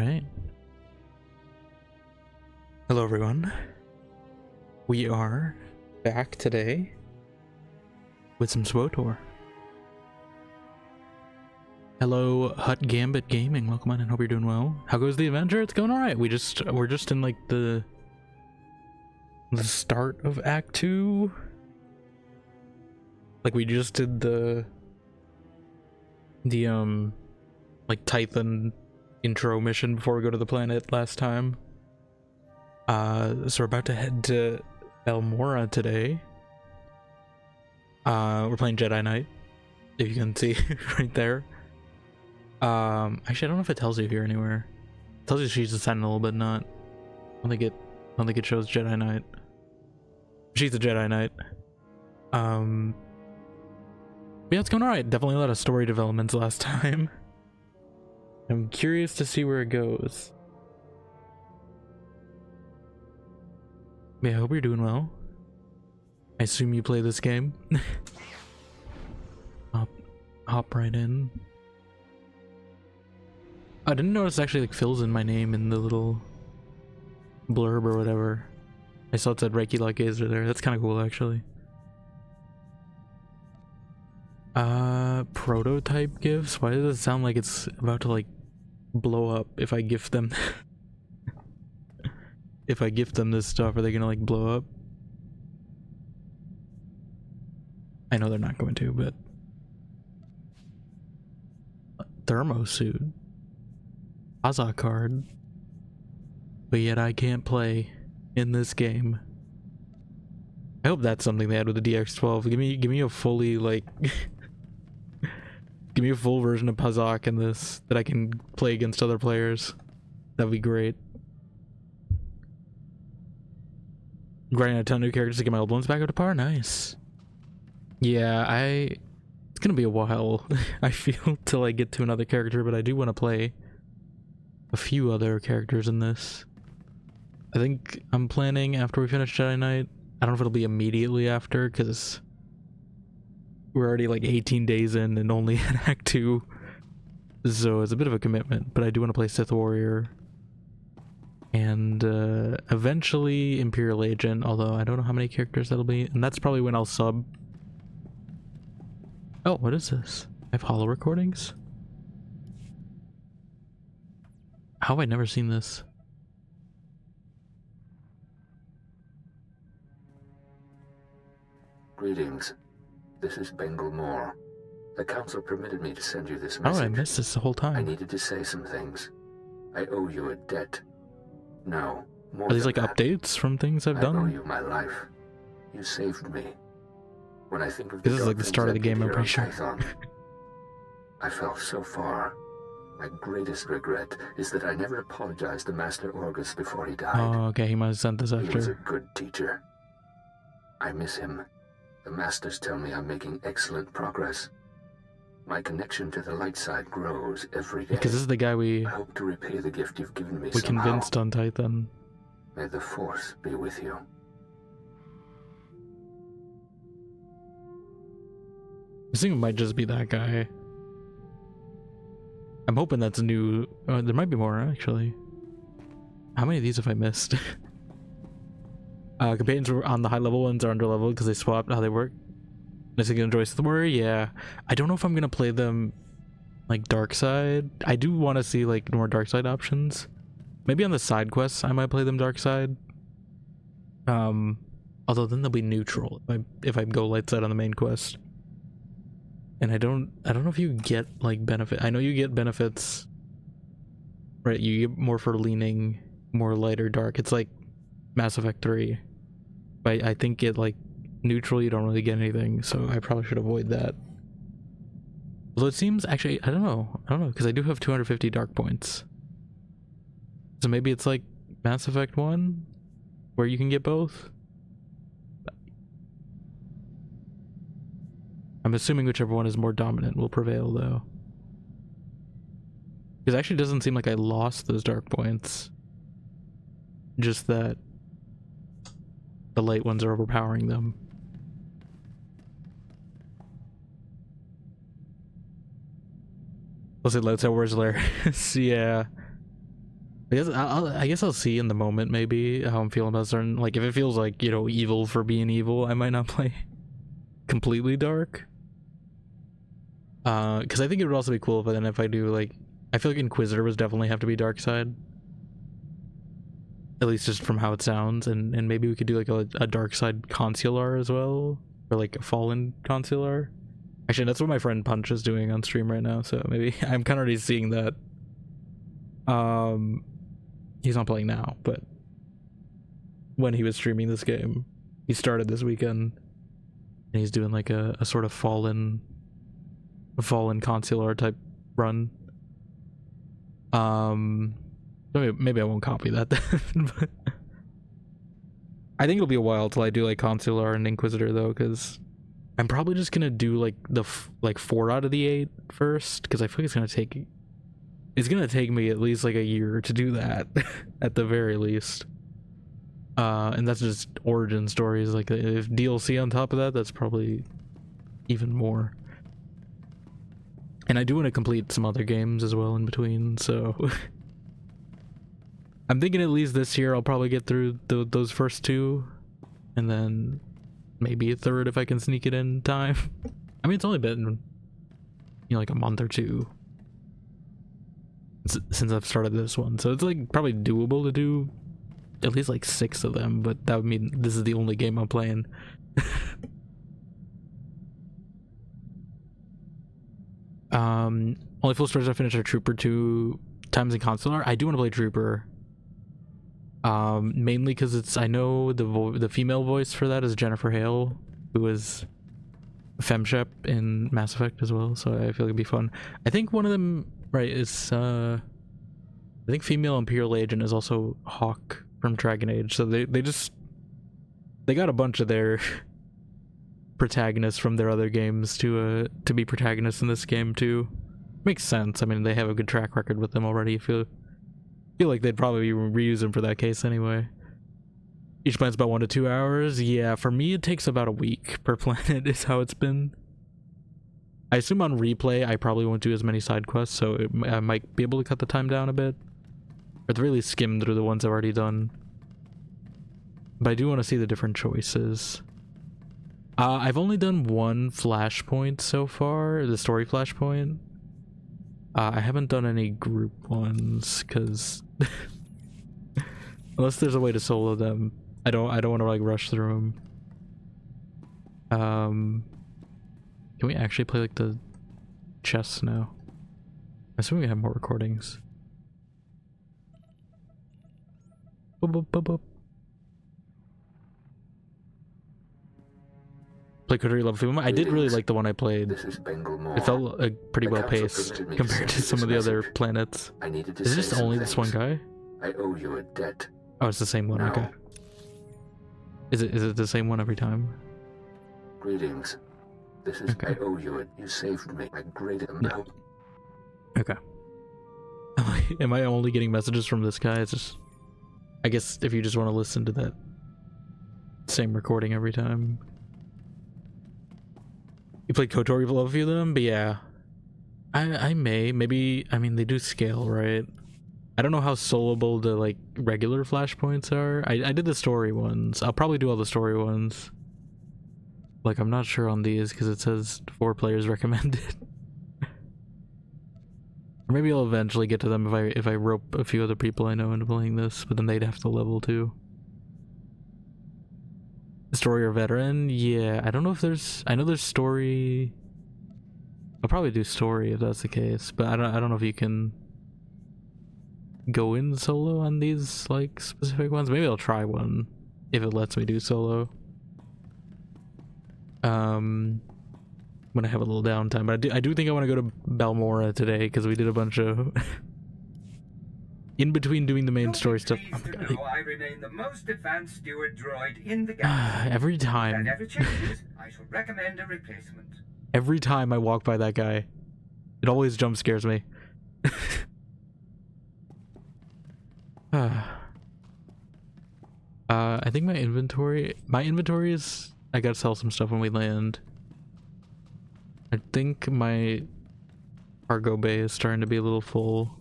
right. Hello, everyone. We are back today with some SWOTOR. Hello, Hut Gambit Gaming. Welcome on and hope you're doing well. How goes the adventure? It's going all right. We're just in like the start of Act 2. Like we just did the like Titan intro mission before we go to the planet last time. So we're about to head to Balmorra today. We're playing Jedi Knight, if you can see right there. Actually, I don't know if it tells you here anywhere. It tells you she's a Sentinel, but not. I don't think it shows Jedi Knight. She's a Jedi Knight. But yeah, it's going alright. Definitely a lot of story developments last time. I'm curious to see where it goes. Yeah, I hope you're doing well. I assume you play this game. Hop right in. I didn't notice it actually like fills in my name in the little blurb or whatever. I saw it said Reiki Lock Gazer there. That's kind of cool actually. Prototype gifts? Why does it sound like it's about to like blow up if I gift them? If I gift them this stuff, are they gonna like blow up? I know they're not going to, but thermo suit, Aza card, but yet I can't play in this game. I hope that's something they had with the DX12. Give me a fully like give me a full version of Pazak in this that I can play against other players. That'd be great. Grinding a ton of new characters to get my old ones back up to par. Nice. Yeah, it's gonna be a while, I feel, till I get to another character, but I do want to play a few other characters in this. I think I'm planning after we finish Jedi Knight. I don't know if it'll be immediately after, because we're already like 18 days in and only in Act 2. So it's a bit of a commitment, but I do want to play Sith Warrior. And eventually Imperial Agent, although I don't know how many characters that'll be. And that's probably when I'll sub. Oh, what is this? I have holo recordings? How have I never seen this? Greetings. This is Balmorra. The council permitted me to send you this How message. did I miss this the whole time? I needed to say some things. I owe you a debt. No, more Are these than like that. updates from things I've I owe done? you my life. You saved me. When I think of This the is like the start of the game, I'm pretty sure. Python, I fell so far. My greatest regret is that I never apologized to Master Orgus before he died. Oh, okay, he might have sent this He was a after. good teacher. I miss him. The masters tell me I'm making excellent progress. My connection to the light side grows every day. Because this is the guy we I hope to repay the gift you've given me somehow. convinced on Titan. May the Force be with you. I think it might just be that guy. I'm hoping that's new. There might be more, actually. How many of these have I missed? Companions on the high level ones are under level because they swapped how they work. Is it gonna enjoy Sith Warrior? Yeah. I don't know if I'm gonna play them like dark side. I do want to see like more dark side options. Maybe on the side quests I might play them dark side. Although then they'll be neutral if I go light side on the main quest. And I don't know if you get like benefit. I know you get benefits. Right, you get more for leaning more light or dark. It's like Mass Effect 3. But I think it like neutral you don't really get anything, so I probably should avoid that. Although it seems actually I don't know because I do have 250 dark points. So maybe it's like Mass Effect 1 where you can get both. I'm assuming whichever one is more dominant will prevail though. Because it actually doesn't seem like I lost those dark points. Just that the light ones are overpowering them. Let's say Light Side Wars hilarious. Yeah. I guess I'll see in the moment maybe how I'm feeling about certain, like if it feels like, you know, evil for being evil, I might not play completely dark. Because I think it would also be cool if I do, like, I feel like Inquisitor was definitely have to be dark side, at least just from how it sounds, and maybe we could do like a dark side consular as well, or like a fallen consular. Actually, that's what my friend Punch is doing on stream right now, so maybe I'm kind of already seeing that. He's not playing now, but when he was streaming this game, he started this weekend, and he's doing like a sort of fallen consular type run. Maybe I won't copy that then, but I think it'll be a while till I do like consular and Inquisitor though, because I'm probably just gonna do like the 4 out of the 8 first, because I feel like it's gonna take me at least like a year to do that at the very least. And that's just origin stories. Like if DLC on top of that, that's probably even more. And I do want to complete some other games as well in between, so I'm thinking at least this year I'll probably get through those first 2, and then maybe a third if I can sneak it in time. I mean, it's only been, you know, like a month or 2 since I've started this one, so it's like probably doable to do at least like 6 of them, but that would mean this is the only game I'm playing. Only full stories I finished are Trooper 2 times in Consular. I do want to play Trooper. Mainly because I know the female voice for that is Jennifer Hale, who is FemShep in Mass Effect as well, so I feel like it'd be fun. I think one of them, right, is I think female Imperial Agent is also Hawk from Dragon Age, so they got a bunch of their protagonists from their other games to be protagonists in this game too. Makes sense. I mean, they have a good track record with them already. Feel like they'd probably reuse them for that case anyway. Each planet's about 1 to 2 hours. Yeah, for me it takes about a week per planet is how it's been. I assume on replay I probably won't do as many side quests, so I might be able to cut the time down a bit, or at the very least skim through the ones I've already done. But I do want to see the different choices. I've only done 1 flashpoint so far, the story flashpoint. I haven't done any group ones because unless there's a way to solo them, I don't want to like rush through them. Can we actually play like the chests now? I assume we have more recordings. Boop, boop, boop, boop. Play Coterie level 3. I did really like the one I played. This is Balmorra. It felt pretty well paced compared to some of the other planets. Is it just only this one guy? I owe you a debt. Oh, it's the same one. No. Okay. Is it the same one every time? Greetings. This is Okay. I owe you it. You saved me. I graded them out. Okay. Am I only getting messages from this guy? It's just, I guess if you just want to listen to that same recording every time. You played KOTOR, you've loved a few of them, but yeah. I maybe, I mean, they do scale, right? I don't know how soloable the, like, regular flashpoints are. I did the story ones. I'll probably do all the story ones. Like, I'm not sure on these, because it says 4 players recommended. Or maybe I'll eventually get to them if I rope a few other people I know into playing this, but then they'd have to level too. Story or veteran? Yeah, I don't know if there's, I know there's story. I'll probably do story if that's the case, but I don't know if you can go in solo on these like specific ones. Maybe I'll try one if it lets me do solo. When I have a little downtime, but I do think I want to go to Balmorra today because we did a bunch of in between doing the main story stuff. Oh my God. I remain the most advanced steward droid in the galaxy. Every If that time, ever changes, I shall recommend a replacement. every time I walk by that guy, it always jump scares me. I think my inventory is, I gotta sell some stuff when we land. I think my cargo bay is starting to be a little full.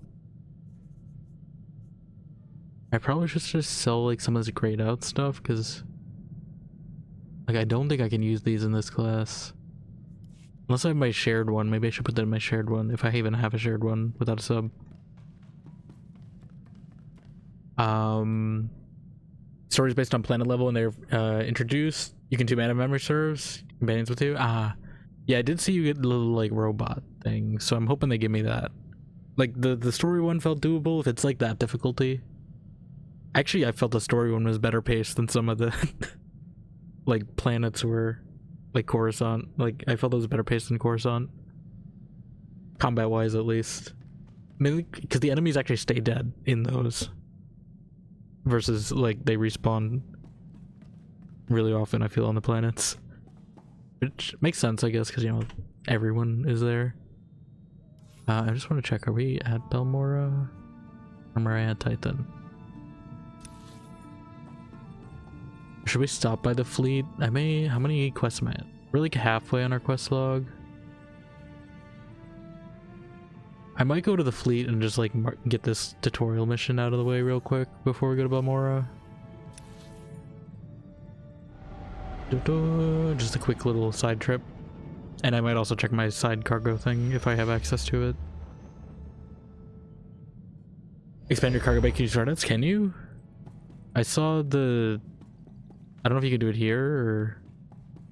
I probably should just sell like some of this grayed out stuff, because like I don't think I can use these in this class. Unless I have my shared one. Maybe I should put that in my shared one, if I even have a shared one without a sub. Stories based on planet level, and they're introduced. You can do mana memory serves. Companions with two. Yeah, I did see you get a little like robot thing, so I'm hoping they give me that. Like the story one felt doable if it's like that difficulty. Actually, I felt the story one was better paced than some of the like planets were, like Coruscant. Like I felt it was better paced than Coruscant, combat wise at least. Mainly because the enemies actually stay dead in those, versus like they respawn really often, I feel, on the planets, which makes sense, I guess, because you know everyone is there. I just want to check, are we at Balmorra? Or am I at Titan? Should we stop by the fleet? How many quests am I at? We're like halfway on our quest log. I might go to the fleet and just like get this tutorial mission out of the way real quick before we go to Balmorra. Just a quick little side trip. And I might also check my side cargo thing if I have access to it. Expand your cargo bay, can you start it? Can you? I saw the... I don't know if you can do it here or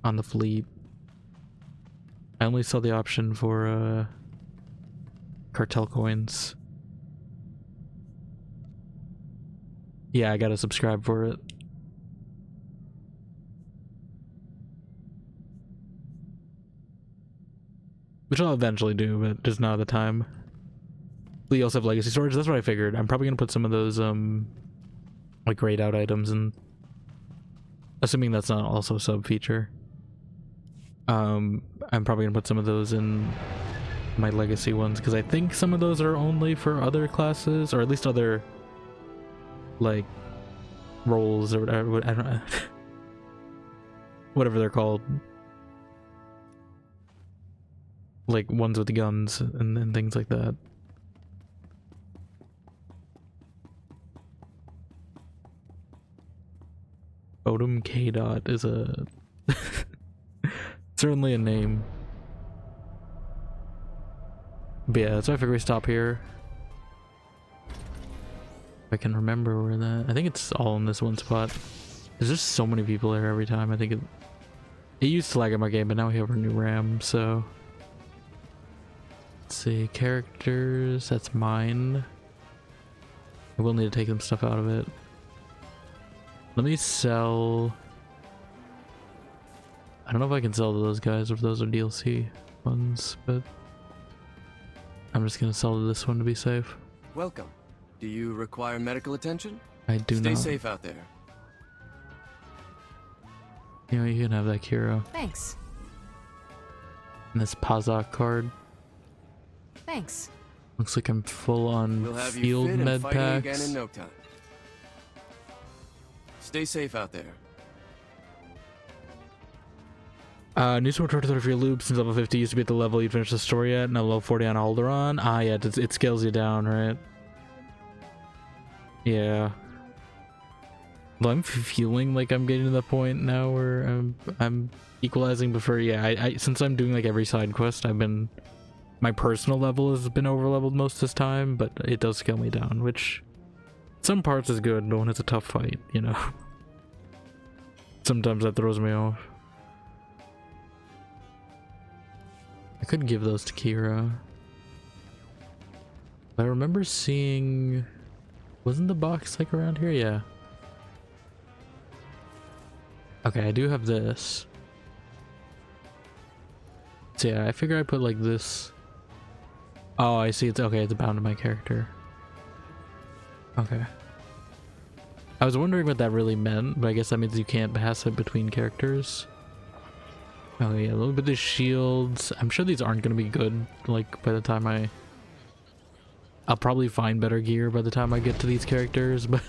on the fleet. I only saw the option for cartel coins. Yeah, I gotta subscribe for it. Which I'll eventually do, but just not at the time. We also have legacy storage, that's what I figured. I'm probably gonna put some of those like grayed out items in. Assuming that's not also a sub feature. I'm probably gonna put some of those in my legacy ones, because I think some of those are only for other classes, or at least other like roles or whatever. I don't know. Whatever they're called. Like ones with the guns and things like that. Odom K. Dot is a certainly a name. But yeah, that's why I figure we stop here. If I can remember where that... I think it's all in this one spot. There's just so many people there every time. I think it used to lag in my game, but now we have our new RAM, so... Let's see, characters, that's mine. I will need to take some stuff out of it. Let me sell... I don't know if I can sell to those guys or if those are DLC ones, but... I'm just gonna sell to this one to be safe. Welcome. Do you require medical attention? I do not. Stay safe out there. You know, you can have that Kira. Thanks. And this Pazak card. Thanks. Looks like I'm full on We'll have you field fit med and fighting again packs. in no time. Stay safe out there. New sword tutorial for your loop since level 50 used to be at the level you finished the story at. Now level 40 on Alderaan. Ah, yeah, it scales you down, right? Yeah. Well, I'm feeling like I'm getting to the point now where I'm equalizing before. Yeah, I since I'm doing like every side quest, my personal level has been over leveled most of this time, but it does scale me down, which some parts is good, but when it's a tough fight, you know, sometimes that throws me off. I could give those to Kira. I remember seeing... Wasn't the box like around here? Yeah. Okay, I do have this. So yeah, I figure I put like this... Oh, I see. It's okay. It's bound to my character. Okay. I was wondering what that really meant, but I guess that means you can't pass it between characters. Oh yeah, a little bit of shields. I'm sure these aren't going to be good, like, by the time I'll probably find better gear by the time I get to these characters, but...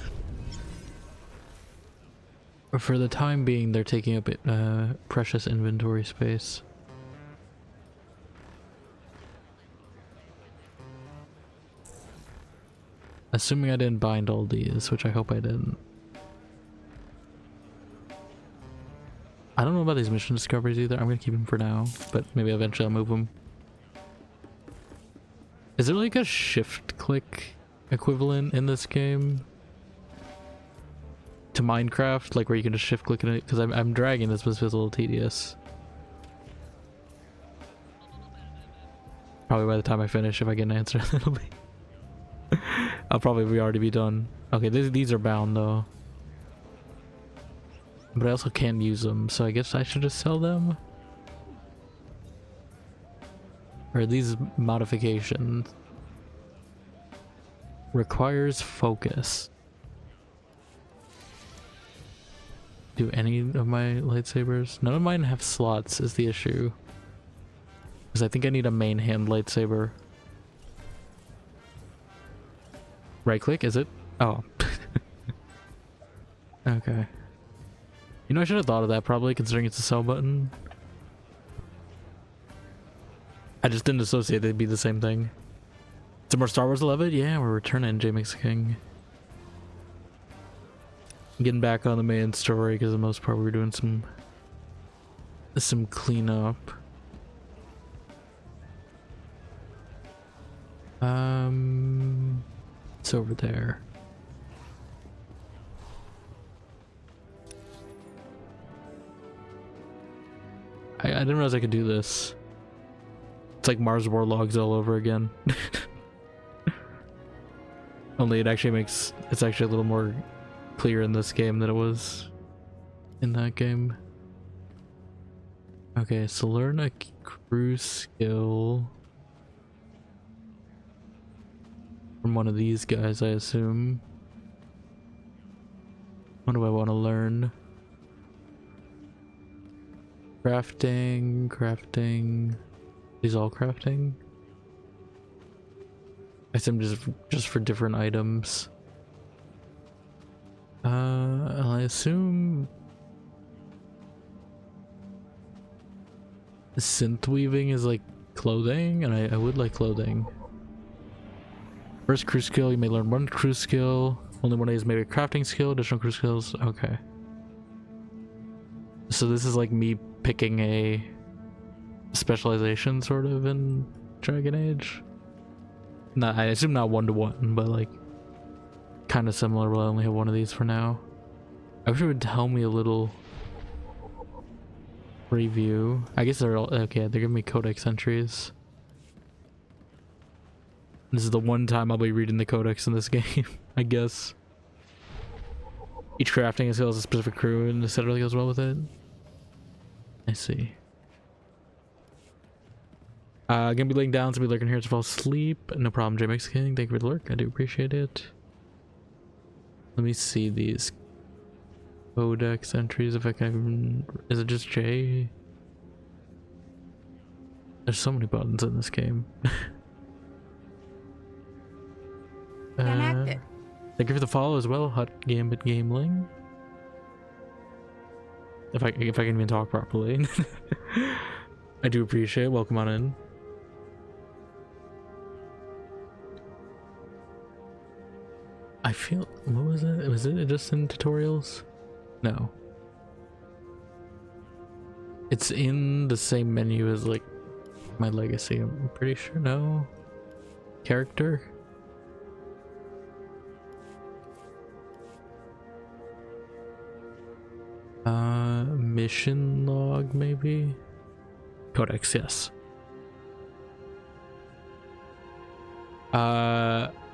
For the time being, they're taking up precious inventory space. Assuming I didn't bind all these, which I hope I didn't. I don't know about these mission discoveries either. I'm gonna keep them for now, but maybe eventually I'll move them. Is there like a shift click equivalent in this game to Minecraft, like where you can just shift click in it? Because I'm dragging this, but this feels a little tedious. Probably by the time I finish, if I get an answer, that'll be. I'll probably already be done. Okay, these are bound though. But I also can't use them, so I guess I should just sell them? Or are these modifications? Requires focus. Do any of my lightsabers? None of mine have slots is the issue. Because I think I need a main hand lightsaber. Right click, is it? Oh. Okay. You know, I should have thought of that probably, considering it's a sell button. I just didn't associate they'd be the same thing. Some more Star Wars 11? Yeah, we're returning J Mix King. Getting back on the main story, because the most part we were doing some cleanup. It's over there. I didn't realize I could do this. It's like Mars War logs all over again. Only it's actually a little more clear in this game than it was in that game. Okay, so learn a crew skill from one of these guys, I assume. What do I want to learn? Crafting. These all crafting? I assume just for different items. I assume synth weaving is like clothing, and I would like clothing. First crew skill, you may learn one crew skill. Only one is maybe a crafting skill, additional crew skills. Okay. So this is like me picking a specialization sort of in Dragon Age. Not, I assume not one-to-one, but like kind of similar, but I only have one of these for now. I wish it would tell me a little review. I guess they're all okay. They're giving me codex entries. This is the one time I'll be reading the codex in this game, I guess. Each crafting skill has a specific crew, and the set really goes well with it. I see. Gonna be laying down, so be lurking here to fall asleep. No problem, J Mix King. Thank you for the lurk. I do appreciate it. Let me see these codex entries if I can. Is it just J? There's so many buttons in this game. Connected. Thank you for the follow as well, Hut Gambit Gameling. If I can even talk properly. I do appreciate it. Welcome on in. I feel, what was it? Was it just in tutorials? No. It's in the same menu as like my legacy, I'm pretty sure. No. Character? Mission log maybe? Codex, yes.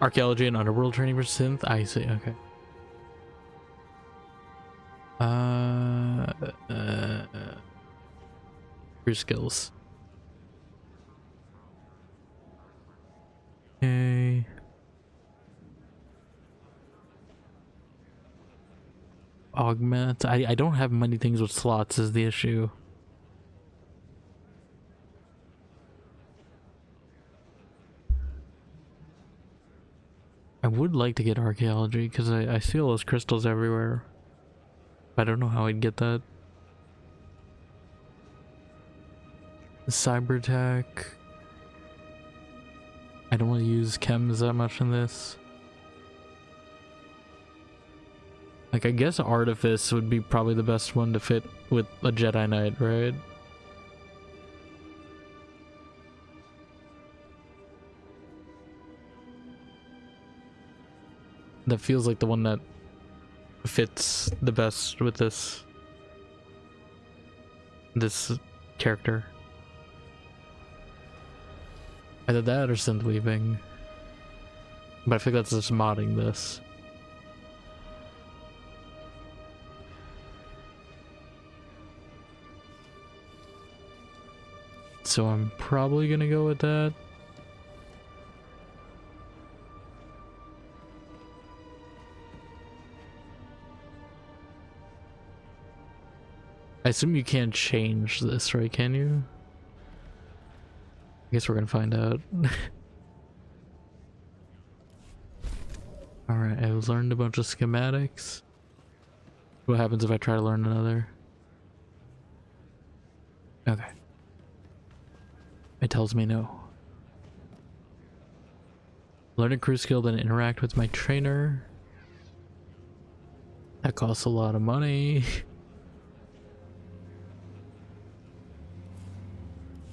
Archaeology and underworld training for synth. I see, okay. Your skills. Okay. Augment. I don't have many things with slots is the issue. I would like to get archaeology because I see all those crystals everywhere. I don't know how I'd get that. Cyber tech. I don't want to use chems that much in this. Like, I guess Artifice would be probably the best one to fit with a Jedi Knight, right? That feels like the one that fits the best with this character. Either that or synth weaving. But I think that's just modding this. So I'm probably gonna go with that. I assume you can't change this, right? Can you? I guess we're gonna find out. Alright, I've learned a bunch of schematics. What happens if I try to learn another? Okay. It tells me no. Learn a crew skill, then interact with my trainer. That costs a lot of money.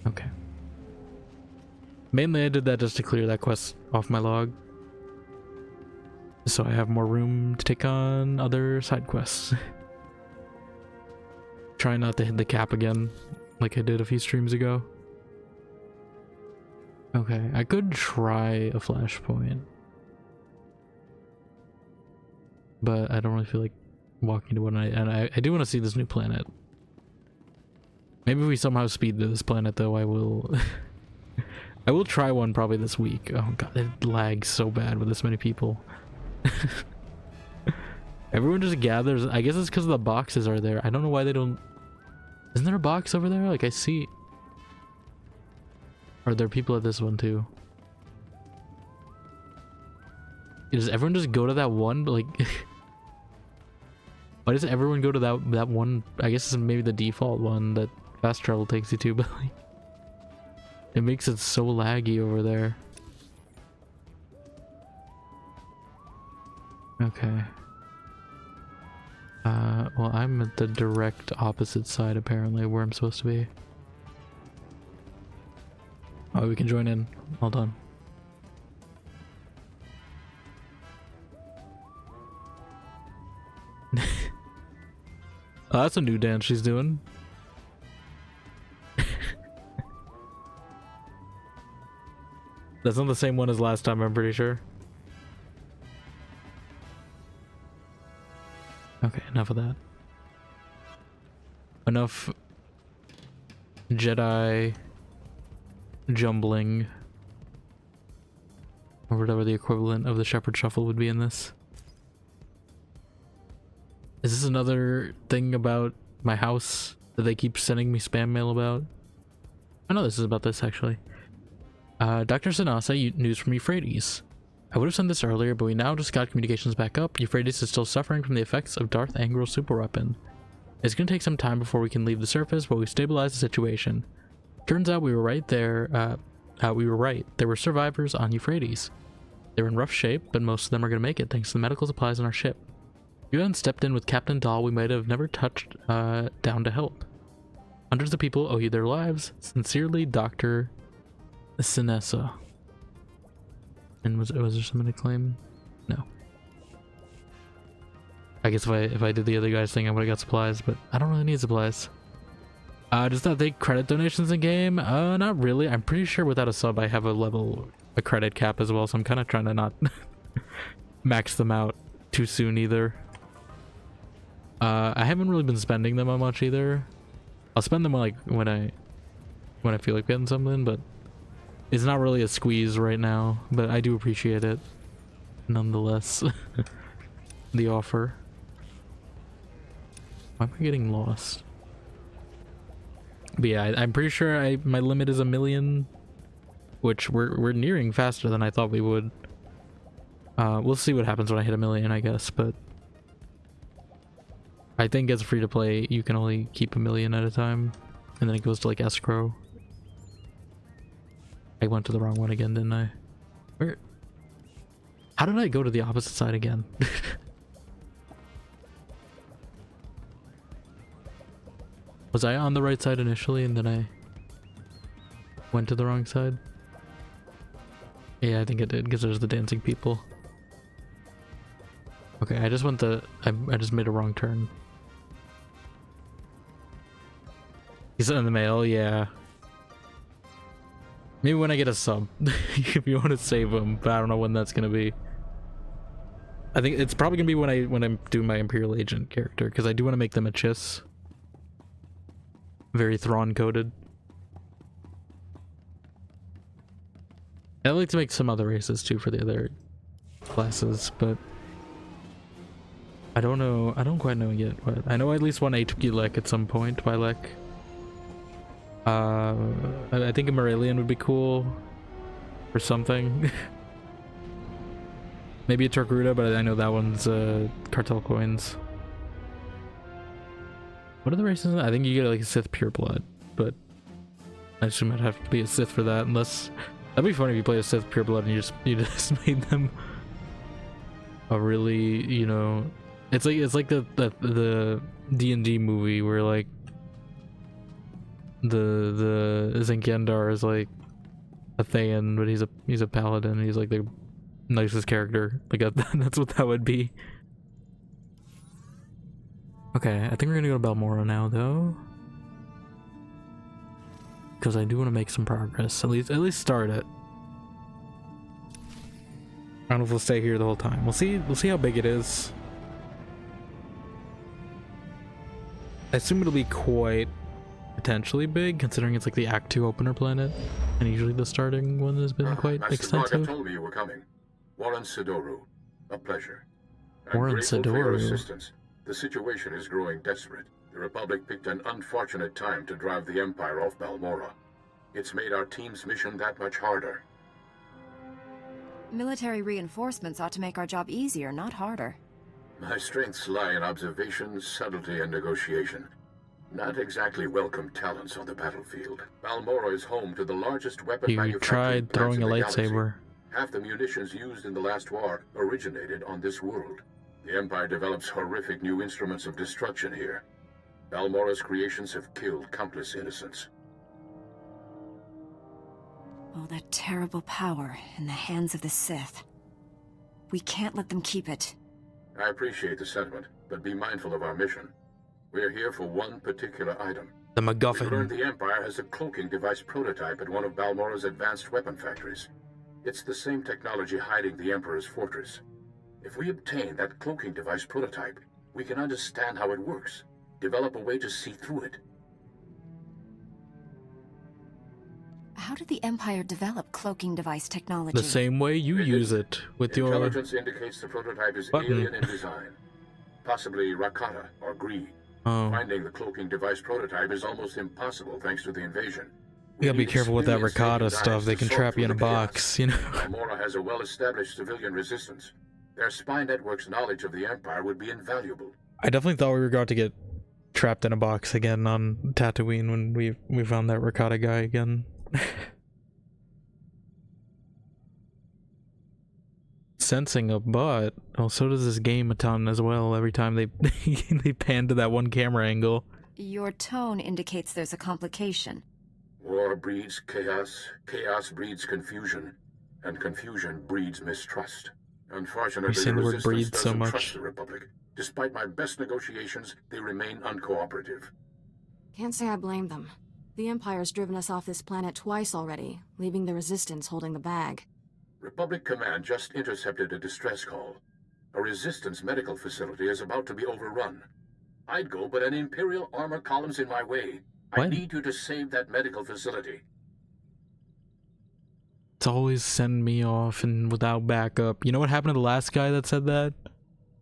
Okay. Mainly I did that just to clear that quest off my log. So I have more room to take on other side quests. Try not to hit the cap again, like I did a few streams ago. Okay, I could try a flashpoint. But I don't really feel like walking to one, and I do want to see this new planet. Maybe if we somehow speed to this planet though, I will... I will try one probably this week. Oh god, it lags so bad with this many people. Everyone just gathers. I guess it's because the boxes are there. I don't know why they don't... Isn't there a box over there? Like I see... Are there people at this one too? Does everyone just go to that one? Like... Why does everyone go to that one? I guess it's maybe the default one that fast travel takes you to, but like... It makes it so laggy over there. Okay. Well, I'm at the direct opposite side apparently, where I'm supposed to be. Oh, we can join in. Hold on. Oh, that's a new dance she's doing. That's not the same one as last time, I'm pretty sure. Okay, enough of that. Enough Jedi jumbling, or whatever the equivalent of the Shepherd Shuffle would be in this. Is this another thing about my house that they keep sending me spam mail about? I know this is about this actually. Dr. Sanasa, news from Euphrates. I would have sent this earlier, but we now just got communications back up. Euphrates is still suffering from the effects of Darth Angrel's superweapon. It's gonna take some time before we can leave the surface, but we've stabilized the situation. Turns out we were right there. We were right. There were survivors on Euphrates. They're in rough shape, but most of them are gonna make it thanks to the medical supplies on our ship. If you hadn't stepped in with Captain Dahl, we might have never touched down to help. Hundreds of people owe you their lives. Sincerely, Dr. Sinessa. And was there something to claim? No. I guess if I did the other guy's thing, I would have got supplies, but I don't really need supplies. Does that take credit donations in game? Not really. I'm pretty sure without a sub, I have a credit cap as well, so I'm kind of trying to not max them out too soon either. I haven't really been spending them on much either. I'll spend them like when I feel like getting something, but it's not really a squeeze right now, but I do appreciate it nonetheless. The offer. Why am I getting lost? But yeah, I'm pretty sure my limit is 1 million, which we're nearing faster than I thought we would. We'll see what happens when I hit 1 million, I guess, but I think as free to play, you can only keep 1 million at a time, and then it goes to like escrow. I went to the wrong one again, didn't I? Where? How did I go to the opposite side again? Was I on the right side initially and then I went to the wrong side? Yeah, I think it did, because there's the dancing people. Okay, I just went I just made a wrong turn. He's in the mail, yeah. Maybe when I get a sub, if you want to save him, but I don't know when that's gonna be. I think it's probably gonna be when I'm doing my Imperial Agent character, because I do want to make them a Chiss. Very Thrawn coded. I'd like to make some other races too for the other classes, but I don't know. I don't quite know yet. But I know I at least want a Twi'lek at some point. Twi'lek. I think a Moralian would be cool, or something. Maybe a Turkruda, but I know that one's cartel coins. What are the races? I think you get like a Sith pureblood, but I assume I'd have to be a Sith for that. Unless that'd be funny if you play a Sith pureblood and you just made them a really, you know, it's like the D&D movie where like the Zinkyendar is like a Thayan, but he's a paladin. He's like the nicest character. Like that's what that would be. Okay, I think we're gonna go to Balmorra now, though, because I do want to make some progress. At least start it. I don't know if we'll stay here the whole time. We'll see how big it is. I assume it'll be quite potentially big, considering it's like the Act 2 opener planet, and usually the starting one has been quite Master extensive. Varga told me you were coming. Warren Sidoru, a pleasure. Warren grateful for your Sidoru. assistance. The situation is growing desperate. The Republic picked an unfortunate time to drive the Empire off Balmorra. It's made our team's mission that much harder. Military reinforcements ought to make our job easier, not harder. My strengths lie in observation, subtlety, and negotiation. Not exactly welcome talents on the battlefield. Balmorra is home to the largest weapon You manufacturing tried plants throwing a in the galaxy. lightsaber. Half the munitions used in the last war originated on this world. The Empire develops horrific new instruments of destruction here. Balmorra's creations have killed countless innocents. Oh, that terrible power in the hands of the Sith. We can't let them keep it. I appreciate the sentiment, but be mindful of our mission. We're here for one particular item. The We learned MacGuffin. the Empire has a cloaking device prototype at one of Balmorra's advanced weapon factories. It's the same technology hiding the Emperor's fortress. If we obtain that cloaking device prototype, we can understand how it works, develop a way to see through it. How did the Empire develop cloaking device technology? The same way you use it with your. Intelligence indicates the prototype is button. alien in design. Possibly Rakata or Gree. Oh, Finding the cloaking device prototype is almost impossible thanks to the invasion. you gotta be need careful with that experienced ricotta agent stuff. eyes They to can sort trap you through in a the chaos. box, you know. Balmorra has a well-established civilian resistance. Their spy network's knowledge of the Empire would be invaluable. I definitely thought we were going to get trapped in a box again on Tatooine when we found that ricotta guy again. Sensing a butt. Oh, so does this game a ton as well. Every time they they pan to that one camera angle. Your tone indicates there's a complication. War breeds chaos, chaos breeds confusion, and confusion breeds mistrust. Unfortunately, You say the word resistance breeds so doesn't much. trust the Republic. Despite my best negotiations, they remain uncooperative. Can't say I blame them. The Empire's driven us off this planet twice already, leaving the Resistance holding the bag. Republic Command just intercepted a distress call. A Resistance medical facility is about to be overrun. I'd go, but an Imperial armor column's in my way. I What? need you to save that medical facility. It's always send me off and without backup. You know what happened to the last guy that said that?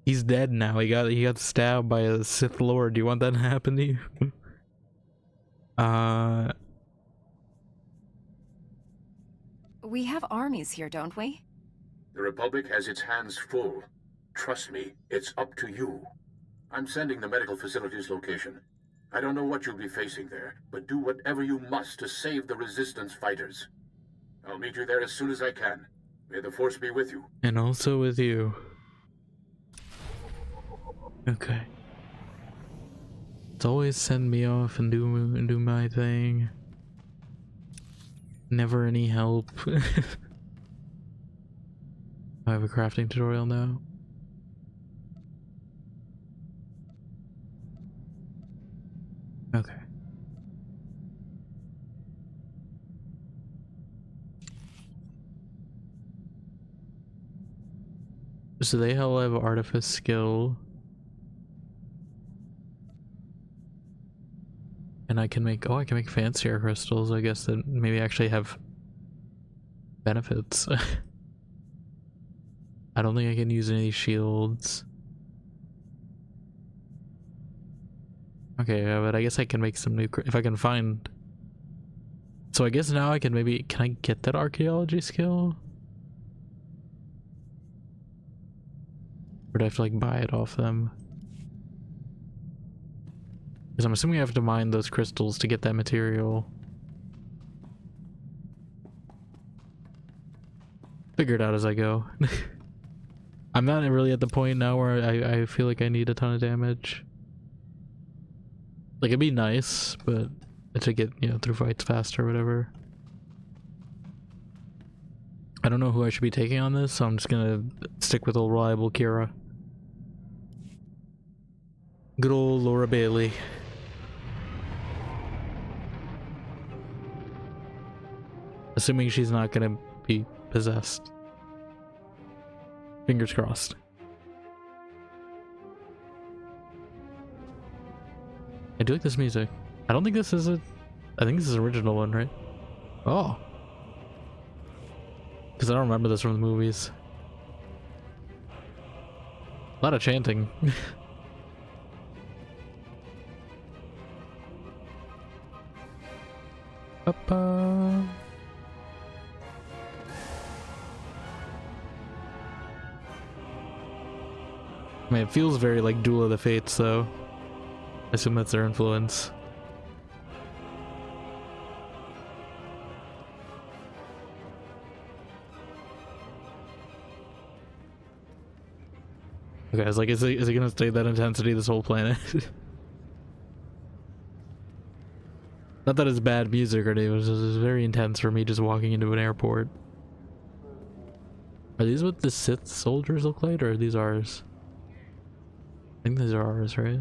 He's dead now. He got stabbed by a Sith Lord. Do you want that to happen to you? We have armies here, don't we? The Republic has its hands full. Trust me, it's up to you. I'm sending the medical facility's location. I don't know what you'll be facing there, but do whatever you must to save the Resistance fighters. I'll meet you there as soon as I can. May the Force be with you. And also with you. Okay. It's always send me off and do my thing. Never any help. I have a crafting tutorial now. Okay. So they all have artifice skill. And I can make, oh, I can make fancier crystals, I guess, that maybe actually have benefits. I don't think I can use any shields. Okay, yeah, but I guess I can make some new, if I can find. So I guess now I can maybe, can I get that archaeology skill? Or do I have to like buy it off them? Because I'm assuming I have to mine those crystals to get that material. Figure it out as I go. I'm not really at the point now where I feel like I need a ton of damage. Like, it'd be nice, but to get, you know, through fights fast or whatever. I don't know who I should be taking on this, so I'm just gonna stick with old reliable Kira. Good old Laura Bailey. Assuming she's not gonna be possessed. Fingers crossed. I do like this music. I don't think this is I think this is the original one, right? Oh. Because I don't remember this from the movies. A lot of chanting. Papa. I mean, it feels very like Duel of the Fates, though. I assume that's their influence. Okay, I was like, is it gonna stay that intensity this whole planet? Not that it's bad music or anything, it was just very intense for me just walking into an airport. Are these what the Sith soldiers look like, or are these ours? I think these are ours, right?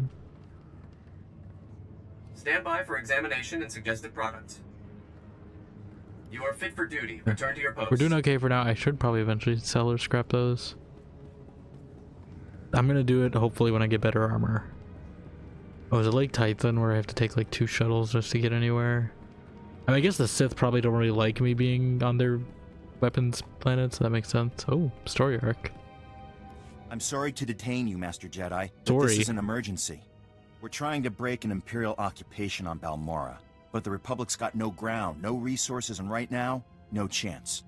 Stand by for examination and suggested products. You are fit for duty. Return to your post. We're doing okay for now. I should probably eventually sell or scrap those. I'm gonna do it hopefully when I get better armor. Oh, is it like Titan where I have to take like 2 shuttles just to get anywhere? I mean, I guess the Sith probably don't really like me being on their weapons planet, so that makes sense. Oh, story arc. I'm sorry to detain you, Master Jedi, but Sorry. this is an emergency. We're trying to break an Imperial occupation on Balmorra, but the Republic's got no ground, no resources, and right now, no chance.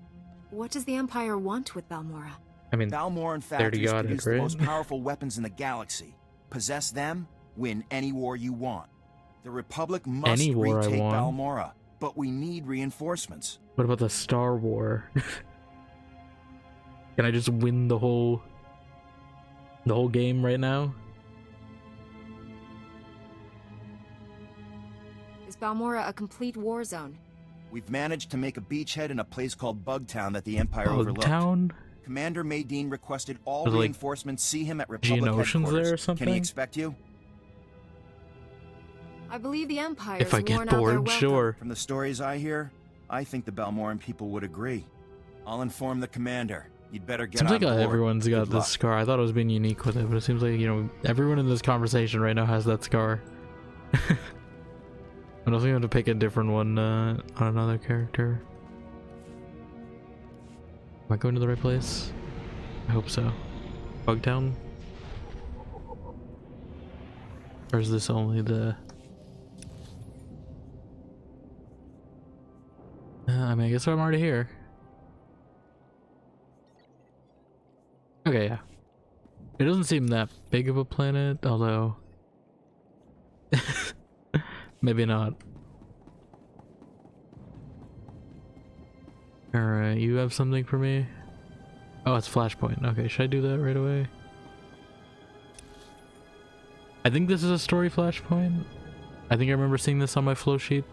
What does the Empire want with Balmorra? I mean, Balmorran they already factories got produce it, right? the most powerful weapons in the galaxy. Possess them, win any war you want. The Republic must Any war I retake want. Balmorra, but we need reinforcements. What about the Star War? Can I just win the whole game right now? Is Balmorra a complete war zone? We've managed to make a beachhead in a place called Bugtown that the Empire overlooked. Bugtown? Commander Maydeen requested all There's, like, reinforcements see him at Republic Geonosians headquarters. there or something? Can he expect you? I believe the Empire's If I get worn out their bored, welcome. sure. From the stories I hear, I think the Balmorran people would agree. I'll inform the commander. You'd better get Seems on like board. everyone's got Good this luck. scar. I thought it was being unique with it, but it seems like, you know, everyone in this conversation right now has that scar. I don't think I have to pick a different one on another character. Am I going to the right place? I hope so. Bugtown? Or is this only the... I mean, I guess I'm already here. Okay, yeah. It doesn't seem that big of a planet, although... maybe not. Alright, you have something for me? Oh, it's Flashpoint. Okay, should I do that right away? I think this is a story Flashpoint. I think I remember seeing this on my flow sheet.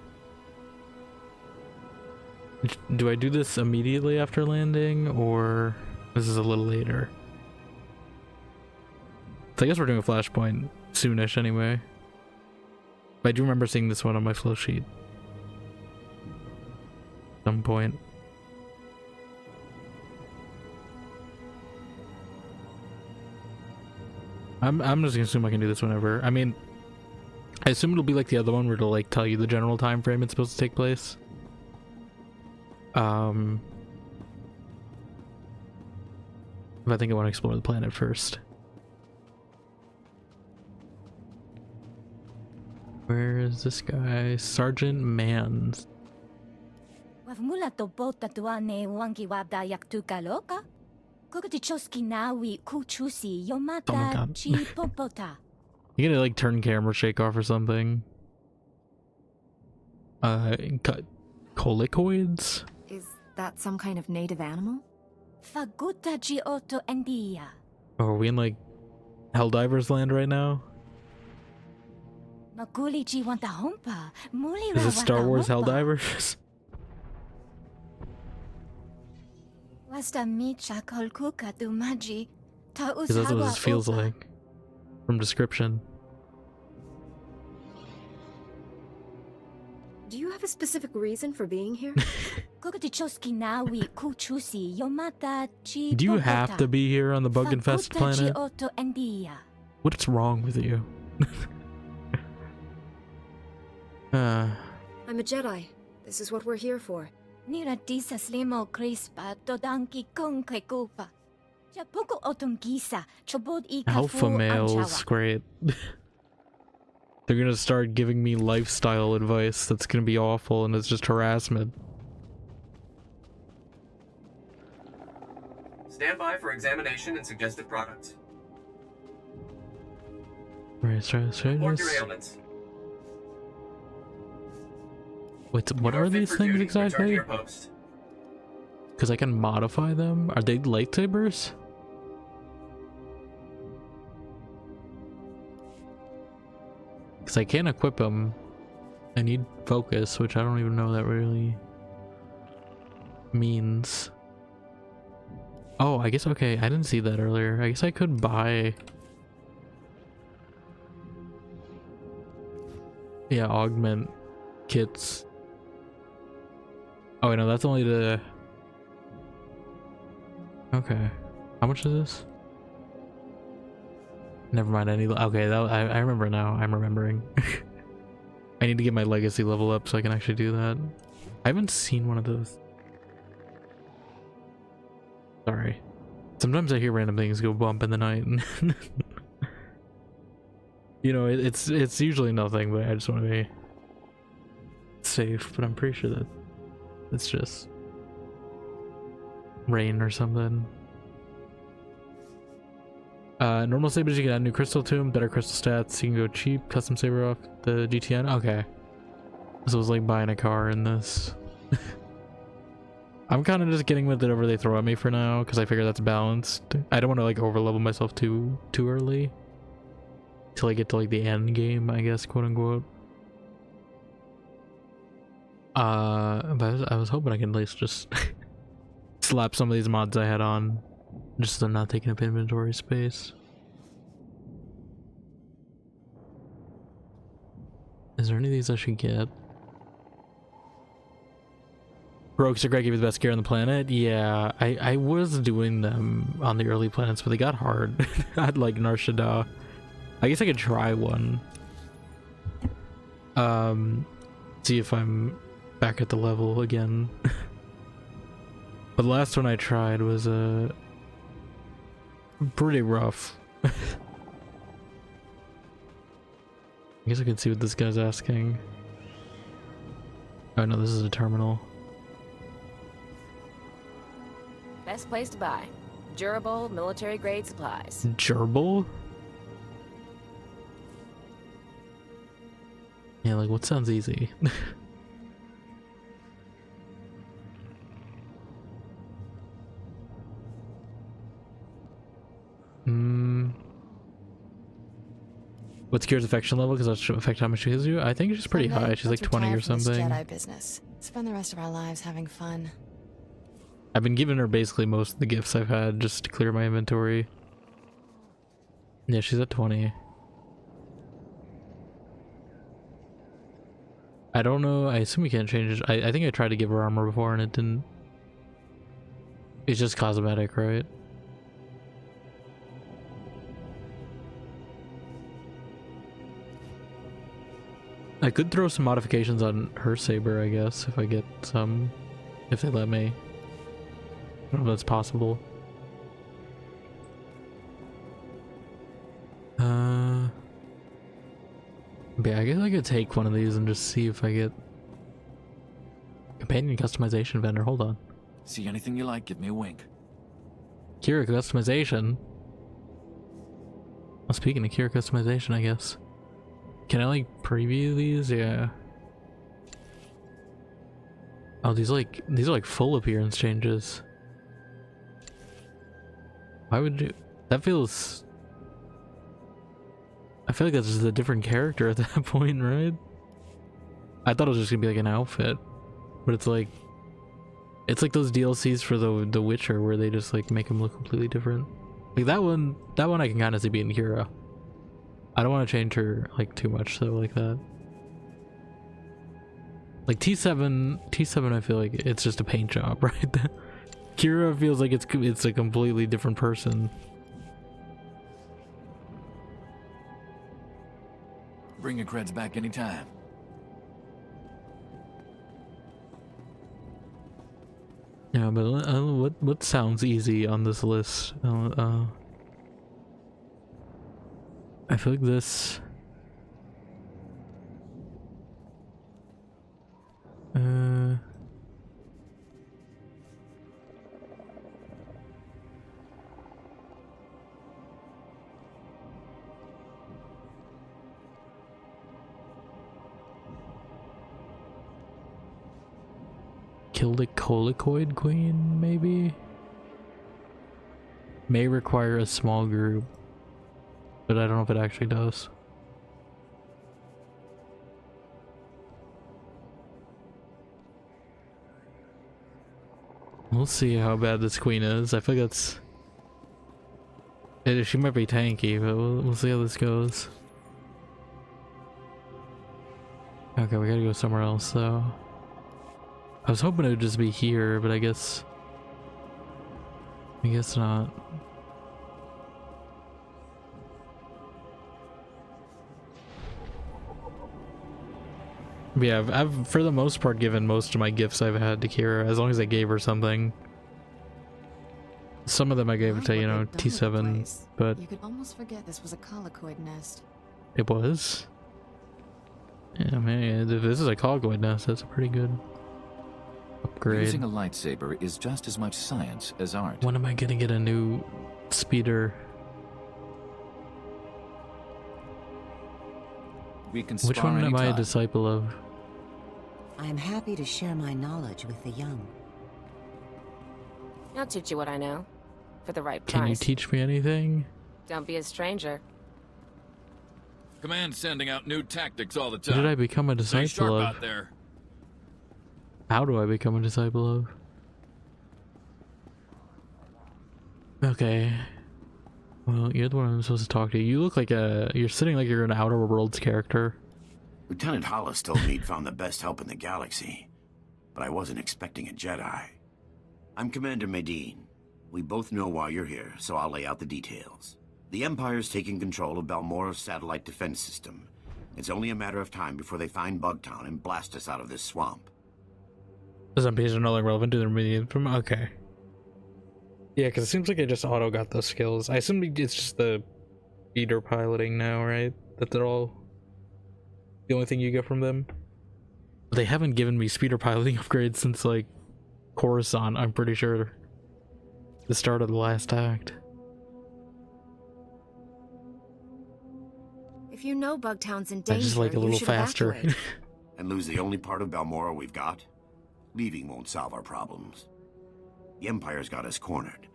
Do I do this immediately after landing, or this is a little later? So I guess we're doing a flashpoint soonish anyway. But I do remember seeing this one on my flow sheet. At some point. I'm just gonna assume I can do this whenever. I mean, I assume it'll be like the other one where it'll like tell you the general time frame it's supposed to take place. But I think I want to explore the planet first. Where is this guy? Sergeant Mans. Wavmula to bota tuane wangi wabda yak tukaloka. Kukatichoski nawi kuchusi Oh my yomata God. chi popota. You gonna like turn camera shake off or something? Colicoids? Is that some kind of native animal? Faguta ji oto endia. Oh, are we in like Helldivers land right now? Maguli ji wanta hompa. Muli Is this Star Wars hompa. Helldivers? Wasta micha kolkuka tu maji. Ta Because that's what this feels usawa like from description. Do you have a specific reason for being here? Kukatichoski nawi kuchusi yomata chi Do you popota. have to be here on the bug infested Faguta ji planet? oto endia. What's wrong with you? I'm a Jedi. This is what we're here for. Nira disa slimo crispa dodanki con kupa. Chapuko otongisa chobod ika Alpha males, great. They're gonna start giving me lifestyle advice that's gonna be awful, and it's just harassment. Stand by for examination and suggested products. Right, try Report this. your ailments. Wait, what You are fit these for things duty. Return to exactly? your post. Because I can modify them? Are they lightsabers? Because I can't equip them. I need focus, which I don't even know what that really means. Oh, I guess, okay, I didn't see that earlier. I guess I could buy... Yeah, augment kits. Oh, wait, no, that's only the... Okay. How much is this? Never mind, okay, I remember now. I'm remembering. I need to get my legacy level up so I can actually do that. I haven't seen one of those. Sorry. Sometimes I hear random things go bump in the night. And you know, it's usually nothing, but I just want to be safe. But I'm pretty sure that it's just rain or something. Normal sabers, you can add new crystal to them, better crystal stats, you can go cheap, custom saber off the GTN. Okay. So it was like buying a car in this. I'm kind of just getting with whatever they throw at me for now, because I figure that's balanced. I don't want to like overlevel myself too early. Till I get to like the end game, I guess, quote unquote. But I was hoping I can at least just slap some of these mods I had on, just so they're not taking up inventory space. Is there any of these I should get? Rogues are great, give you the best gear on the planet. Yeah, I was doing them on the early planets, but they got hard. I'd like Nar Shaddaa. I guess I could try one. See if I'm back at the level again. But the last one I tried was pretty rough. I guess I can see what this guy's asking. Oh no, this is a terminal. Best place to buy. Durable, military-grade supplies. Gerbil? Yeah, like what sounds easy? What's Kira's affection level? Because that should affect how much she gives you. I think she's pretty high. She's like 20 or something. Jedi business. Spend the rest of our lives having fun. I've been giving her basically most of the gifts I've had just to clear my inventory. Yeah, she's at 20. I don't know. I assume we can't change it. I think I tried to give her armor before and it didn't. It's just cosmetic, right? I could throw some modifications on her saber, I guess, if I get some. If they let me. I don't know if that's possible. Yeah, I guess I could take one of these and just see if I get companion customization vendor. Hold on. See anything you like, give me a wink. Kira customization. Well, speaking of Kira customization, I guess. Can I like preview these? Yeah. Oh, these are like full appearance changes. Why would you? That feels. I feel like that's just a different character at that point, right? I thought it was just gonna be like an outfit, but it's like those DLCs for the Witcher where they just like make him look completely different. Like that one I can kind of see being Kira. I don't want to change her like too much though, like that. Like T7 I feel like it's just a paint job, right? Kira feels like it's a completely different person. Bring your creds back anytime. Yeah, but what sounds easy on this list? I feel like this. Kill a Colicoid Queen, maybe? May require a small group, but I don't know if it actually does. We'll see how bad this queen is. I feel like she might be tanky, but we'll see how this goes. Okay, we gotta go somewhere else though. I was hoping it would just be here, but I guess not. But yeah, I've for the most part given most of my gifts I've had to Kira, as long as I gave her something. Some of them I gave to, you know, T7, but you could almost forget this was a colicoid nest. It was. Yeah, man, if this is a colicoid nest, that's a pretty good upgrade. Using a lightsaber is just as much science as art. When am I gonna get a new speeder? We can Which one am I a disciple of? I am happy to share my knowledge with the young. I'll teach you what I know. For the right price. Can you teach me anything? Don't be a stranger. Command sending out new tactics all the time. Who did I become a disciple Stay sharp of? out there. How do I become a disciple of? Okay. Well, you're the one I'm supposed to talk to. You look like you're sitting like you're an Outer Worlds character. Lieutenant Hollis told me he'd found the best help in the galaxy, but I wasn't expecting a Jedi. I'm Commander Medine. We both know why you're here, so I'll lay out the details. The Empire's taking control of Balmorra's satellite defense system. It's only a matter of time before they find Bugtown and blast us out of this swamp. Some pieces are no longer relevant to their medium from. Okay. Yeah, because it seems like I just auto got those skills. I assume it's just the speeder piloting now, right? That they're all the only thing you get from them. But they haven't given me speeder piloting upgrades since like Coruscant, I'm pretty sure. The start of the last act. If you know Bugtown's in danger, I just like a little faster. And lose the only part of Balmorra we've got? Leaving won't solve our problems. The Empire's got us cornered,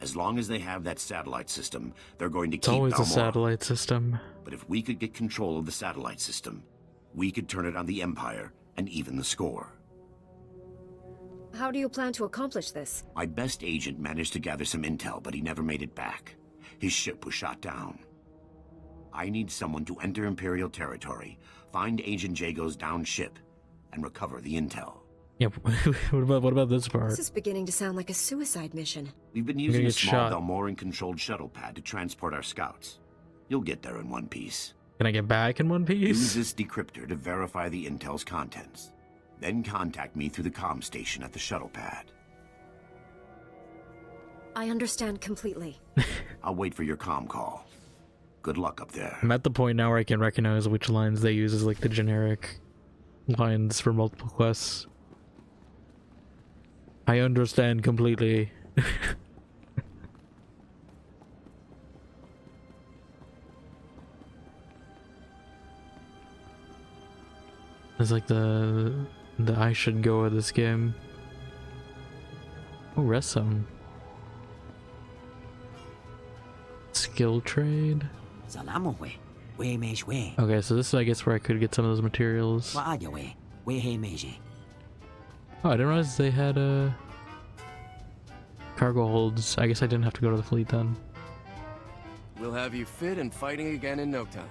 As long as they have that satellite system, they're going to It's keep always a Balmorra. satellite system. But if we could get control of the satellite system, we could turn it on the Empire and even the score. How do you plan to accomplish this? My best agent managed to gather some intel, but he never made it back. His ship was shot down. I need someone to enter Imperial territory, find Agent Jago's downed ship, and recover the intel. Yeah, what about this part? This is beginning to sound like a suicide mission. We've been using a small Balmorran-controlled shuttle pad to transport our scouts. You'll get there in one piece. Can I get back in one piece? Use this decryptor to verify the intel's contents. Then contact me through the comm station at the shuttle pad. I understand completely. I'll wait for your comm call. Good luck up there. I'm at the point now where I can recognize which lines they use as like the generic lines for multiple quests. I understand completely. It's like the I should go of this game. Oh, rest some. Skill trade. Okay, so this is I guess where I could get some of those materials. Oh, I didn't realize they had cargo holds. I guess I didn't have to go to the fleet then. We'll have you fit and fighting again in no time.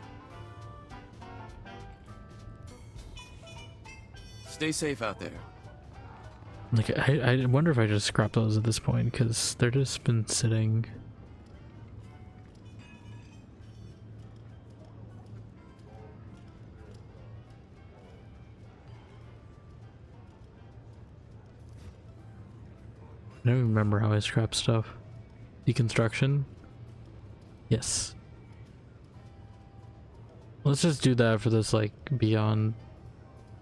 Stay safe out there. Like, I wonder if I just scrap those at this point, because they're just been sitting. I don't remember how I scrap stuff. Deconstruction? Yes. Let's just do that for this, like, beyond...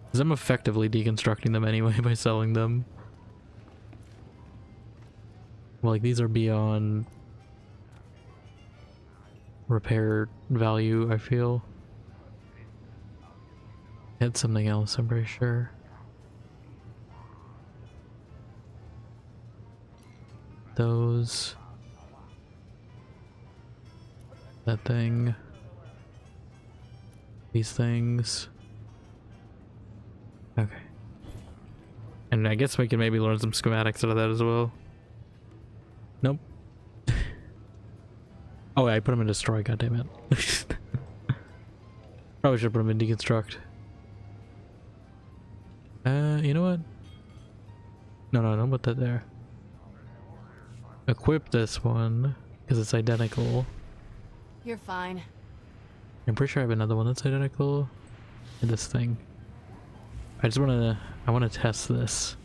Because I'm effectively deconstructing them anyway by selling them. Well, like, these are beyond... repair value, I feel. It's something else, I'm pretty sure. Those. That thing. These things. Okay. And I guess we can maybe learn some schematics out of that as well. Nope. Oh, I put them in destroy, goddammit. Probably should put them in deconstruct. You know what? No, don't put that there. Equip this one, because it's identical. You're fine. I'm pretty sure I have another one that's identical. And this thing. I want to test this.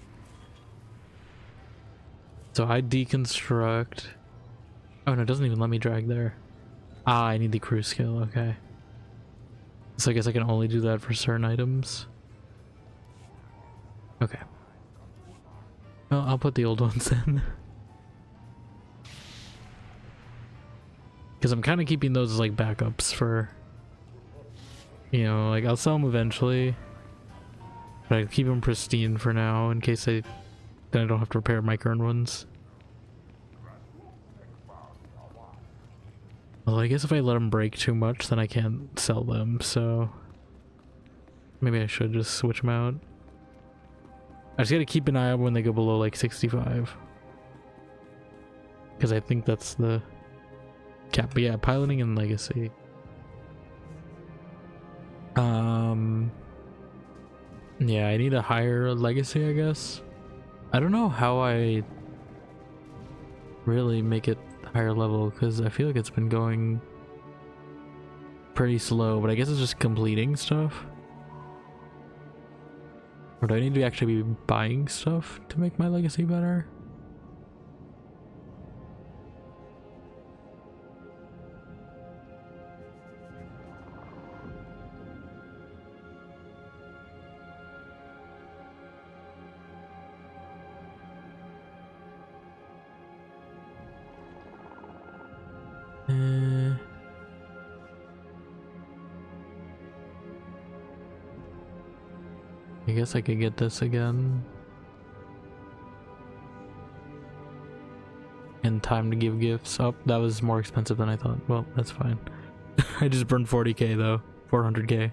So I deconstruct. Oh no, it doesn't even let me drag there. Ah, I need the crew skill, okay. So I guess I can only do that for certain items. Okay. Well, I'll put the old ones in. Because I'm kind of keeping those as like backups for, you know, like I'll sell them eventually, but I keep them pristine for now in case then I don't have to repair my current ones. Well, I guess if I let them break too much, then I can't sell them, so maybe I should just switch them out. I just gotta keep an eye out when they go below like 65. Because I think that's the cap. But yeah, piloting and legacy. Yeah, I need a higher legacy, I guess. I don't know how I really make it higher level, because I feel like it's been going pretty slow, but I guess it's just completing stuff. Or do I need to actually be buying stuff to make my legacy better? I guess I could get this again. And time to give gifts. Oh, that was more expensive than I thought. Well, that's fine. I just burned 40k though. 400k.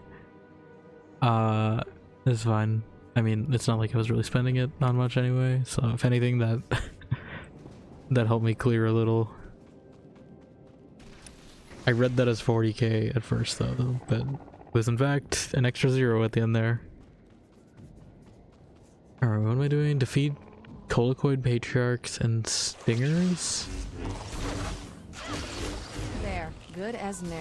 It's fine. I mean, it's not like I was really spending it not much anyway, so if anything that that helped me clear a little. I read that as 40k at first though, but it was in fact an extra 0 at the end there. Alright, what am I doing? Defeat Colicoid Patriarchs and Stingers? There, good as new.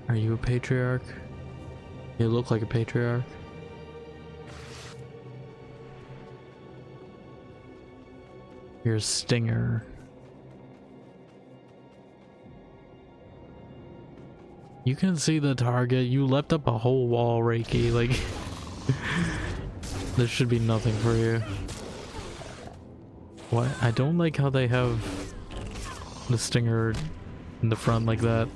Are you a patriarch? You look like a patriarch. You're a stinger. You can see the target. You leapt up a whole wall, Reiki. Like, there should be nothing for you. What? I don't like how they have the stinger in the front like that.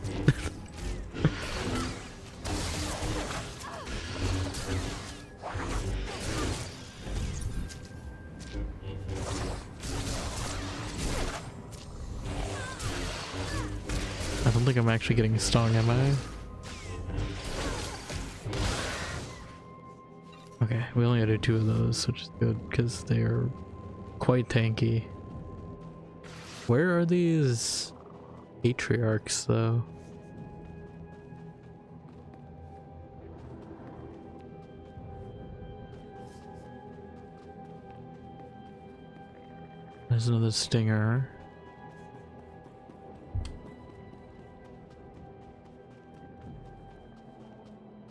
I don't think I'm actually getting stung, am I? Okay, we only added 2 of those, which is good, because they are quite tanky. Where are these patriarchs, though? There's another stinger.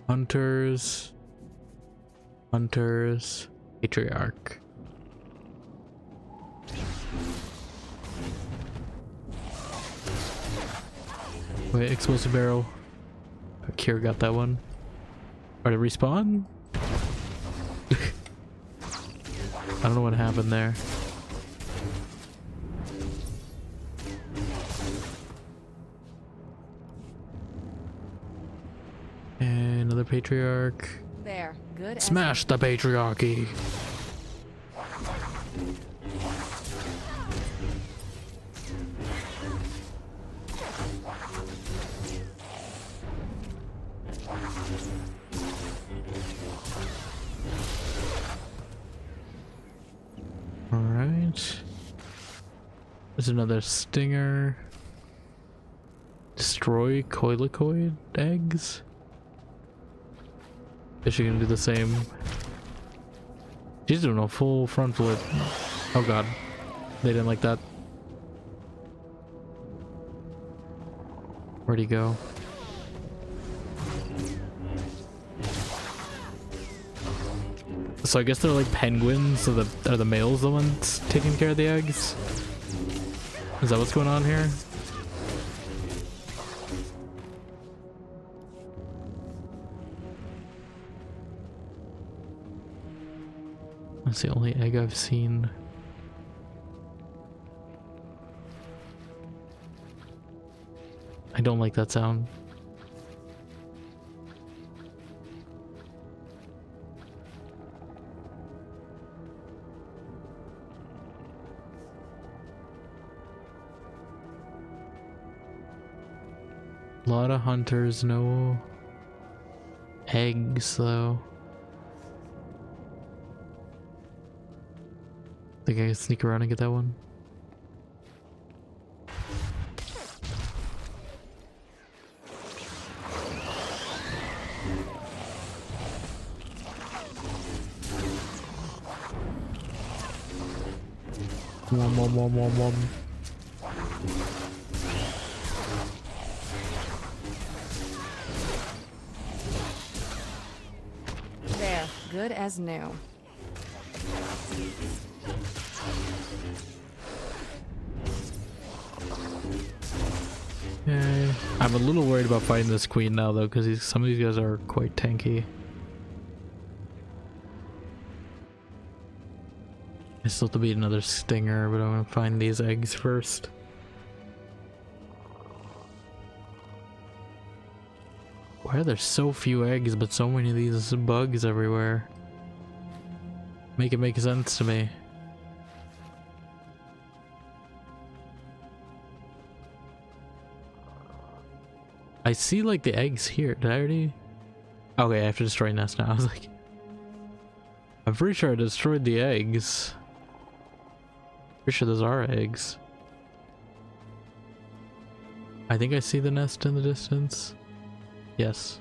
Hunters, patriarch. Wait, explosive barrel. Kira got that one. Are they respawn? I don't know what happened there. And another patriarch. There, good. Smash the patriarchy. Alright. There's another stinger. Destroy coilicoid eggs? Is she gonna do the same? She's doing a full front flip. Oh god. They didn't like that. Where'd he go? So I guess they're like penguins, so are the males the ones taking care of the eggs? Is that what's going on here? That's the only egg I've seen. I don't like that sound. A lot of hunters, no eggs though. Think I can sneak around and get that one? Wom. There, good as new. Yeah, I'm a little worried about fighting this queen now though, because some of these guys are quite tanky. I still have to beat another stinger, but I'm gonna find these eggs first. Why are there so few eggs but so many of these bugs everywhere? Make it make sense to me. I see like the eggs here. Did I already? Okay, I have to destroy nest now. I was like, I'm pretty sure I destroyed the eggs. Pretty sure those are eggs. I think I see the nest in the distance. Yes.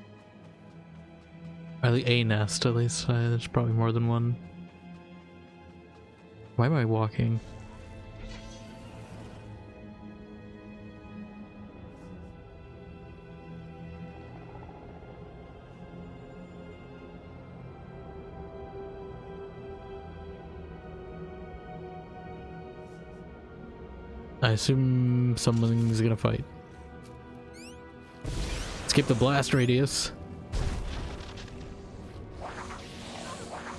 Or a nest, at least. There's probably more than one. Why am I walking? I assume someone's gonna fight. Skip the blast radius.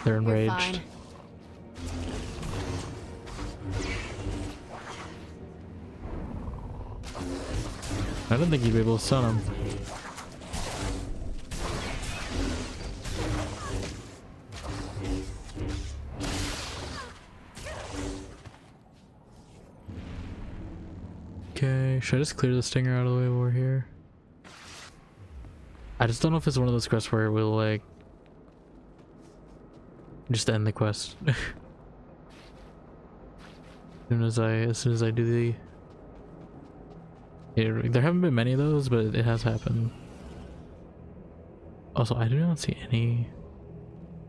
They're enraged. I don't think you'd be able to stun him. Okay, should I just clear the stinger out of the way over here? I just don't know if it's one of those quests where it will like just end the quest. as soon as I do the there haven't been many of those, but it has happened. Also, I do not see any.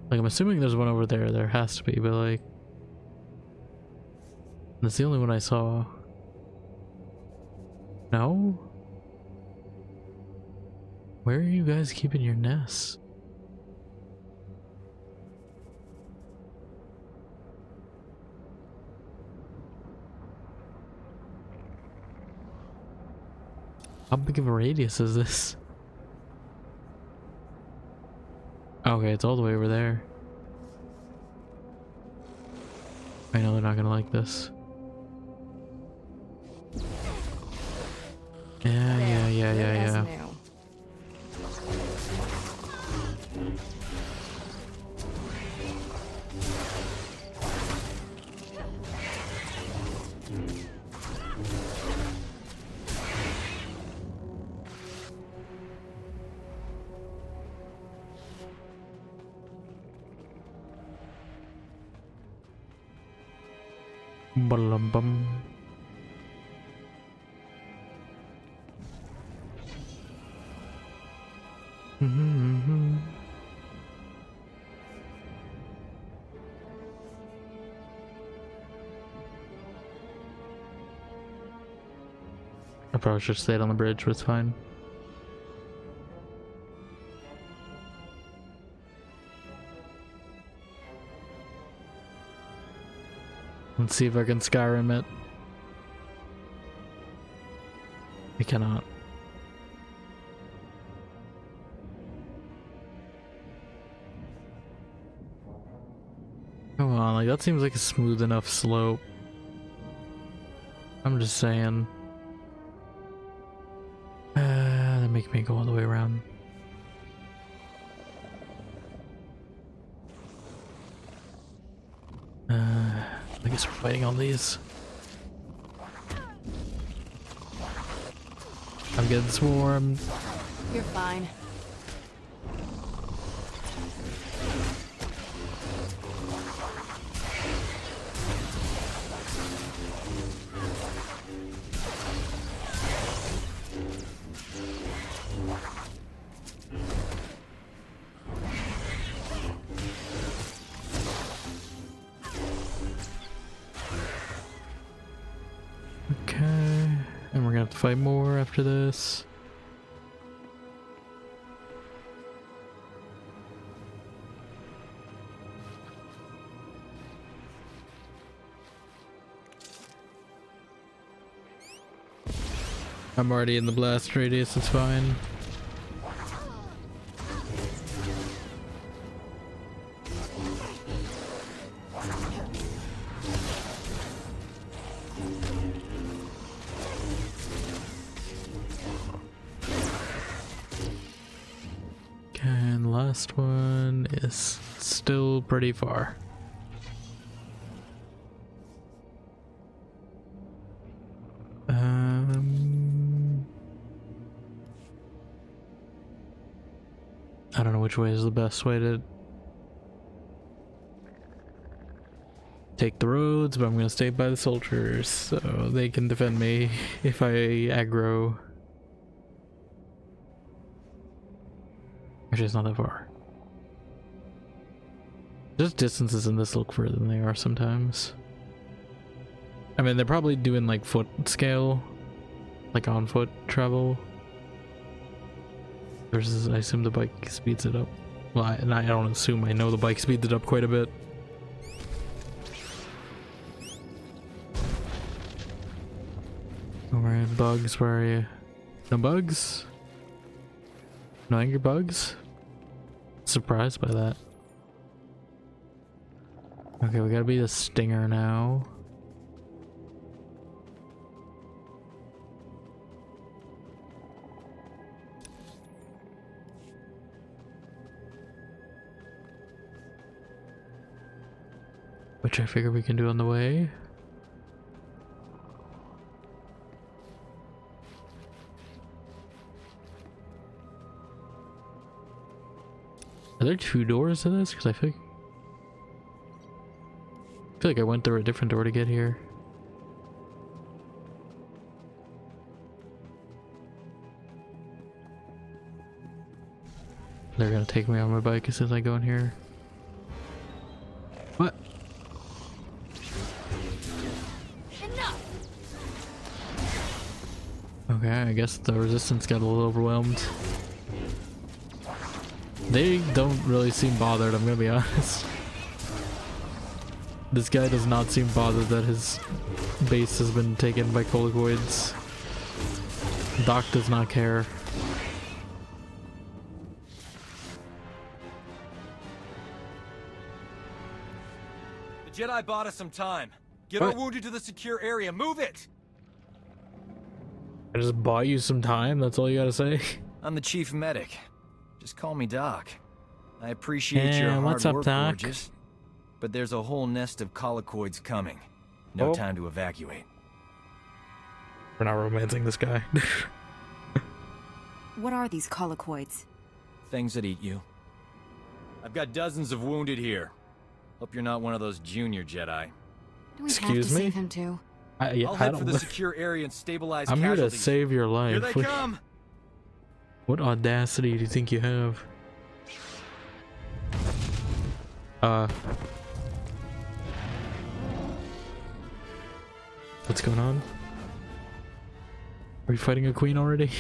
Like, I'm assuming there's one over there. There has to be, but like that's the only one I saw. No? Where are you guys keeping your nests? How big of a radius is this? Okay, it's all the way over there. I know they're not gonna like this. Yeah. Bum. I probably should have stayed on the bridge, but it's fine. Let's see if I can Skyrim it. I cannot. Come on, like that seems like a smooth enough slope. I'm just saying. That make me go all the way around. I guess we're fighting on these. I'm getting swarmed. You're fine. Fight more after this. I'm already in the blast radius, it's fine. last one is still pretty far. I don't know which way is the best way to take the roads, but I'm gonna stay by the soldiers so they can defend me if I aggro. Actually, it's not that far. Just distances in this look further than they are sometimes. I mean, they're probably doing like foot scale, like on foot travel. Versus, I assume the bike speeds it up. Well, I don't assume, I know the bike speeds it up quite a bit. Alright, bugs, where are you? No bugs? No angry bugs? Surprised by that. Okay, we gotta be the stinger now. Which I figure we can do on the way. Are there two doors to this? Because I feel like I went through a different door to get here. They're gonna take me on my bike as soon as I go in here. What? Okay, I guess the resistance got a little overwhelmed. They don't really seem bothered, I'm gonna be honest. This guy does not seem bothered that his base has been taken by colicoids. Doc does not care. The Jedi bought us some time. Get our wounded to the secure area. Move it! I just bought you some time, that's all you gotta say? I'm the chief medic. Just call me Doc. I appreciate your hard what's up, work, Doc? gorgeous. But there's a whole nest of colicoids coming. No time to evacuate. We're not romancing this guy. What are these colicoids? Things that eat you. I've got dozens of wounded here. Hope you're not one of those junior Jedi. Do we have to save him too? I'll head for the secure area and stabilize I'm here to casualties. save your life. Here they come! What audacity do you think you have? What's going on? Are you fighting a queen already?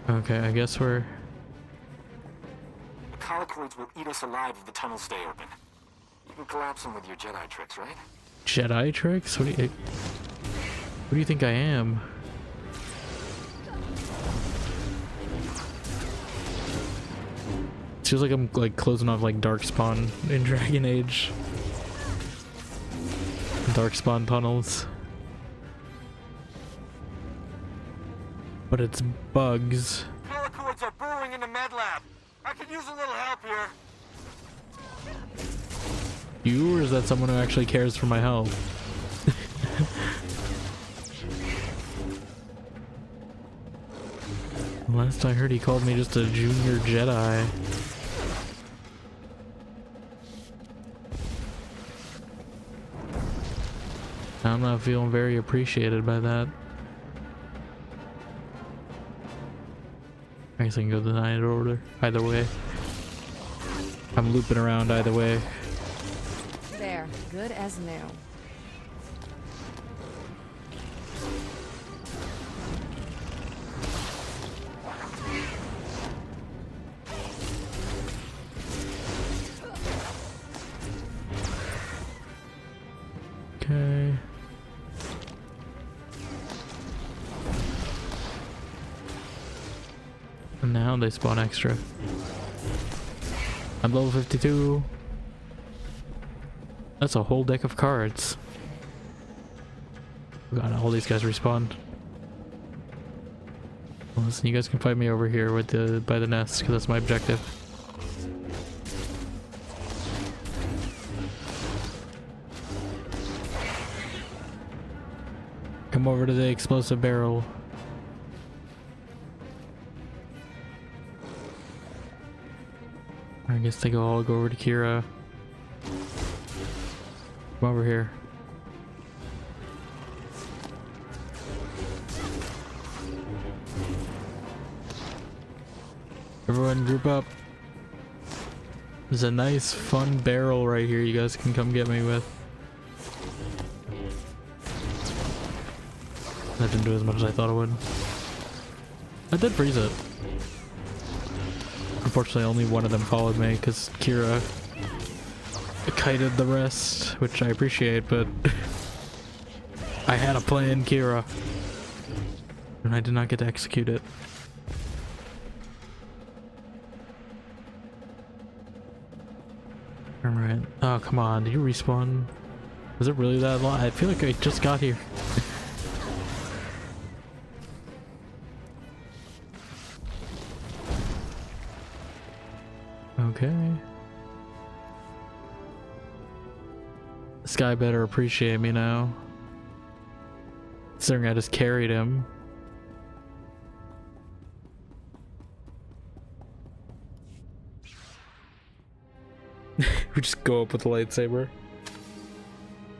Okay, I guess we're... The colicoids will eat us alive if the tunnels stay open. You can collapse them with your Jedi tricks, right? Jedi tricks? What do you think I am? It feels like I'm like closing off like Darkspawn in Dragon Age. Darkspawn tunnels. But it's bugs. Colicoids are burrowing into med lab. I could use a little help here. You, or is that someone who actually cares for my health? Last I heard, he called me just a junior Jedi. I'm not feeling very appreciated by that. I guess I can go the night order either way. I'm looping around either way. There, good as new. Okay. And now they spawn extra. I'm level 52. That's a whole deck of cards. God, all these guys respawned. Well, listen, you guys can fight me over here with the by the nest, because that's my objective. Come over to the explosive barrel. I guess they all go over to Kira. Come over here. Everyone group up. There's a nice fun barrel right here you guys can come get me with. That didn't do as much as I thought it would. I did freeze it. Unfortunately, only one of them followed me because Kira kited the rest, which I appreciate, but I had a plan, Kira, and I did not get to execute it. Alright. Oh, come on. Did you respawn? Was it really that long? I feel like I just got here. Okay. This guy better appreciate me now. Considering I just carried him. We just go up with the lightsaber.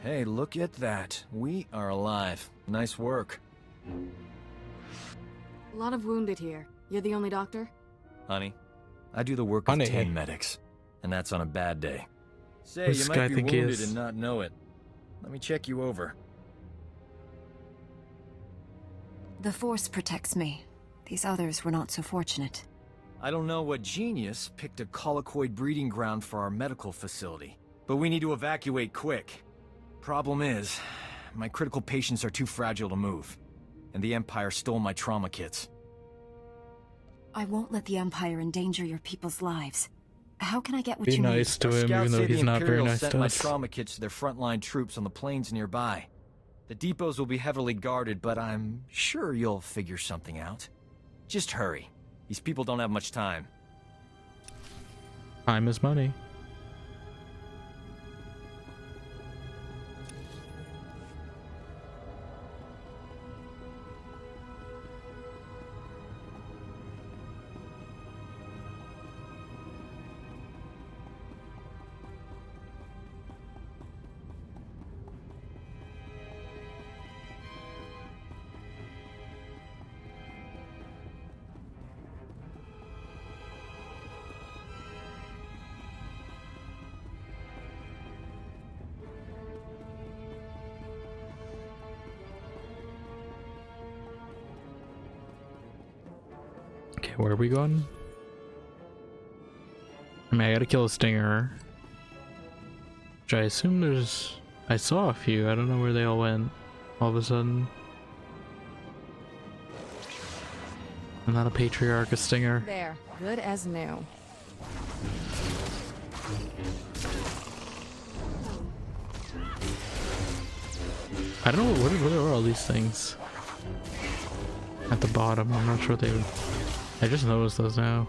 Hey, look at that. We are alive. Nice work. A lot of wounded here. You're the only doctor? Honey, I do the work of 10 medics. And that's on a bad day. Say, Who's you this guy might be think he wounded is? and not know it. Let me check you over. The Force protects me. These others were not so fortunate. I don't know what genius picked a colloquoid breeding ground for our medical facility, but we need to evacuate quick. Problem is, my critical patients are too fragile to move, and the Empire stole my trauma kits. I won't let the Empire endanger your people's lives. How can I get what Be you need? nice to him, even though he's not very nice sent to my us. trauma kits to their frontline troops on the plains nearby. The depots will be heavily guarded, but I'm sure you'll figure something out. Just hurry. These people don't have much time. Time is money. Okay, where are we going? I mean, I gotta kill a stinger. Which I assume there's... I saw a few, I don't know where they all went. All of a sudden. I'm not a patriarch, a stinger. There. Good as new. I don't know, what are all these things? At the bottom, I'm not sure what they would... I just noticed those now.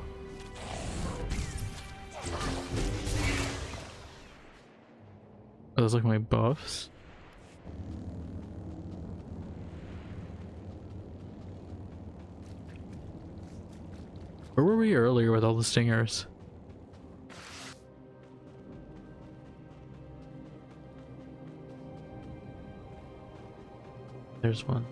Are those like my buffs? Where were we earlier with all the stingers? There's one.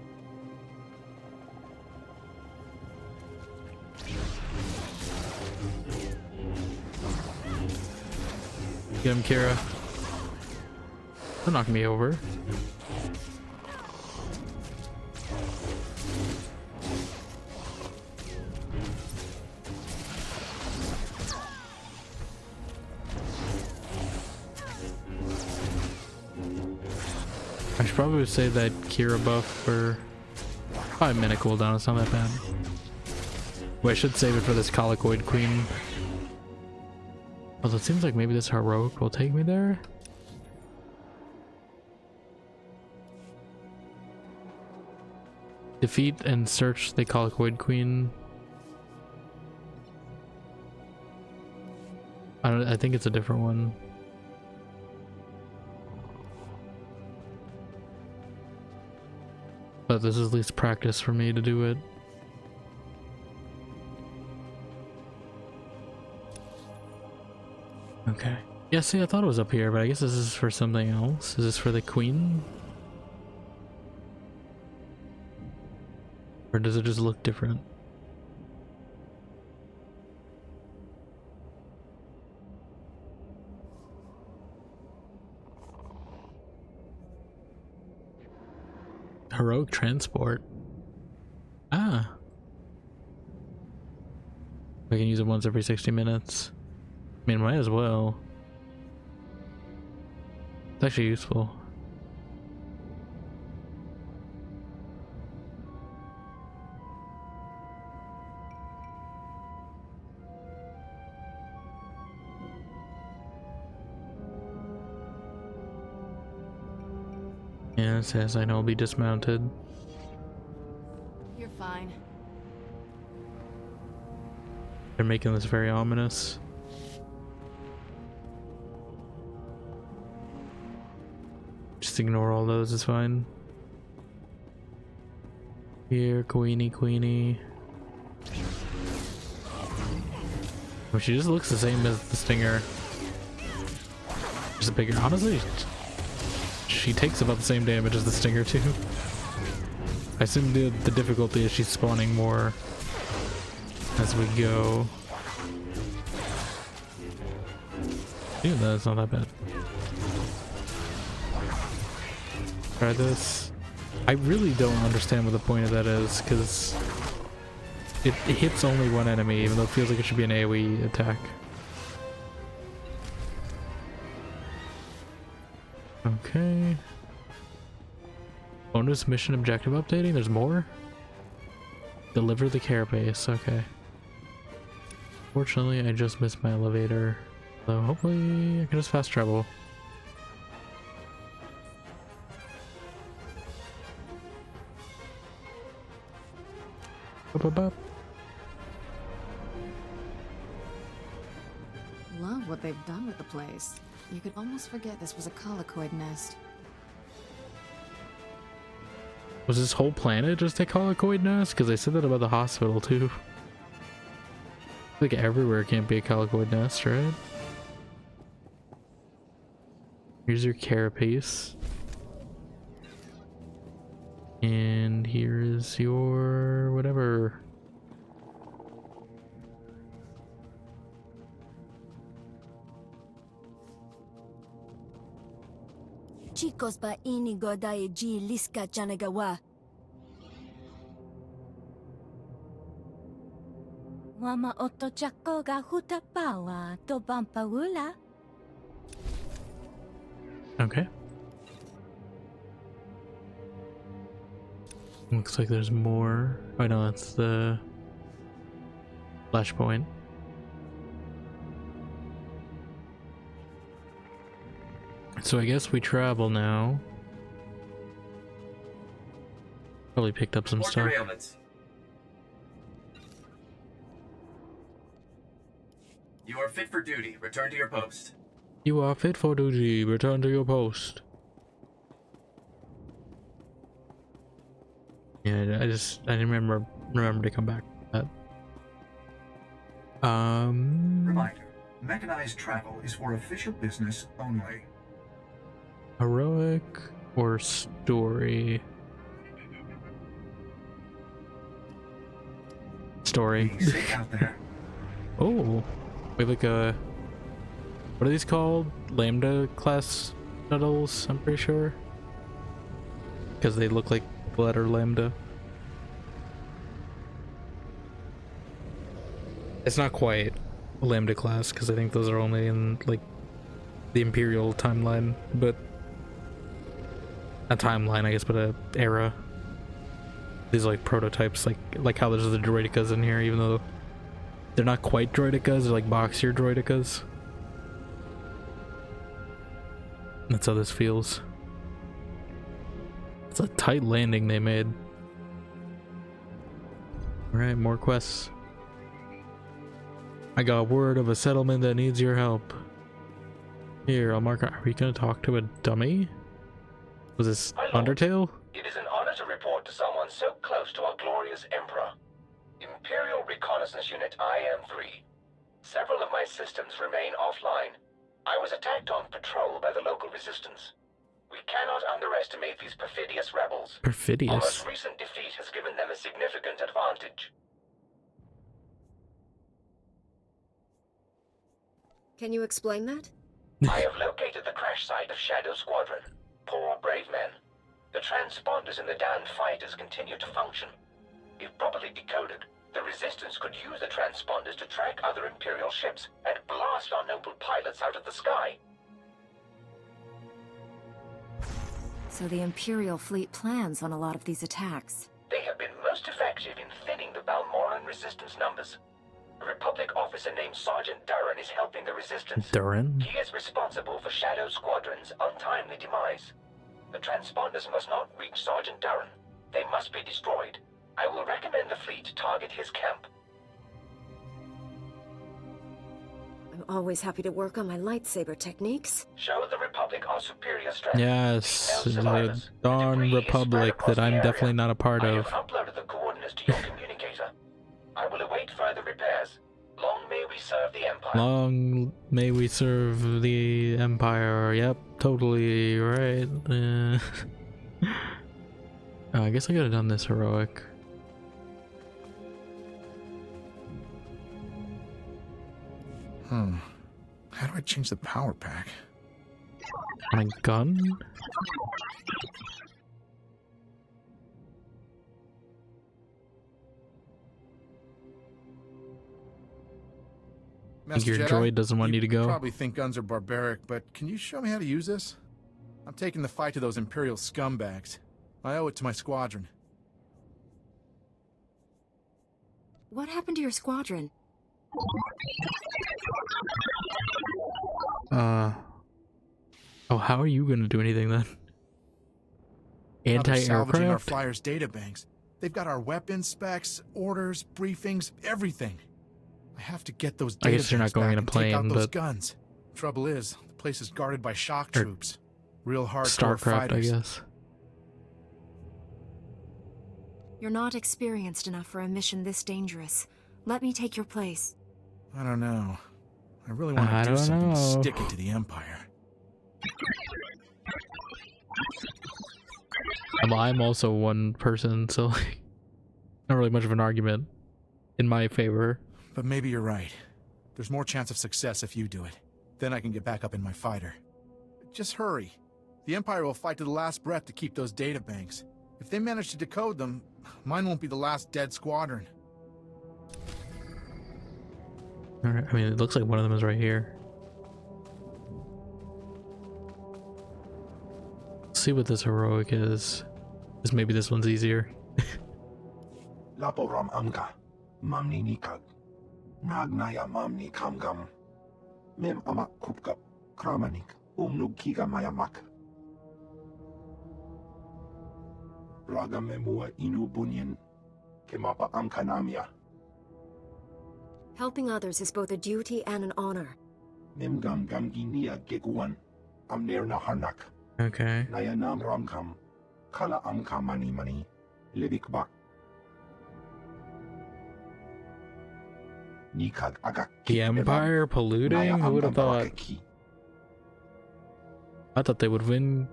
Get him, Kira. Don't knock me over. I should probably save that Kira buff for 5-minute cooldown. It's not that bad. Well, I should save it for this Colicoid Queen. Although it seems like maybe this heroic will take me there. Defeat and search the Colicoid Queen. I think it's a different one. But this is at least practice for me to do it. Okay. Yeah, see, I thought it was up here, but I guess this is for something else. Is this for the queen? Or does it just look different? Heroic transport. Ah. I can use it once every 60 minutes. I mean, might as well. It's actually useful. Yeah, it says I know I'll be dismounted. You're fine. They're making this very ominous. Just ignore all those, it's fine. Here, Queenie, Queenie. Oh, she just looks the same as the Stinger. Just bigger. Honestly, she takes about the same damage as the Stinger too. I assume the difficulty is she's spawning more as we go. Even though it's not that bad. Try this. I really don't understand what the point of that is, because it hits only one enemy, even though it feels like it should be an AoE attack. Okay. Bonus mission objective updating? There's more? Deliver the carapace. Okay. Fortunately, I just missed my elevator. So hopefully I can just fast travel. Up, up, up. Love what they've done with the place. You could almost forget this was a colicoid nest. Was this whole planet just a colicoid nest? Because I said that about the hospital too. Like everywhere can't be a colicoid nest, right? Here's your carapace. And here is your whatever. Chicos ba ini godai ji liska chanagawa. Wama oto chako ga hutapawa to bampaula. Okay. Looks like there's more. Oh no, that's the flashpoint. So I guess we travel now. Probably picked up some stuff. You are fit for duty. Return to your post. You are fit for duty. Return to your post. Yeah, I didn't remember to come back. Reminder: mechanized travel is for official business only. Heroic or story? Story. Be safe out there. Oh, we have like a. What are these called? Lambda class shuttles, I'm pretty sure. Because they look like the letter Lambda. It's not quite a Lambda class, because I think those are only in, like, the Imperial timeline, but... A timeline, I guess, but a era. These like prototypes, like how there's the droidicas in here, even though they're not quite droidicas, they're like boxier droidicas. That's how this feels. It's a tight landing they made. Alright, more quests. I got word of a settlement that needs your help. Here, I'll mark. Are we gonna talk to a dummy? Was this Undertale? It is an honor to report to someone so close to our glorious Emperor. Imperial Reconnaissance Unit IM-3. Several of my systems remain offline. I was attacked on patrol by the local resistance. We cannot underestimate these perfidious rebels. Perfidious? Our most recent defeat has given them a significant advantage. Can you explain that? I have located the crash site of Shadow Squadron. Poor brave men. The transponders in the damned fighters continue to function. If properly decoded, the Resistance could use the transponders to track other Imperial ships and blast our noble pilots out of the sky. So the Imperial fleet plans on a lot of these attacks. They have been most effective in thinning the Balmorra Resistance numbers. A Republic officer named Sergeant Duran is helping the Resistance. Duran? He is responsible for Shadow Squadron's untimely demise. The transponders must not reach Sergeant Duran. They must be destroyed. I will recommend the fleet target his camp. I'm always happy to work on my lightsaber techniques. Show the Republic our superior strength. Yes, the darn Republic that I'm definitely not a part of. I have uploaded the coordinates to your communicator. I will await further repairs. Long may we serve the Empire. Long may we serve the Empire. Yep, totally right. Oh, I guess I could have done this heroic. How do I change the power pack? My gun? Master Your Jedi, droid doesn't want you to go? Probably think guns are barbaric, but can you show me how to use this? I'm taking the fight to those Imperial scumbags. I owe it to my squadron. What happened to your squadron? Oh, how are you gonna do anything then? Now they're salvaging our Anti-aircraft? flyers' databanks. They've got our weapons specs, orders, briefings, everything. I have to get those I guess you're not databanks going back in a and take out plane, those but guns. Trouble is, the place is guarded by shock Or troops. Real hardcore StarCraft, fighters. I guess. You're not experienced enough for a mission this dangerous. Let me take your place. I don't know. I really want I to do don't something to know. stick it to the Empire. I'm also one person, so like, not really much of an argument in my favor. But maybe you're right. There's more chance of success if you do it. Then I can get back up in my fighter. Just hurry. The Empire will fight to the last breath to keep those databanks. If they manage to decode them, mine won't be the last dead squadron. Alright, I mean, it looks like one of them is right here. Let's see what this heroic is. Because maybe this one's easier. Laporam amka, mamni nikag, nagnaya mamni kamgam, mem amak kupkap, kramanik, umnug kiga mayamak. Raga memua inu bunyan, kemapa amkanamia, Helping others is both a duty and an honor. mem gam ginia geguan, amner na harnak, Okay. nayanam ramkam, kala amka mani, libik bak. Nikag agak The Empire polluting? Who would have thought? I thought they would win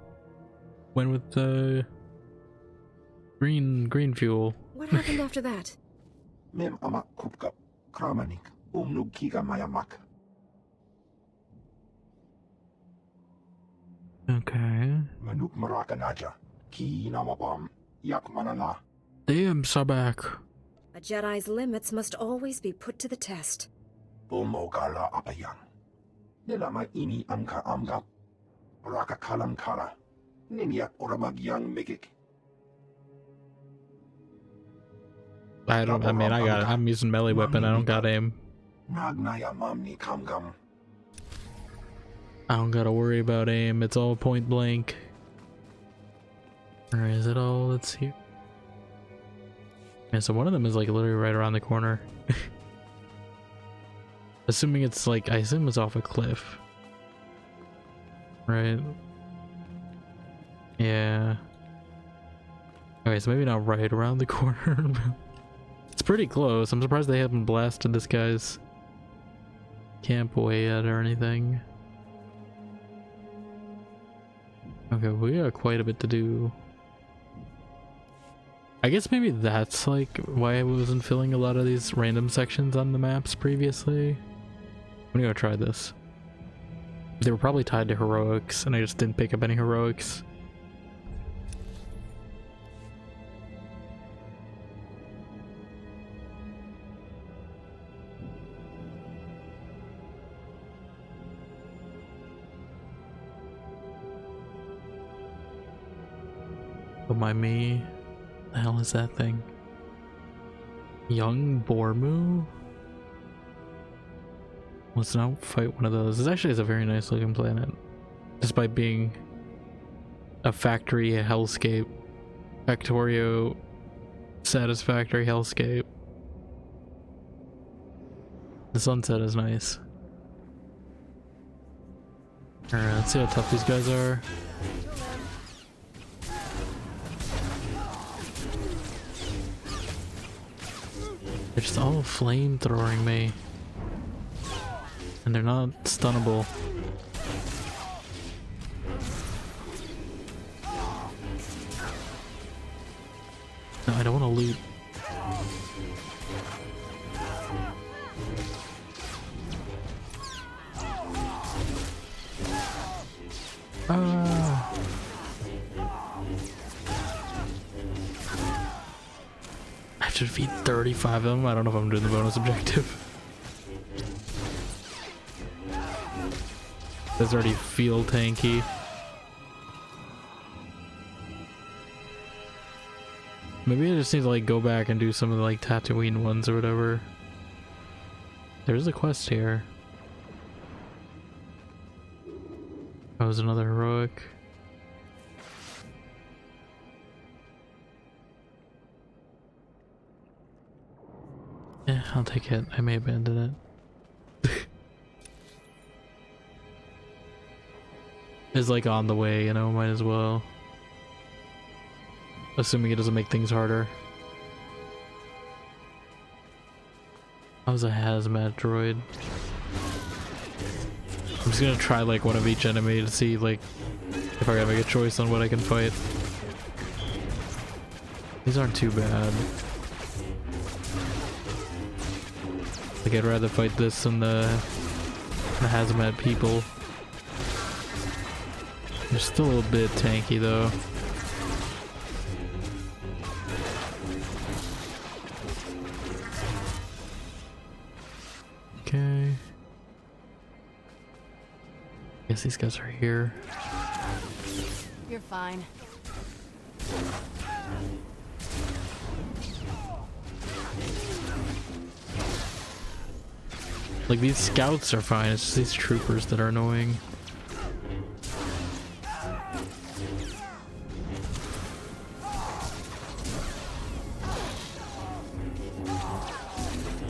with the green fuel. What happened after that? Mem amak kupkap, kramanik, umnug kiga mayamak. Okay. Manuk marakanaja, ki namabam, yak manala. Damn, Sabak. A Jedi's limits must always be put to the test. Bulmogala apayang. Nilama ini amka amgap. Raka kalam kala. Ninyak oramagyang megik. I mean, I got it. I'm using melee weapon. I don't got aim. Nagnaya mamni kamgam. I don't gotta worry about aim. It's all point blank. Or is it all? Let's see. Yeah, so one of them is like literally right around the corner. Assuming it's like, I assume it's off a cliff. Right? Yeah. Okay, so maybe not right around the corner. It's pretty close. I'm surprised they haven't blasted this guy's camp away yet or anything. Okay, we got quite a bit to do. I guess maybe that's like why I wasn't filling a lot of these random sections on the maps previously. I'm gonna go try this. They were probably tied to heroics and I just didn't pick up any heroics. Don't mind me. The hell is that thing? Young Bormu? Let's not fight one of those. This actually is a very nice looking planet. Despite being a factory hellscape. Factorio satisfactory hellscape. The sunset is nice. Alright, let's see how tough these guys are. They're just all flamethrowing me. And they're not stunnable. No, I don't want to loot. I have to defeat 35 of them. I don't know if I'm doing the bonus objective. Those already feel tanky. Maybe I just need to like go back and do some of the like Tatooine ones or whatever. There's a quest here. That was another heroic. Yeah, I'll take it. I may abandon it. It's like on the way, you know, might as well. Assuming it doesn't make things harder. I was a hazmat droid. I'm just gonna try like one of each enemy to see like if I gotta make a choice on what I can fight. These aren't too bad. Like I'd rather fight this than the hazmat people. They're still a bit tanky though. Okay. Guess these guys are here. You're fine. Like these scouts are fine, it's just these troopers that are annoying.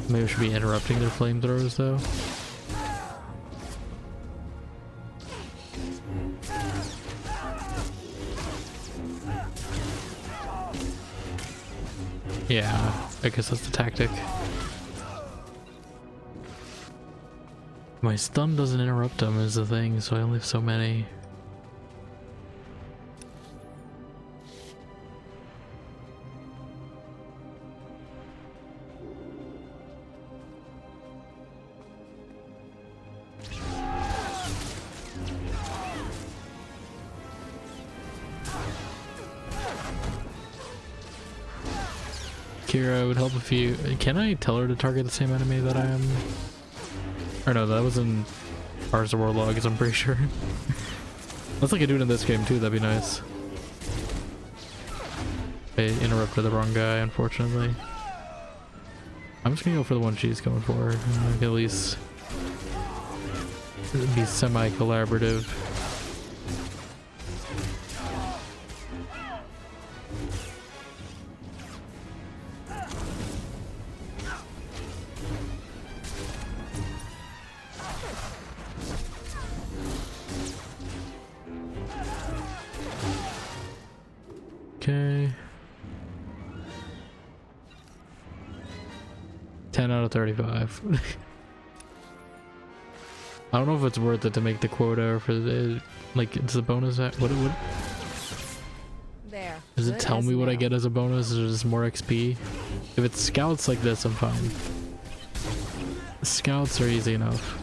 Maybe we should be interrupting their flamethrowers though. Yeah, I guess that's the tactic. My stun doesn't interrupt them is the thing, so I only have so many. Kira would help if you... Can I tell her to target the same enemy that I am? Or no, that was in Ars of War Logs, I'm pretty sure. Looks like I do it in this game too, that'd be nice. I interrupted the wrong guy, unfortunately. I'm just gonna go for the one she's going for. Like at least be semi-collaborative. Okay. 10 out of 35. I don't know if it's worth it to make the quota for the, like, it's the bonus. What There. does it tell me what I get as a bonus? Is it just more XP? If it's scouts like this, I'm fine. Scouts are easy enough.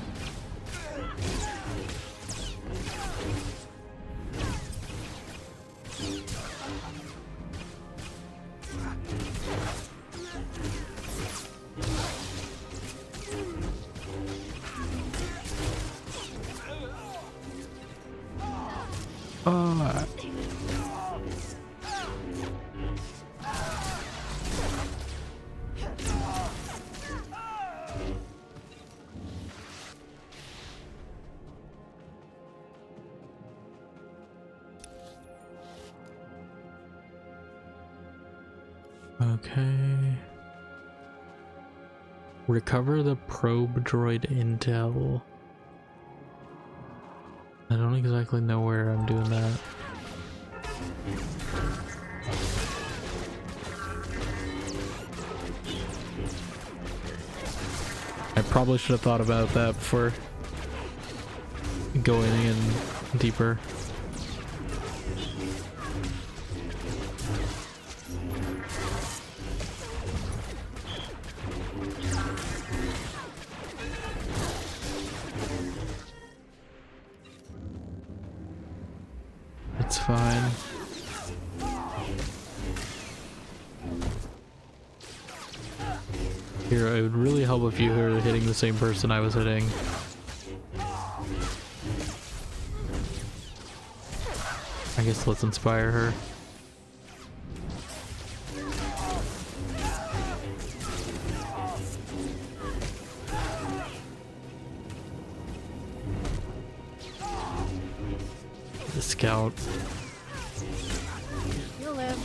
Okay. Recover the probe droid intel. I don't exactly know where I'm doing that. I probably should have thought about that before going in deeper. It's fine. Here, it would really help if you were hitting the same person I was hitting. I guess let's inspire her. The scout. You'll live.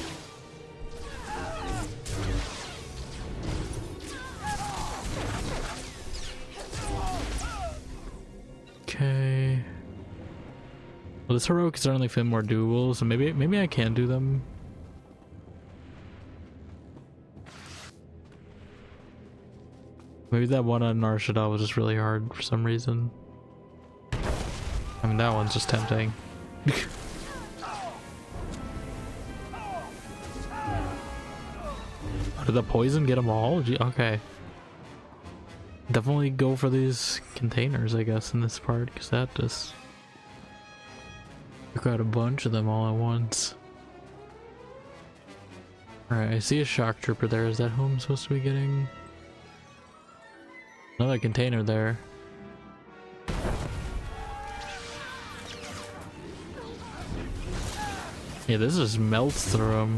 Okay. Well, this heroic is certainly fit more doable, so maybe I can do them. Maybe that one on Narshada was just really hard for some reason. I mean, that one's just tempting. Did the poison get them all? Okay. Definitely go for these containers, I guess, in this part, because that just took out a bunch of them all at once. Alright, I see a shock trooper there. Is that who I'm supposed to be getting? Another container there. Yeah, this just melts through them.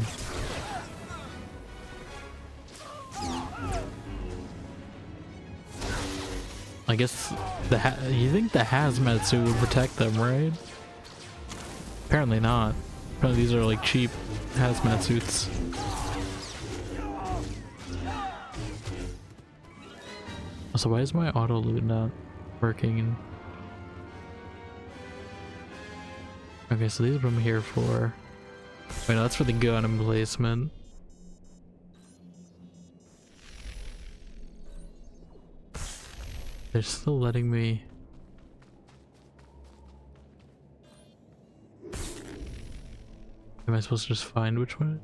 I guess you think the hazmat suit would protect them, right? Apparently not. Apparently these are like cheap hazmat suits. So why is my auto loot not working? Okay, so these are what I'm here for. Wait, no, that's for the gun emplacement. They're still letting me. Am I supposed to just find which one?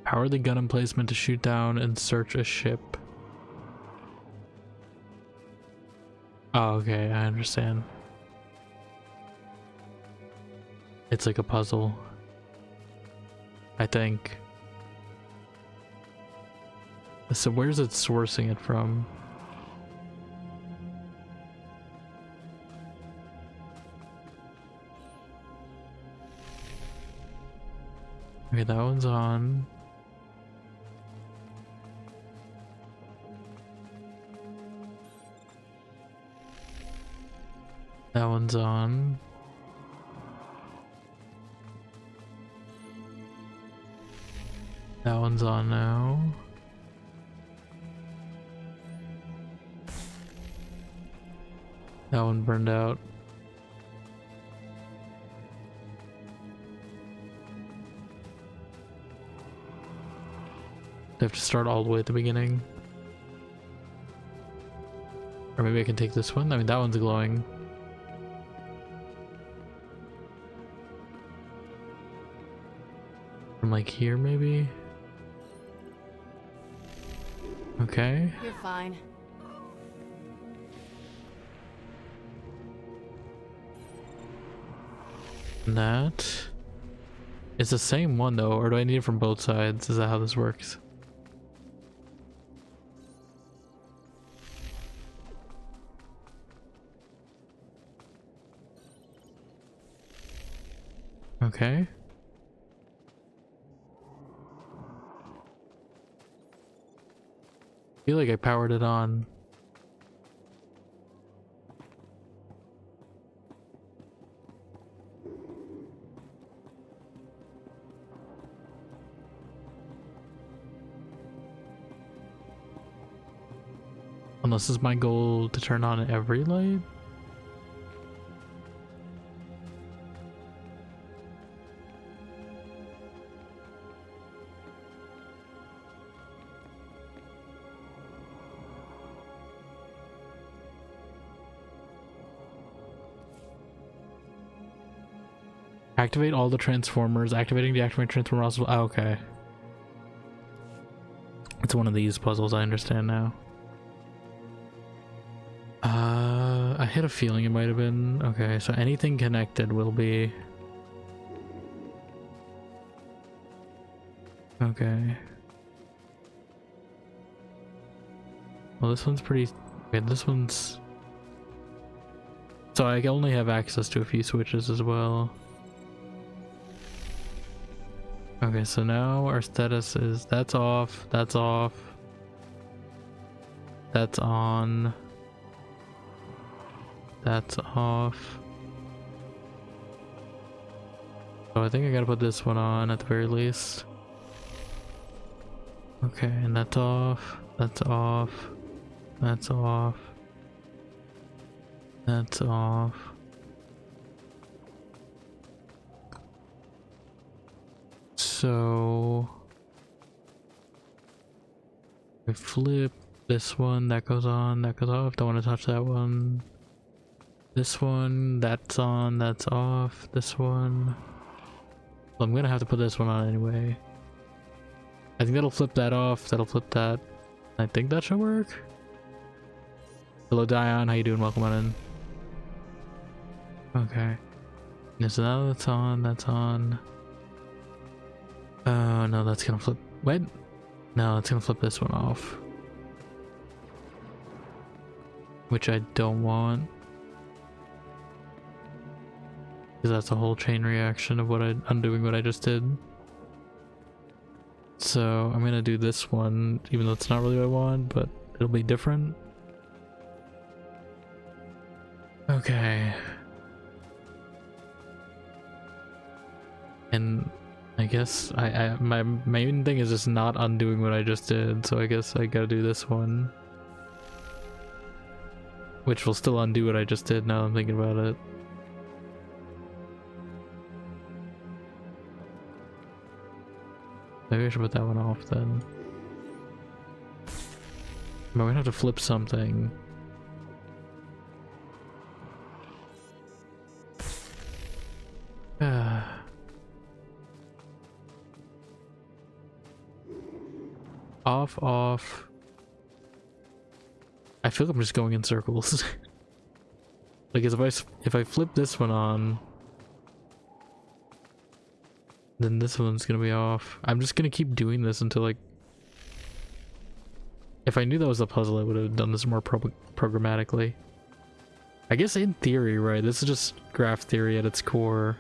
Power the gun emplacement to shoot down and search a ship. Oh, okay, I understand. It's like a puzzle, I think. So where's it sourcing it from? Okay, that one's on. That one's on. That one's on now. That one burned out. I have to start all the way at the beginning. Or maybe I can take this one. I mean, that one's glowing. From like here, maybe? Okay. You're fine. And that. It's the same one though, or do I need it from both sides? Is that how this works? Okay. I feel like I powered it on. Unless it's my goal to turn on every light? Activate all the transformers. Activating the activate transformer also. Oh, okay. It's one of these puzzles, I understand now. I had a feeling it might have been. Okay, so anything connected will be. Okay. Well, this one's pretty. Okay, this one's. So I only have access to a few switches as well. Okay, so now our status is that's off, that's off, that's on, that's off. So I think I gotta put this one on at the very least. Okay, and that's off, that's off, that's off, that's off. So I flip this one, that goes on, that goes off. Don't want to touch that one. This one, that's on, that's off. This one. Well, I'm gonna have to put this one on anyway. I think that'll flip that off. That'll flip that. I think that should work. Hello, Dion. How you doing? Welcome on in. Okay. Yeah, so now that's on. That's on. Oh no, that's gonna flip. Wait, no, it's gonna flip this one off, which I don't want, because that's a whole chain reaction of undoing what I just did. So I'm gonna do this one, even though it's not really what I want, but it'll be different. Okay. And I guess my main thing is just not undoing what I just did, so I guess I gotta do this one. Which will still undo what I just did now I'm thinking about it. Maybe I should put that one off then. But we're gonna have to flip something. Off, off. I feel like I'm just going in circles. Like if I flip this one on, then this one's gonna be off. I'm just gonna keep doing this until like. If I knew that was a puzzle, I would have done this more programmatically. I guess in theory, right? This is just graph theory at its core.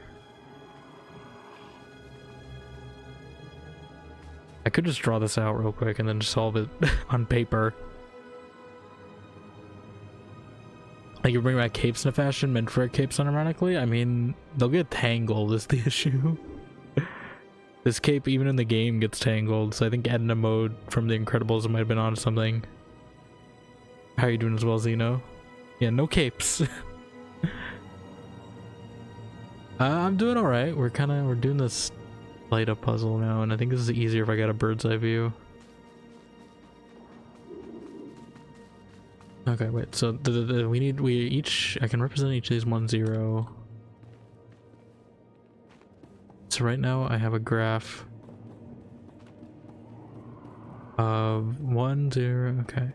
could just draw this out real quick and then just solve it on paper. Like, you bring back capes in a fashion meant for capes unironically? I mean, they'll get tangled is the issue. This cape, even in the game, gets tangled, so I think Edna mode from The Incredibles might have been on something. How are you doing as well, Zeno? Yeah, no capes. I'm doing alright. We're doing this light up puzzle now, and I think this is easier if I got a bird's eye view. Okay, wait, so I can represent each of these 1, 0. So right now I have a graph of 1, 0, okay.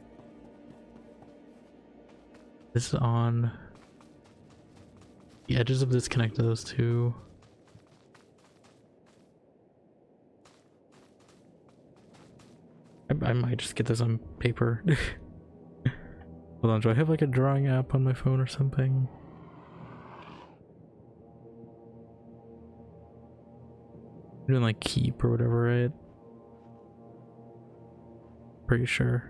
This is on the edges of this connect to those two. I might just get this on paper. Hold on, do I have like a drawing app on my phone or something? I'm doing like Keep or whatever, right? Pretty sure.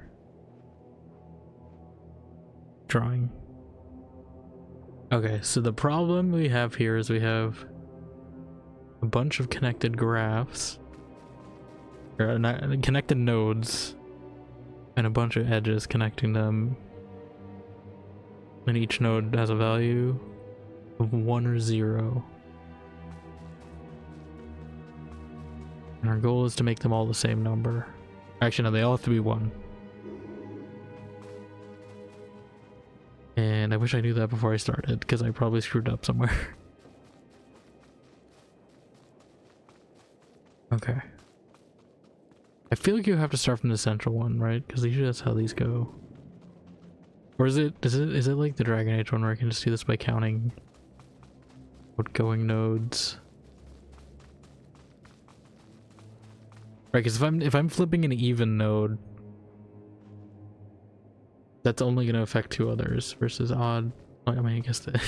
Drawing. Okay, so the problem we have here is we have a bunch of connected graphs, or connected nodes, and a bunch of edges connecting them. And each node has a value of 1 or 0. And our goal is to make them all the same number. Actually, no, they all have to be 1. And I wish I knew that before I started, because I probably screwed up somewhere. Okay. I feel like you have to start from the central one, right? Because usually that's how these go. Or is it like the Dragon Age one where I can just do this by counting outgoing nodes? Right, because if I'm flipping an even node, that's only going to affect 2 others versus odd. I mean, I guess that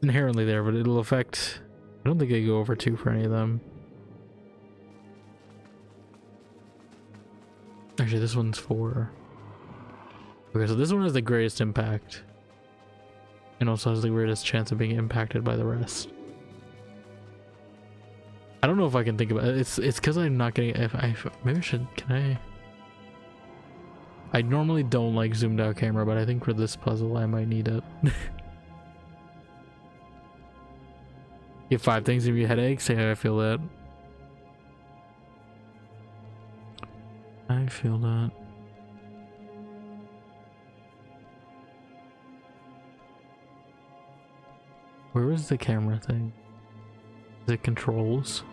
inherently there, but it'll affect. I don't think they go over 2 for any of them. Actually, this one's 4. Okay, so this one has the greatest impact, and also has the greatest chance of being impacted by the rest. I don't know if I can think about it. It's because I'm not getting. Maybe I should. Can I normally don't like zoomed out camera, but I think for this puzzle I might need it. You have 5 things give you headaches? Yeah, I feel that. I feel that. Where was the camera thing? Is it controls?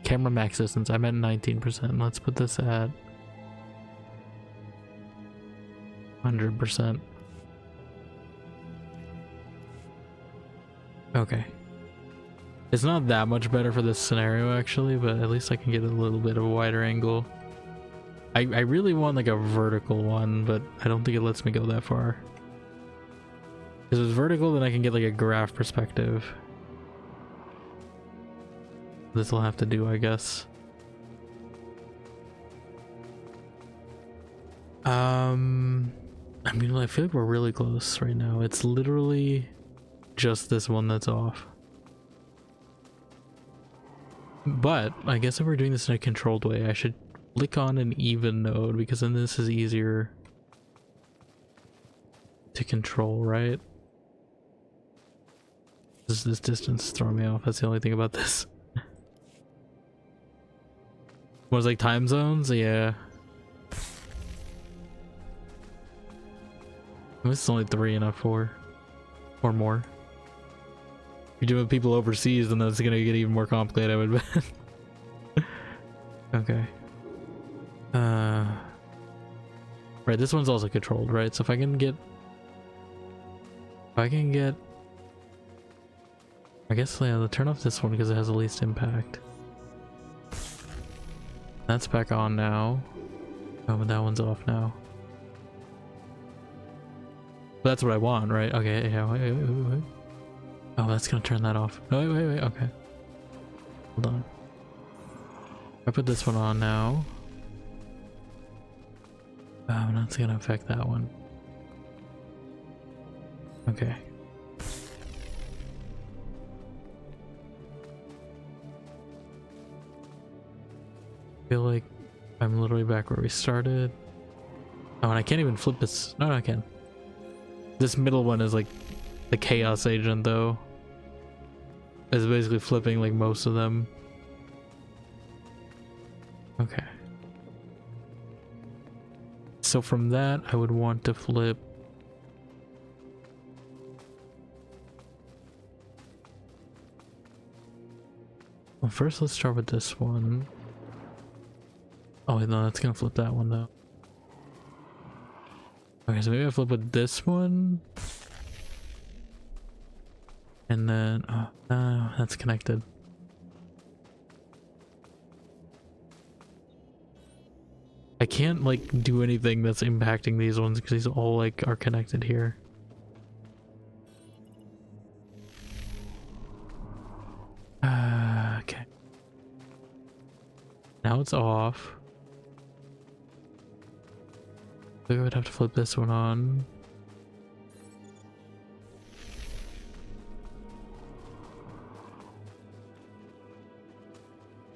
Camera max distance, I'm at 19%. Let's put this at 100%. Okay. It's not that much better for this scenario actually, but at least I can get a little bit of a wider angle. I really want like a vertical one, but I don't think it lets me go that far. If it's vertical, then I can get like a graph perspective. This will have to do, I guess. I mean, I feel like we're really close right now. It's literally just this one that's off. But I guess if we're doing this in a controlled way, I should click on an even node, because then this is easier to control, right? This distance is throwing me off. That's the only thing about this. Was like time zones? Yeah. This is only 3 and not 4 or more. If you're doing people overseas, then that's gonna get even more complicated, I would bet. Okay. Right, this one's also controlled, right? So if I can get, I guess I'll turn off this one because it has the least impact. That's back on now. Oh, but that one's off now. That's what I want, right? Okay, yeah, wait. Oh, that's gonna turn that off. No, wait, okay. Hold on. I put this one on now. Oh, that's gonna affect that one. Okay. I feel like I'm literally back where we started. Oh, and I can't even flip this. No, I can. This middle one is like the chaos agent, though. It's basically flipping like most of them. Okay. So from that, I would want to flip. Well, first let's start with this one. Oh, wait, no, that's gonna flip that one though. Okay, so maybe I flip with this one. And then, that's connected. I can't like do anything that's impacting these ones because these all like are connected here. Okay. Now it's off. I would have to flip this one on.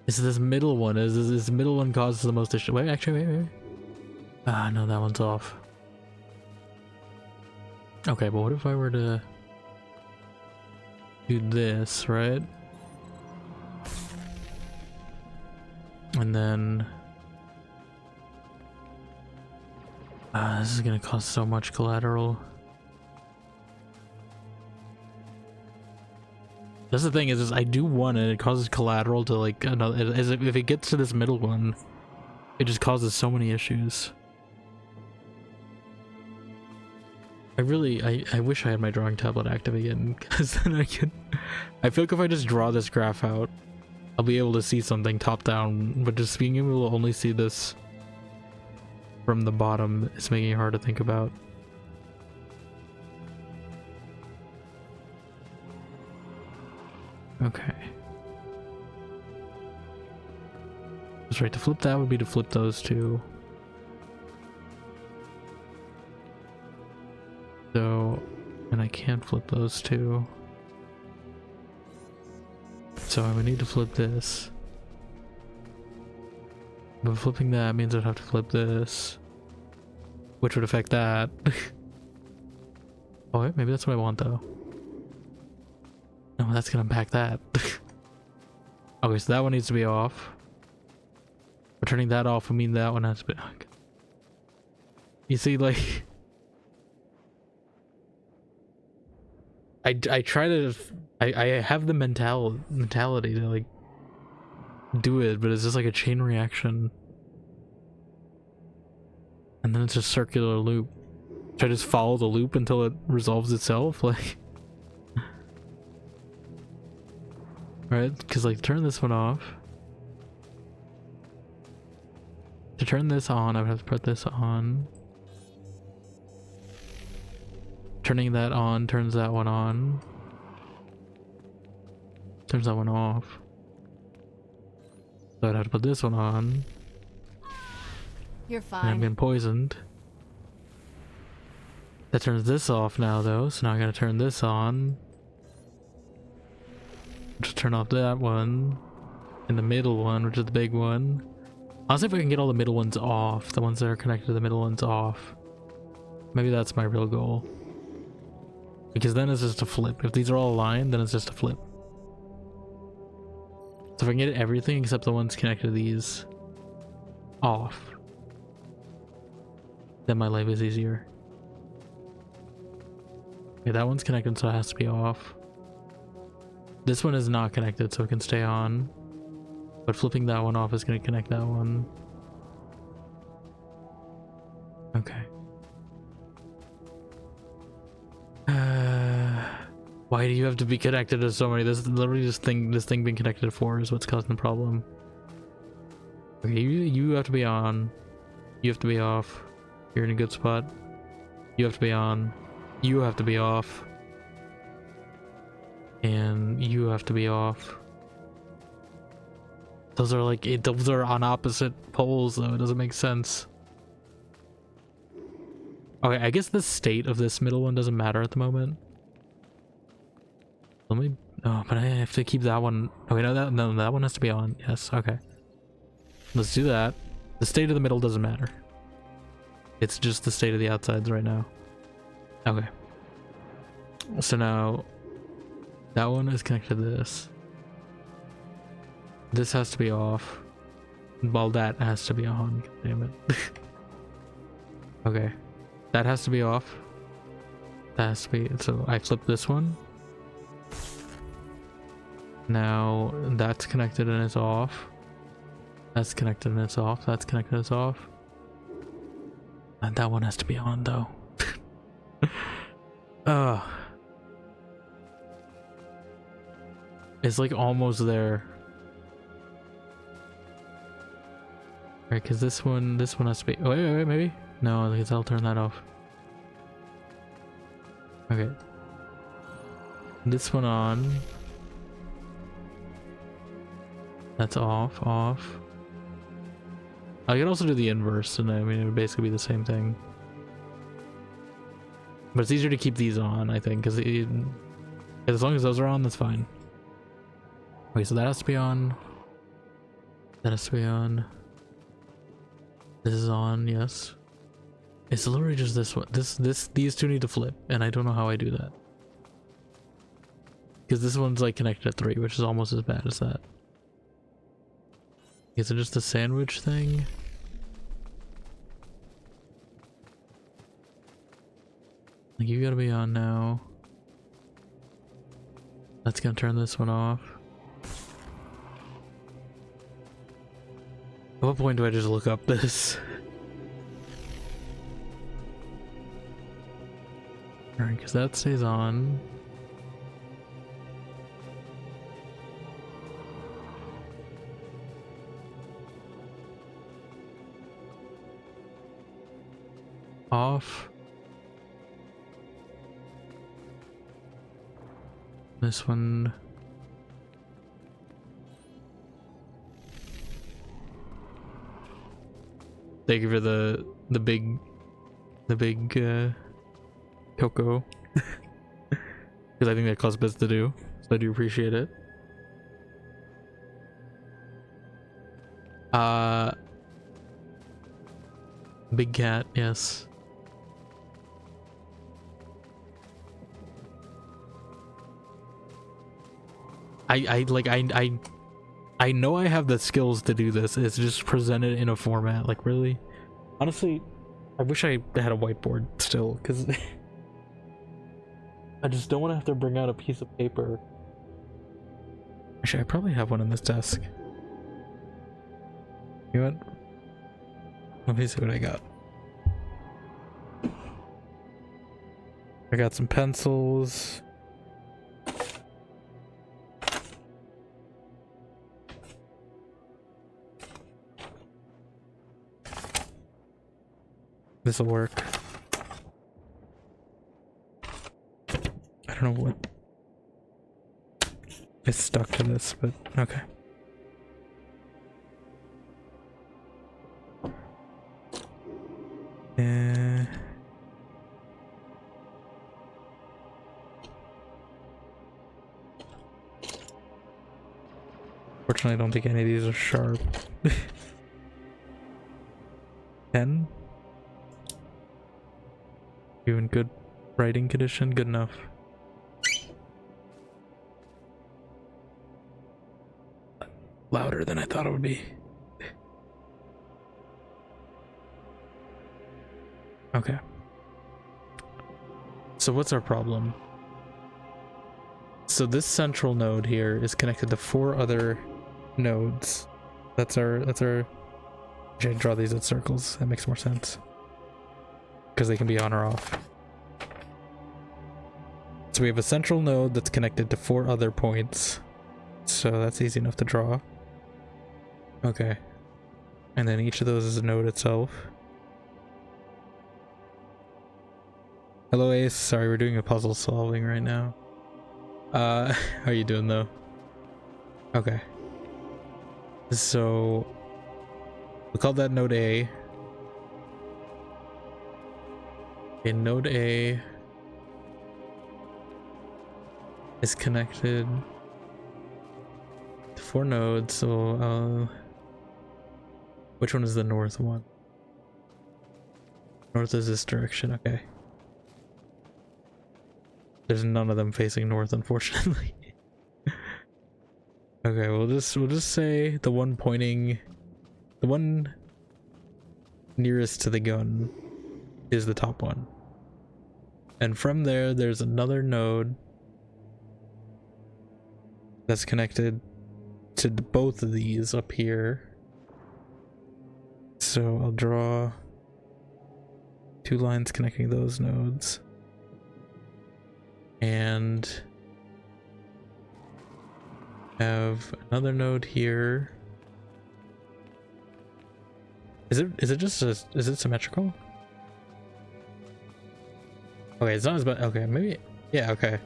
It's this middle one. Is this middle one causes the most issue? Wait, actually, wait. Ah, no, that one's off. Okay, but what if I were to do this, right? And then this is gonna cause so much collateral. That's the thing is I do want it. It causes collateral to like another. If it gets to this middle one, it just causes so many issues. I wish I had my drawing tablet active again, because then I can. I feel like if I just draw this graph out, I'll be able to see something top down. But just being able to only see this from the bottom is making it hard to think about. Okay. That's right, to flip that would be to flip those two. So, and I can't flip those two. So I would need to flip this. But flipping that means I'd have to flip this, which would affect that. Oh, wait, maybe that's what I want though. No, that's gonna impact that. Okay, so that one needs to be off. But turning that off would mean that one has to be. You see, like, I try to. I have the mentality to like do it, but it's just like a chain reaction, and then it's a circular loop. Should I just follow the loop until it resolves itself? Like, right? Because like turn this one off. To turn this on, I would have to put this on. Turning that on turns that one on. Turns that one off. So I'd have to put this one on. You're And I'm fine. getting poisoned. That turns this off now though, so now I gotta turn this on. Just turn off that one. And the middle one, which is the big one. Honestly, if I can get all the middle ones off, the ones that are connected to the middle ones off. Maybe that's my real goal. Because then it's just a flip. If these are all aligned, then it's just a flip. So if I can get everything except the ones connected to these off, then my life is easier. Okay, that one's connected, so it has to be off. This one is not connected, so it can stay on. But flipping that one off is going to connect that one. Okay. Why do you have to be connected to so many? This is literally this thing being connected to 4 is what's causing the problem. Okay, you have to be on. You have to be off. You're in a good spot. You have to be on. You have to be off. And you have to be off. Those are like, those are on opposite poles though, it doesn't make sense. Okay, I guess the state of this middle one doesn't matter at the moment. Let me, oh, but I have to keep that one. Okay, no, that one has to be on. Yes, okay. Let's do that. The state of the middle doesn't matter. It's just the state of the outsides right now. Okay. So now, that one is connected to this. This has to be off. Well, that has to be on. Damn it. Okay. That has to be off. That has to be... So I flip this one. Now that's connected and it's off. That's connected and it's off. That's connected and it's off. And that one has to be on though. It's like almost there. Right, because this one has to be... Oh, wait, maybe? No, I guess I'll turn that off. Okay. This one on. That's off. I can also do the inverse, and I mean, it would basically be the same thing. But it's easier to keep these on, I think, because as long as those are on, that's fine. Okay, so that has to be on. That has to be on. This is on, yes. It's literally just this one. These two need to flip, and I don't know how I do that. Because this one's like connected at 3, which is almost as bad as that. Is it just a sandwich thing? Like, you gotta be on now. That's gonna turn this one off. At what point do I just look up this? Alright, because that stays on. Off. This one. Thank you for the big cocoa. Because I think that costs best to do, so I do appreciate it. Big cat, yes. I know I have the skills to do this. It's just presented in a format. Like, really? Honestly, I wish I had a whiteboard still, because I just don't want to have to bring out a piece of paper. Actually, I probably have one on this desk. You know what? Let me see what I got. I got some pencils. This'll work. I don't know what is stuck to this, but okay. Fortunately, I don't think any of these are sharp. 10? You in good writing condition? Good enough. Louder than I thought it would be. Okay. So what's our problem? So this central node here is connected to 4 other nodes. That's our I draw these at circles. That makes more sense. Because they can be on or off. So we have a central node that's connected to 4 other points. So that's easy enough to draw. Okay. And then each of those is a node itself. Hello Ace, sorry we're doing a puzzle solving right now. How are you doing though? Okay. So we call that node A. Okay, node A is connected to 4 nodes, so which one is the north one? North is this direction, okay. There's none of them facing north, unfortunately. Okay, we'll just say the one nearest to the gun is the top one. And from there, there's another node that's connected to both of these up here. So I'll draw 2 lines connecting those nodes. And have another node here. Is it symmetrical? Okay, it's not as bad. Okay, maybe. Yeah, okay.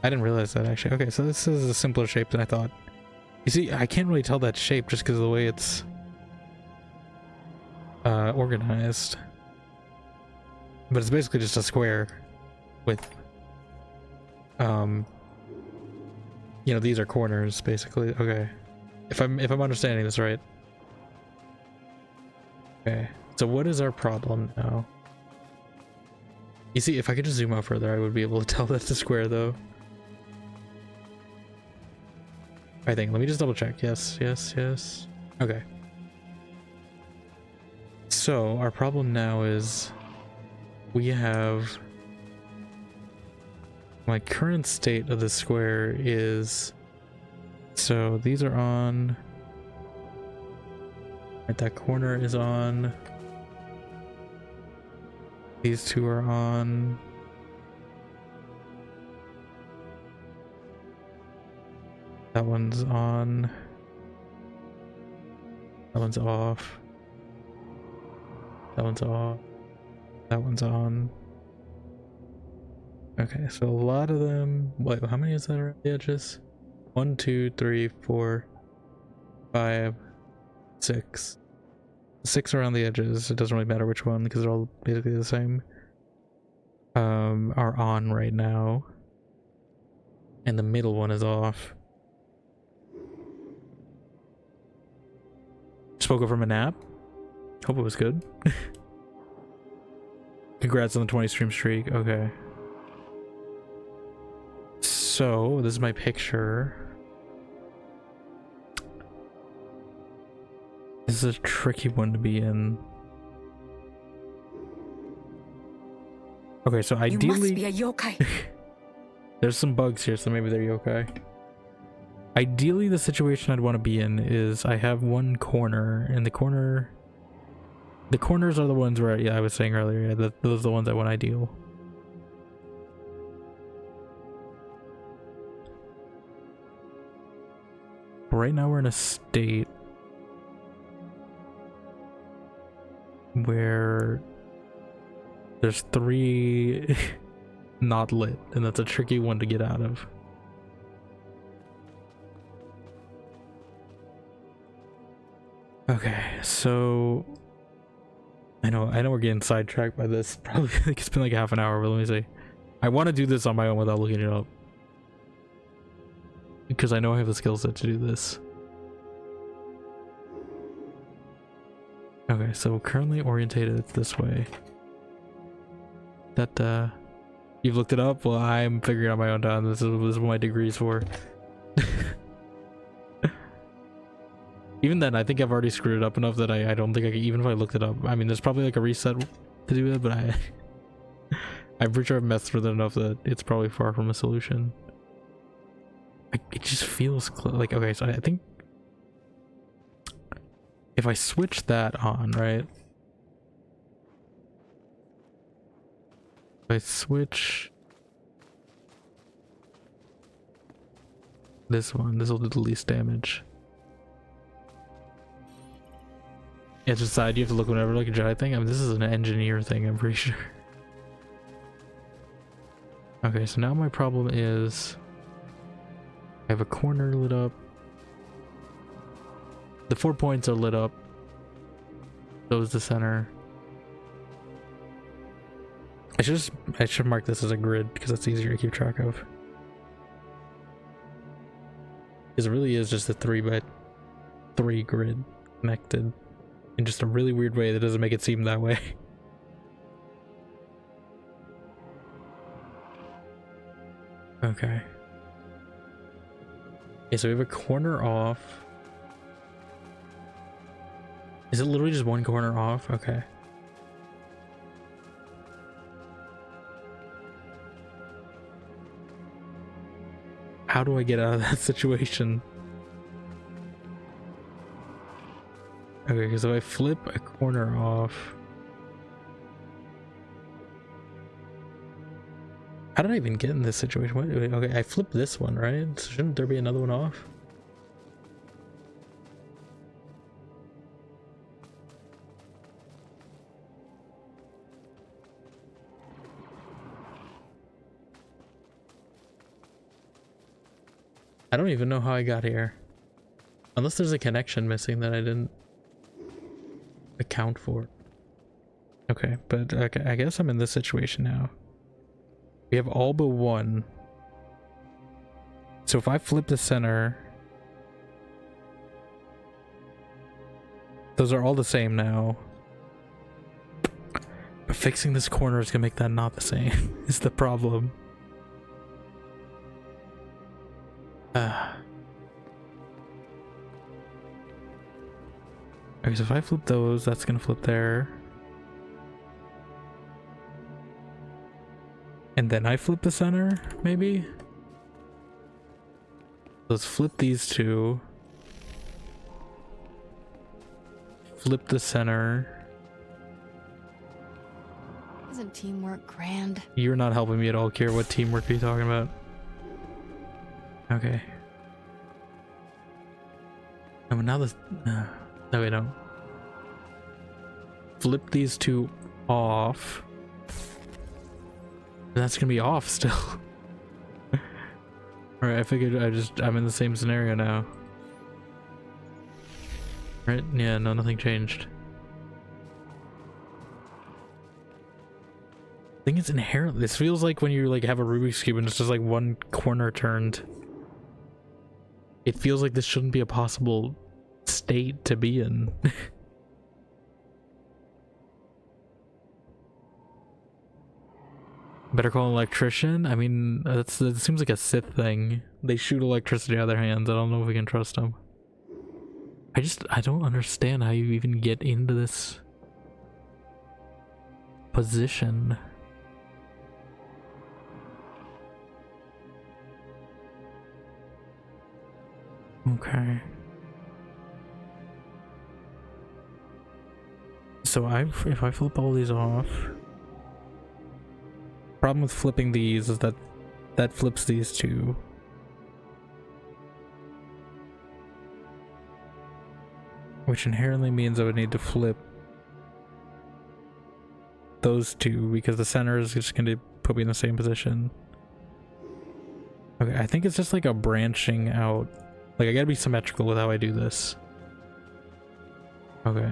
I didn't realize that actually. Okay, so this is a simpler shape than I thought. You see, I can't really tell that shape just because of the way it's organized. But it's basically just a square with you know, these are corners basically. Okay. If I'm understanding this right. Okay. So what is our problem now? You see, if I could just zoom out further, I would be able to tell that's a square though. I think. Let me just double check. Yes, yes, yes. Okay. So our problem now is we have my current state of the square is, so these are on, right, that corner is on, these 2 are on, that one's on, that one's off, that one's off, that one's on. Okay, so a lot of them, wait, how many is that around the edges? 1, 2, 3, 4, 5, 6. 6 around the edges. It doesn't really matter which one because they're all basically the same. Are on right now. And the middle one is off. Spoke up from a nap. Hope it was good. Congrats on the 20 stream streak. Okay. So, this is my picture. This is a tricky one to be in. Okay, so ideally... You must be a yokai. There's some bugs here, so maybe they're yokai. Ideally, the situation I'd want to be in is I have one corner, and the corners are the ones where, yeah, I was saying earlier, yeah, those are the ones I want ideal. Right now we're in a state where there's 3 not lit, and that's a tricky one to get out of. Okay, so I know we're getting sidetracked by this. Probably like it's been like half an hour, but let me see. I want to do this on my own without looking it up, because I know I have the skill set to do this. Okay, so currently orientated this way. That, you've looked it up? Well, I'm figuring out my own time. This is what my degree's for. Even then, I think I've already screwed it up enough that I don't think I can, even if I looked it up. I mean, there's probably like a reset to do it, but I'm pretty sure I've messed with it enough that it's probably far from a solution. It just feels like, okay, so I think if I switch that on, right? If I switch this one, this will do the least damage. Yeah, it's just that you have to look whenever like a JEDI thing. I mean, this is an engineer thing, I'm pretty sure. Okay, so now my problem is I have a corner lit up. The 4 points are lit up. So is the center. I should mark this as a grid because it's easier to keep track of. Because it really is just a 3x3 grid connected in just a really weird way that doesn't make it seem that way. Okay. Okay, so we have a corner off. Is it literally just one corner off? Okay. How do I get out of that situation? Okay, because if I flip a corner off... How did I even get in this situation? What, okay, I flipped this one, right? So shouldn't there be another one off? I don't even know how I got here. Unless there's a connection missing that I didn't account for. Okay, but okay, I guess I'm in this situation now. We have all but one. So if I flip the center, those are all the same now. But fixing this corner is gonna make that not the same, is the problem. Okay, so if I flip those, that's gonna flip there. And then I flip the center, maybe? Let's flip these two. Flip the center. Isn't teamwork grand? You're not helping me at all, Kier. What teamwork are you talking about? Okay. Oh, now this... no, wait, no. Flip these two off. That's gonna be off still. Alright, I figured I'm in the same scenario now. Right? Yeah, no, nothing changed. I think it's inherently... This feels like when you like have a Rubik's Cube and it's just like one corner turned. It feels like this shouldn't be a possible state to be in. Better call an electrician? I mean, that seems like a Sith thing. They shoot electricity out of their hands. I don't know if we can trust them. I don't understand how you even get into this position. Okay. So if I flip all these off... Problem with flipping these is that flips these two. Which inherently means I would need to flip those two because the center is just going to put me in the same position. Okay, I think it's just like a branching out. Like I gotta be symmetrical with how I do this. Okay.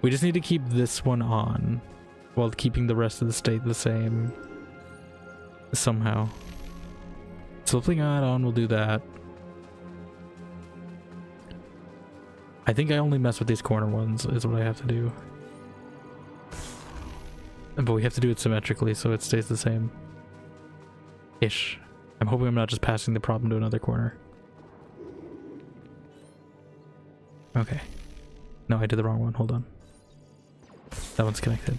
We just need to keep this one on while keeping the rest of the state the same somehow. So flipping that on will do that. I think I only mess with these corner ones is what I have to do. But we have to do it symmetrically so it stays the same. Ish. I'm hoping I'm not just passing the problem to another corner. Okay. No, I did the wrong one. Hold on. That one's connected.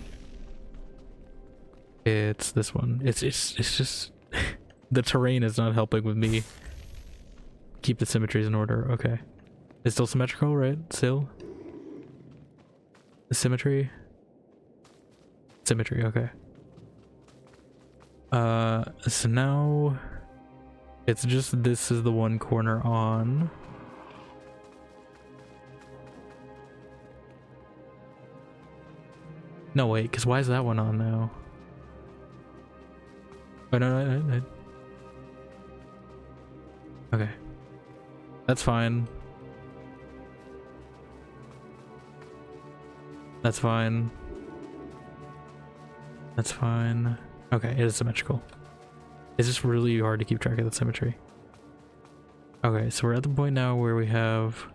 It's this one. It's just the terrain is not helping with me keep the symmetries in order. Okay. It's still symmetrical, right? Still? The symmetry? Symmetry, okay. So now it's just this is the one corner on. No, wait, because why is that one on now? Oh, no. Okay. That's fine. That's fine. That's fine. Okay, it is symmetrical. It's just really hard to keep track of the symmetry. Okay, so we're at the point now where we have...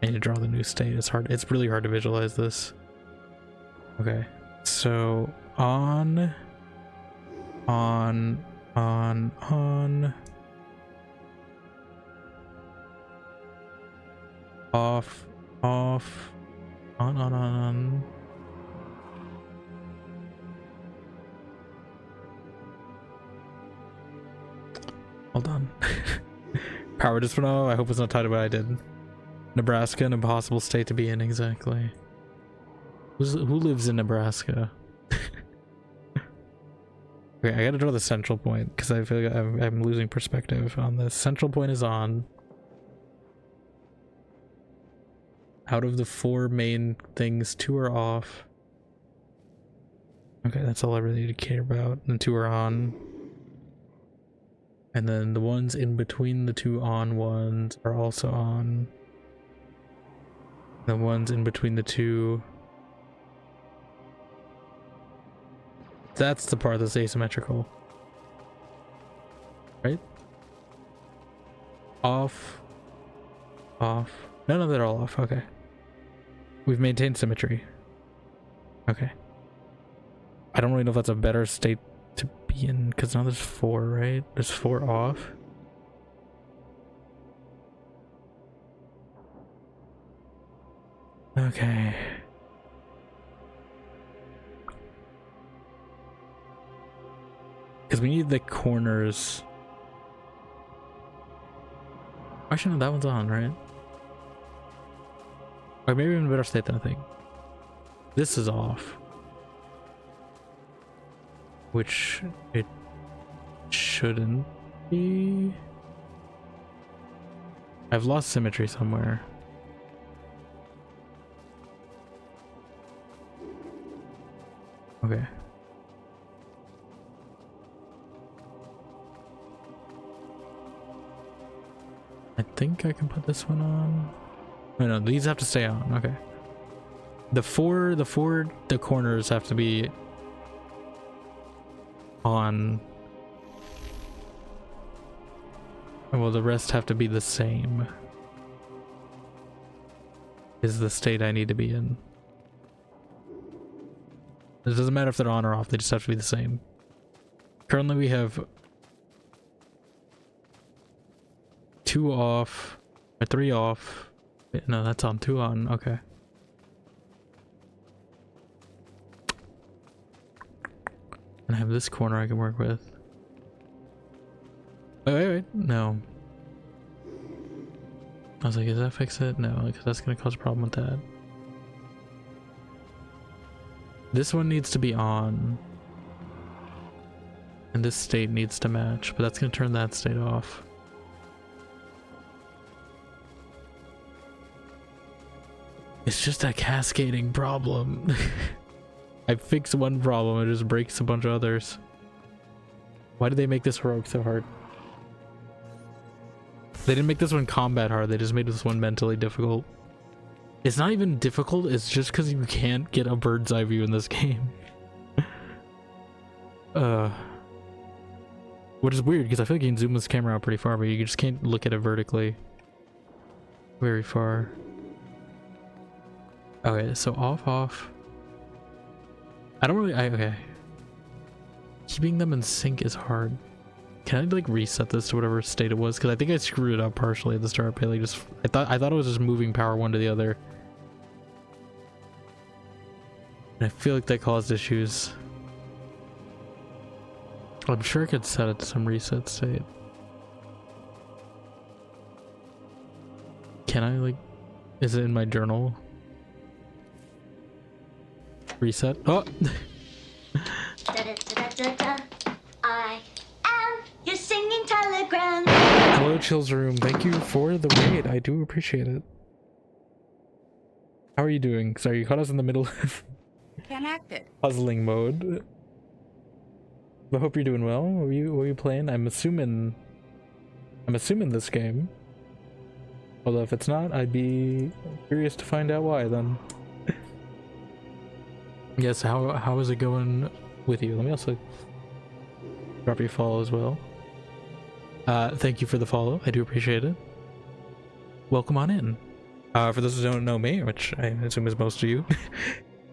I need to draw the new state. It's hard. It's really hard to visualize this. Okay, so on, off, on. Hold on. Power just went off. I hope it's not tied to what I did. Nebraska, an impossible state to be in, exactly. Who lives in Nebraska? Okay, I gotta draw the central point because I feel like I'm losing perspective on this. Central point is on. Out of the 4 main things, 2 are off. Okay, that's all I really need to care about. And 2 are on. And then the ones in between the 2 on ones are also on. The ones in between the 2. That's the part that's asymmetrical. Right? Off. Off. None of them are all off. Okay. We've maintained symmetry. Okay. I don't really know if that's a better state to be in, because now there's 4, right? There's 4 off. Okay. Because we need the corners. Actually, no, that one's on, right? Or maybe in a better state than I think. This is off. Which it shouldn't be. I've lost symmetry somewhere. Okay. I think I can put this one on. No, these have to stay on. Okay. The corners have to be on. Well, the rest have to be the same. Is the state I need to be in. It doesn't matter if they're on or off, they just have to be the same. Currently we have 2 off, or 3 off. Wait, no, that's on. 2 on, okay. And I have this corner I can work with. Wait, no. I was like, does that fix it? No, because that's going to cause a problem with that. This one needs to be on. And this state needs to match, but that's going to turn that state off. It's just a cascading problem. I fix one problem, it just breaks a bunch of others. Why did they make this heroic so hard? They didn't make this one combat hard, they just made this one mentally difficult. It's not even difficult, it's just because you can't get a bird's eye view in this game. Which is weird, because I feel like you can zoom this camera out pretty far, but you just can't look at it vertically very far. Okay, so off. I don't really, okay. Keeping them in sync is hard. Can I like reset this to whatever state it was? Because I think I screwed it up partially at the start. But like I thought it was just moving power one to the other. And I feel like that caused issues. I'm sure I could set it to some reset state. Can I like, is it in my journal? Reset. Oh! I am your singing telegram. Hello, Chill's Room. Thank you for the raid. I do appreciate it. How are you doing? Sorry, you caught us in the middle of Connected. puzzling mode. But hope you're doing well. What were you playing? I'm assuming this game. Although if it's not, I'd be curious to find out why then. Yes, how is it going with you? Let me also drop your follow as well. Thank you for the follow. I do appreciate it. Welcome on in. For those who don't know me, which I assume is most of you,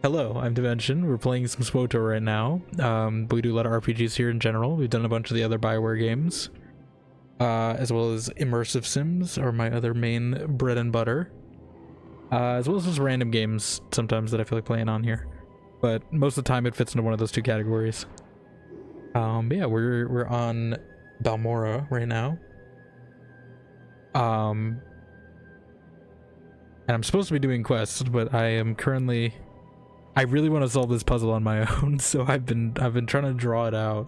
hello, I'm Dimension. We're playing some SWOTOR right now. But we do a lot of RPGs here in general. We've done a bunch of the other BioWare games. As well as immersive sims are my other main bread and butter. As well as just random games sometimes that I feel like playing on here. But most of the time it fits into one of those two categories. But yeah, we're on Balmorra right now. And I'm supposed to be doing quests, but I really want to solve this puzzle on my own, so I've been trying to draw it out.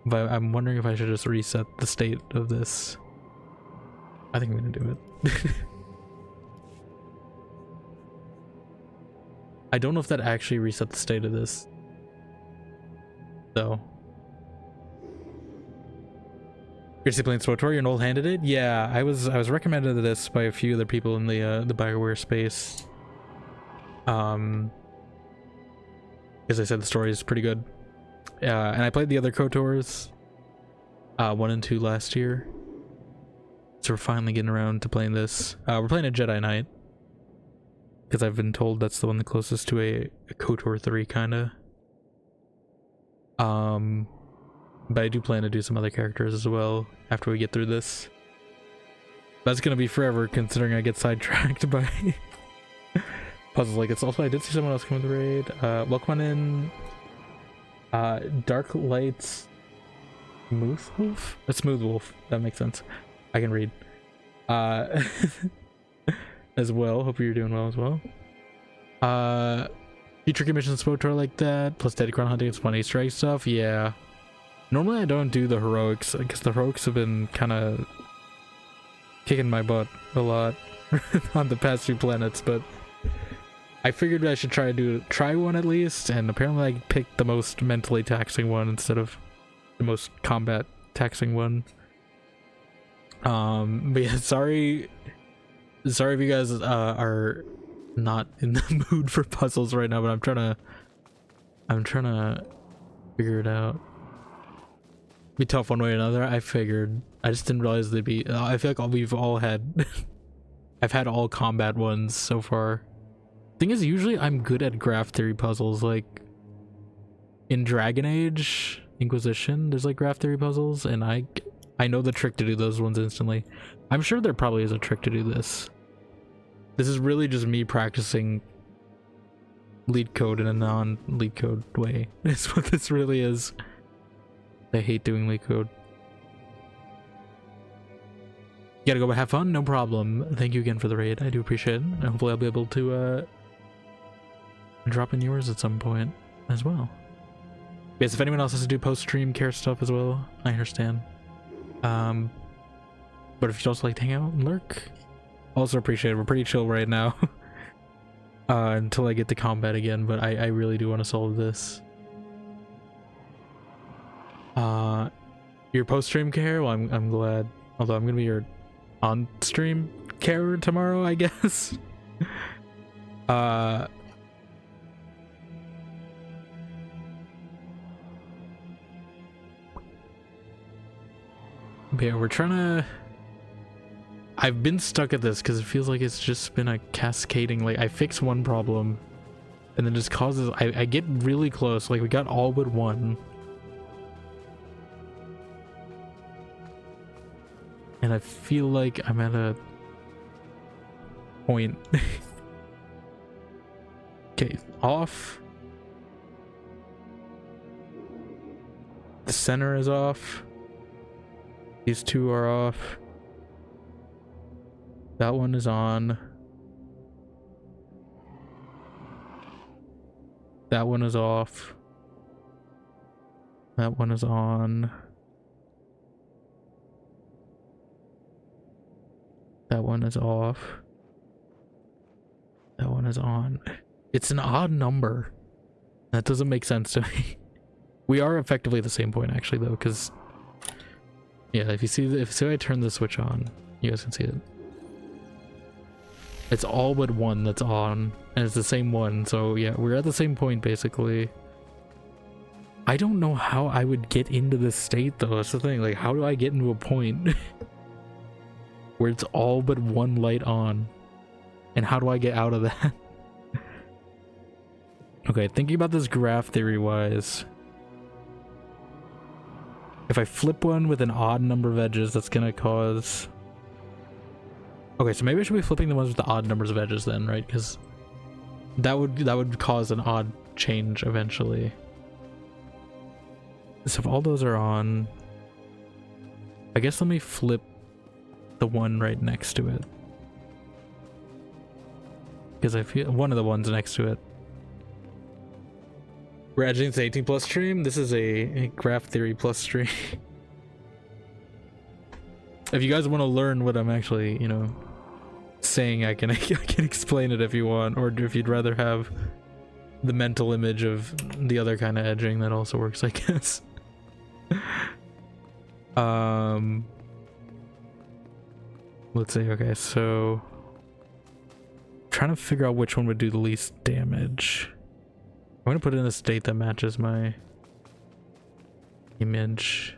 But I'm wondering if I should just reset the state of this. I think I'm gonna do it. I don't know if that actually reset the state of this. So. You're still playing SWOTOR? You're an old hand at it? Yeah, I was recommended this by a few other people in the BioWare space. Because I said the story is pretty good. And I played the other KOTORs 1 and 2 last year. So we're finally getting around to playing this. We're playing a Jedi Knight. Because I've been told that's the one the closest to a KOTOR 3 kinda. But I do plan to do some other characters as well after we get through this. That's gonna be forever considering I get sidetracked by puzzles like it's. Also, I did see someone else come to the raid. Welcome on in. Dark Lights Smooth Wolf? A Smooth Wolf. That makes sense. I can read. As well. Hope you're doing well as well. Future commissions SWOTOR like that. Plus Dead Crown hunting. It's fun Easter egg stuff. Yeah. Normally I don't do the heroics because the heroics have been kind of kicking my butt a lot on the past few planets, but I figured I should try one at least, and apparently I picked the most mentally taxing one instead of the most combat taxing one. But yeah, sorry if you guys are not in the mood for puzzles right now, but I'm trying to figure it out. Be tough one way or another. I figured. I just didn't realize they'd be. I feel like we've all had. I've had all combat ones so far. Thing is, usually I'm good at graph theory puzzles. Like in Dragon Age Inquisition, there's like graph theory puzzles, and I know the trick to do those ones instantly. I'm sure there probably is a trick to do this. This is really just me practicing lead code in a non-lead code way. That's what this really is. I hate doing lead code. You gotta go but have fun? No problem. Thank you again for the raid. I do appreciate it. And hopefully I'll be able to drop in yours at some point as well. Yes, if anyone else has to do post-stream care stuff as well, I understand. But if you'd also like to hang out and lurk, also appreciate it. We're pretty chill right now. Until I get to combat again, but I really do want to solve this. Your post-stream care? Well, I'm glad. Although I'm gonna be your on-stream care tomorrow, I guess. Yeah, we're trying to. I've been stuck at this because it feels like it's just been a cascading. Like I fix one problem, and then just causes. I get really close. Like we got all but one. And I feel like I'm at a point. Okay, off. The center is off. These two are off. That one is on. That one is off. That one is on. That one is off. That one one is on. It's an odd number. That doesn't make sense to me. We are effectively at the same point actually though, because yeah, if you see I turn the switch on, you guys can see it. It's all but one that's on, and it's the same one, so yeah, we're at the same point basically. I don't know how I would get into this state though, that's the thing, like how do I get into a point where it's all but one light on? And how do I get out of that? Okay, thinking about this graph theory wise, if I flip one with an odd number of edges, that's gonna cause... Okay, so maybe I should be flipping the ones with the odd numbers of edges then, right? Because that would cause an odd change eventually. So if all those are on, I guess let me flip the one right next to it. Because I feel one of the ones next to it. We're edging this 18 plus stream. This is a graph theory plus stream. If you guys want to learn what I'm actually, you know, saying, I can explain it if you want, or if you'd rather have the mental image of the other kind of edging, that also works, I guess. Let's see. Okay, so trying to figure out which one would do the least damage. I'm gonna put it in a state that matches my image.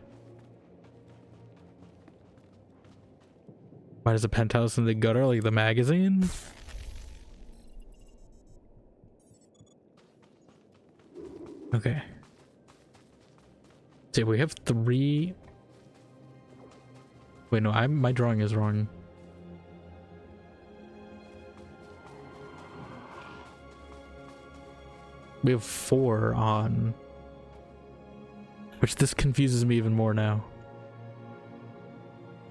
Why does a penthouse in the gutter like the magazine? Okay. See, we have 3. Wait, no, my drawing is wrong. We have 4 on, which this confuses me even more now.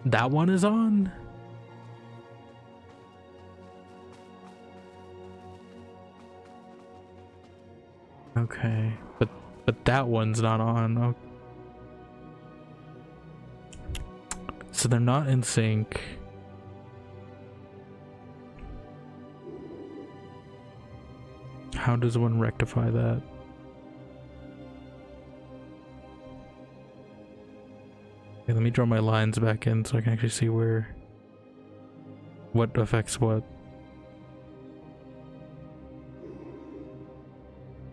That one is on? Okay, but that one's not on. Oh. So they're not in sync. How does one rectify that? Okay, let me draw my lines back in so I can actually see what affects what.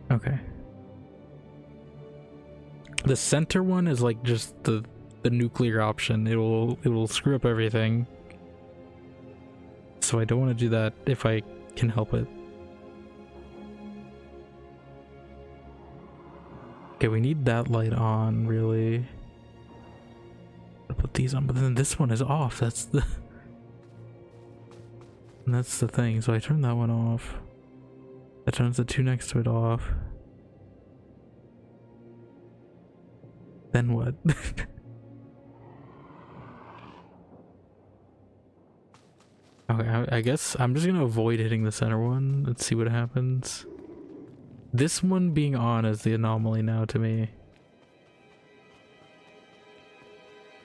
Okay. The center one is like just the nuclear option. It will screw up everything. So I don't want to do that if I can help it. Okay, we need that light on, really. I'll put these on, but then this one is off. That's the thing. So I turn that one off. That turns the 2 next to it off. Then what? Okay, I guess I'm just gonna avoid hitting the center one. Let's see what happens. This one being on is the anomaly now to me.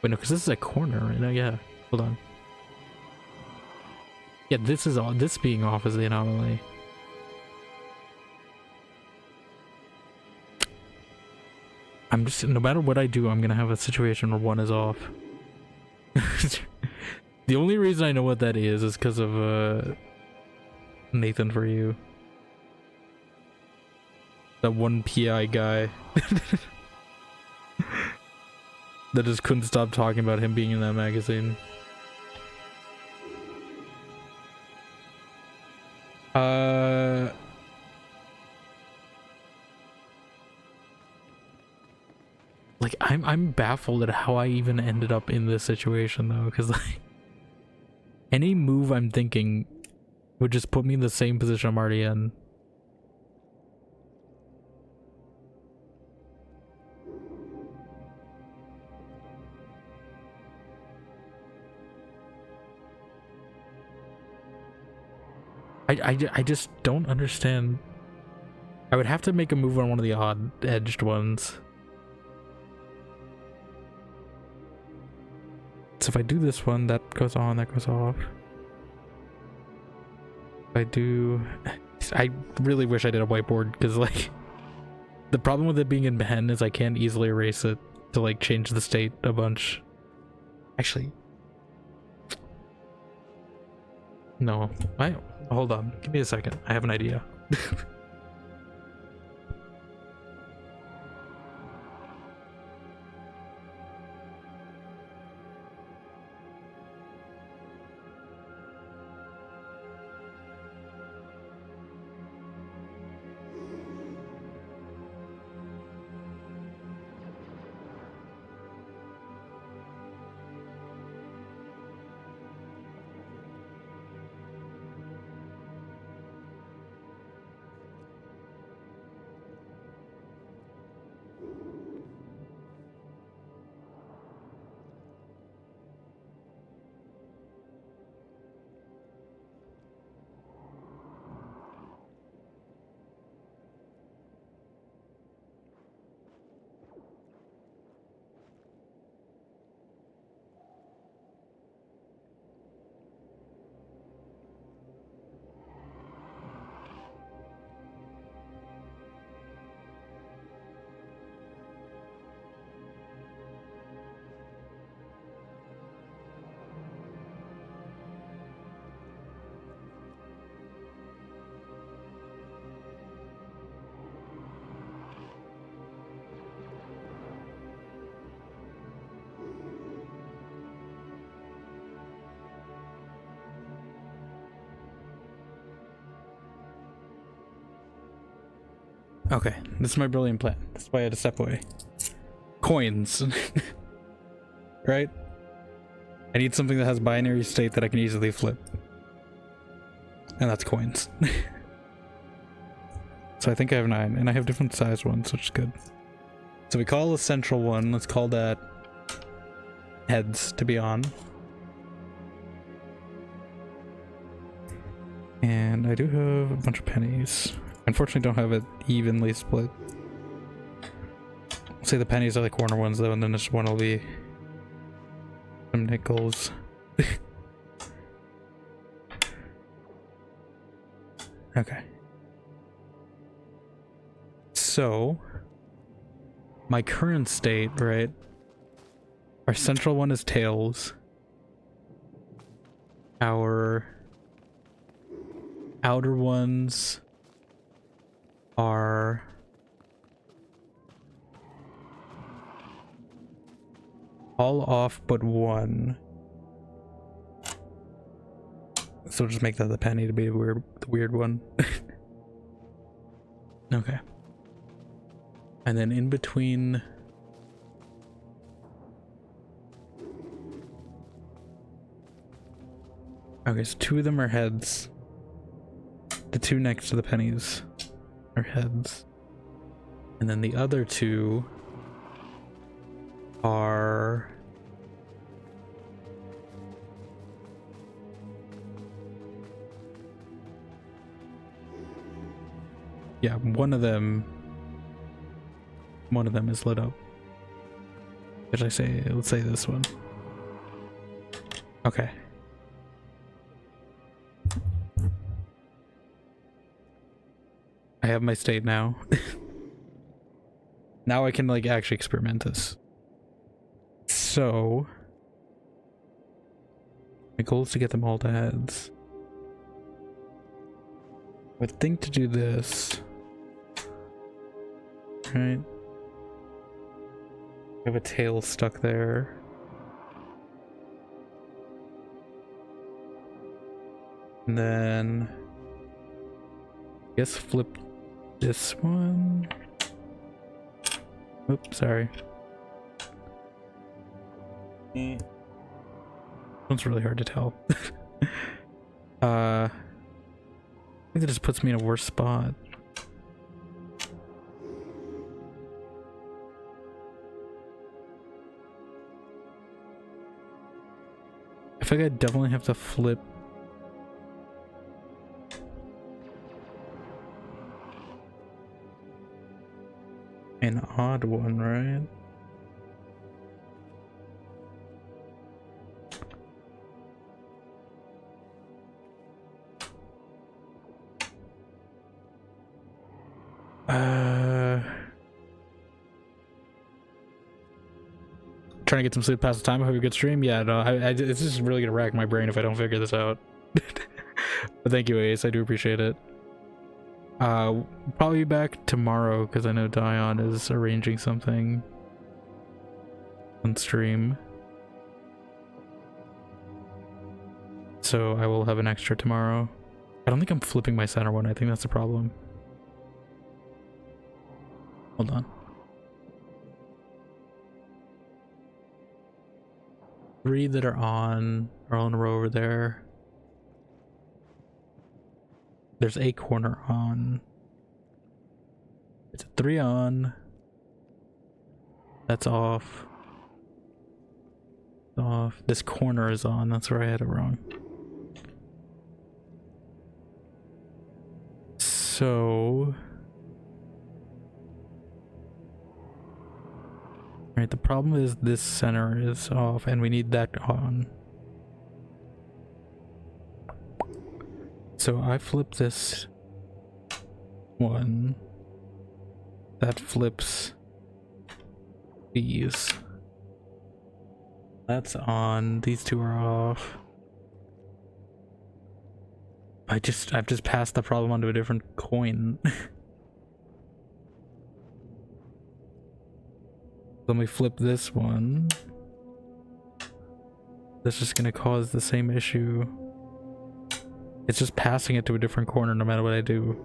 Wait, no, because this is a corner right now. Yeah, hold on. Yeah, this is on. This being off is the anomaly. I'm just, no matter what I do, I'm gonna have a situation where one is off. The only reason I know what that is because of Nathan for you. That one PI guy that just couldn't stop talking about him being in that magazine. Like I'm baffled at how I even ended up in this situation though, because like any move I'm thinking would just put me in the same position I'm already in. I just don't understand. I would have to make a move on one of the odd edged ones. So if I do this one, that goes on, that goes off. If I do... I really wish I did a whiteboard, because like the problem with it being in pen is I can't easily erase it to like change the state a bunch. Actually, no. Hold on. Give me a second. I have an idea. Okay, this is my brilliant plan. That's why I had to step away. Coins. Right? I need something that has binary state that I can easily flip. And that's coins. So I think I have 9, and I have different size ones, which is good. So we call the central one, let's call that heads to be on. And I do have a bunch of pennies. Unfortunately, don't have it evenly split. I'll say the pennies are the corner ones though, and then this one will be some nickels. Okay. So, my current state, right? Our central one is tails. Our outer ones are all off but one. So just make that the penny to be the weird one. Okay. And then in between okay, so 2 of them are heads. The 2 next to the pennies are heads. And then the other 2 are yeah, one of them is lit up. What should I say? Let's say this one. Okay. I have my state now. Now I can like actually experiment this. So my goal is to get them all to heads. I would think to do this. Right. I have a tail stuck there. And then I guess flip this one. Oops, sorry. One's really hard to tell. I think that just puts me in a worse spot. I feel like I definitely have to flip an odd one, right? Trying to get some sleep past the time. I hope you a good stream. Yeah, no, it's just really gonna rack my brain if I don't figure this out. But thank you, Ace. I do appreciate it. Probably be back tomorrow because I know Dion is arranging something on stream. So I will have an extra tomorrow. I don't think I'm flipping my center one. I think that's the problem. Hold on. 3 that are on a row over there. There's a corner on. It's a 3 on. That's off. Off. This corner is on. That's where I had it wrong. So... Alright, the problem is this center is off and we need that on. So I flip this one. That flips these. That's on. These 2 are off. I've just passed the problem onto a different coin. Let me flip this one. That's just gonna cause the same issue. It's just passing it to a different corner no matter what I do.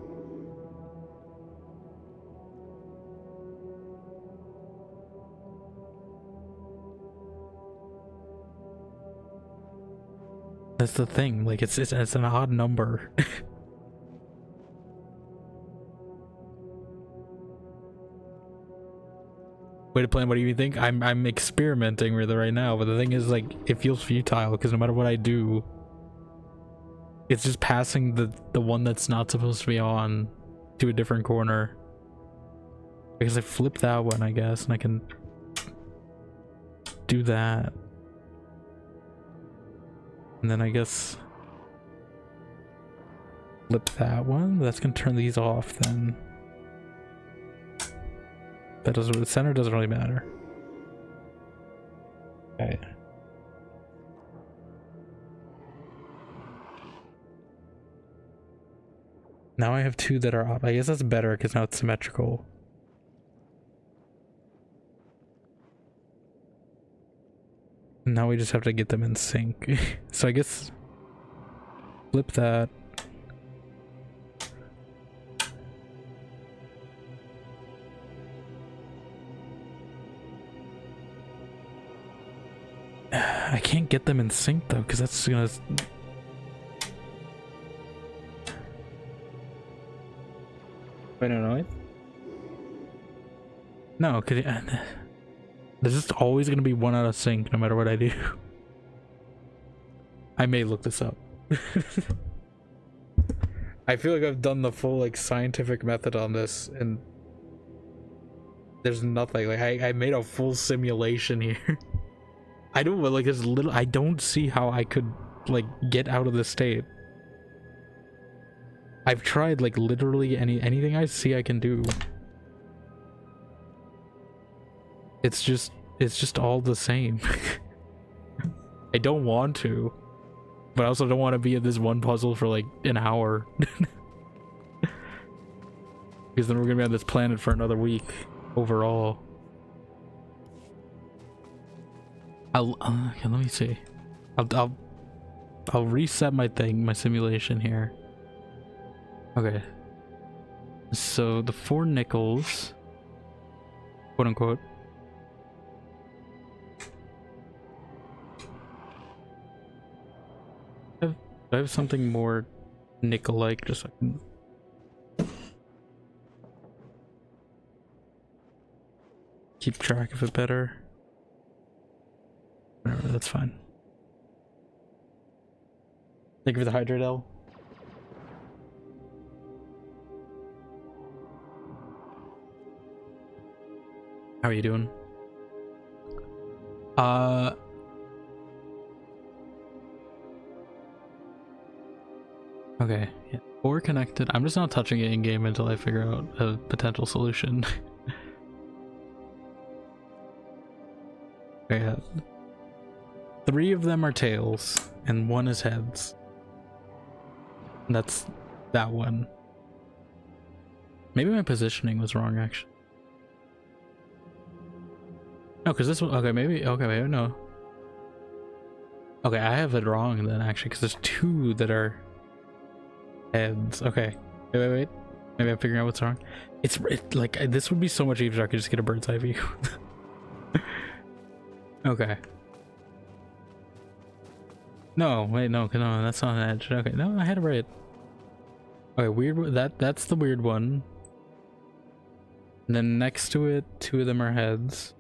That's the thing, like it's an odd number. Way to plan, what do you think? I'm experimenting with it right now, but the thing is, like, it feels futile because no matter what I do, it's just passing the one that's not supposed to be on to a different corner. Because I flip that one, I guess, and I can do that. And then I guess flip that one. That's gonna turn these off then. That doesn't, the center doesn't really matter. Okay. Now I have 2 that are off. I guess that's better because now it's symmetrical. Now we just have to get them in sync. So I guess flip that. I can't get them in sync though, because that's gonna... Wait, no. No, cause there's just always gonna be one out of sync no matter what I do. I may look this up. I feel like I've done the full like scientific method on this and there's nothing. Like I made a full simulation here. I don't like there's little. I don't see how I could like get out of this state. I've tried like literally anything I see I can do. It's just all the same. I don't want to, but I also don't want to be in this one puzzle for like an hour. Because then we're gonna be on this planet for another week overall. Okay, let me see. I'll reset my simulation here. Okay. So the 4 nickels, quote unquote. I have something more nickel-like, just so I can keep track of it better. Whatever, that's fine. Thank you for the hydrate, L. How are you doing? Okay, yeah. 4 connected. I'm just not touching it in game until I figure out a potential solution. Okay, 3 of them are tails, and 1 is heads. And that's that one. Maybe my positioning was wrong, actually. No, because this one. Okay, maybe no. Okay, I have it wrong then, actually, because there's 2 that are heads. Okay, wait. Maybe I'm figuring out what's wrong. It's like this would be so much easier if I could just get a bird's eye view. Okay. No, wait, no, that's not an edge. Okay, no, I had it right. Okay, weird. That's the weird one. And then next to it, 2 of them are heads.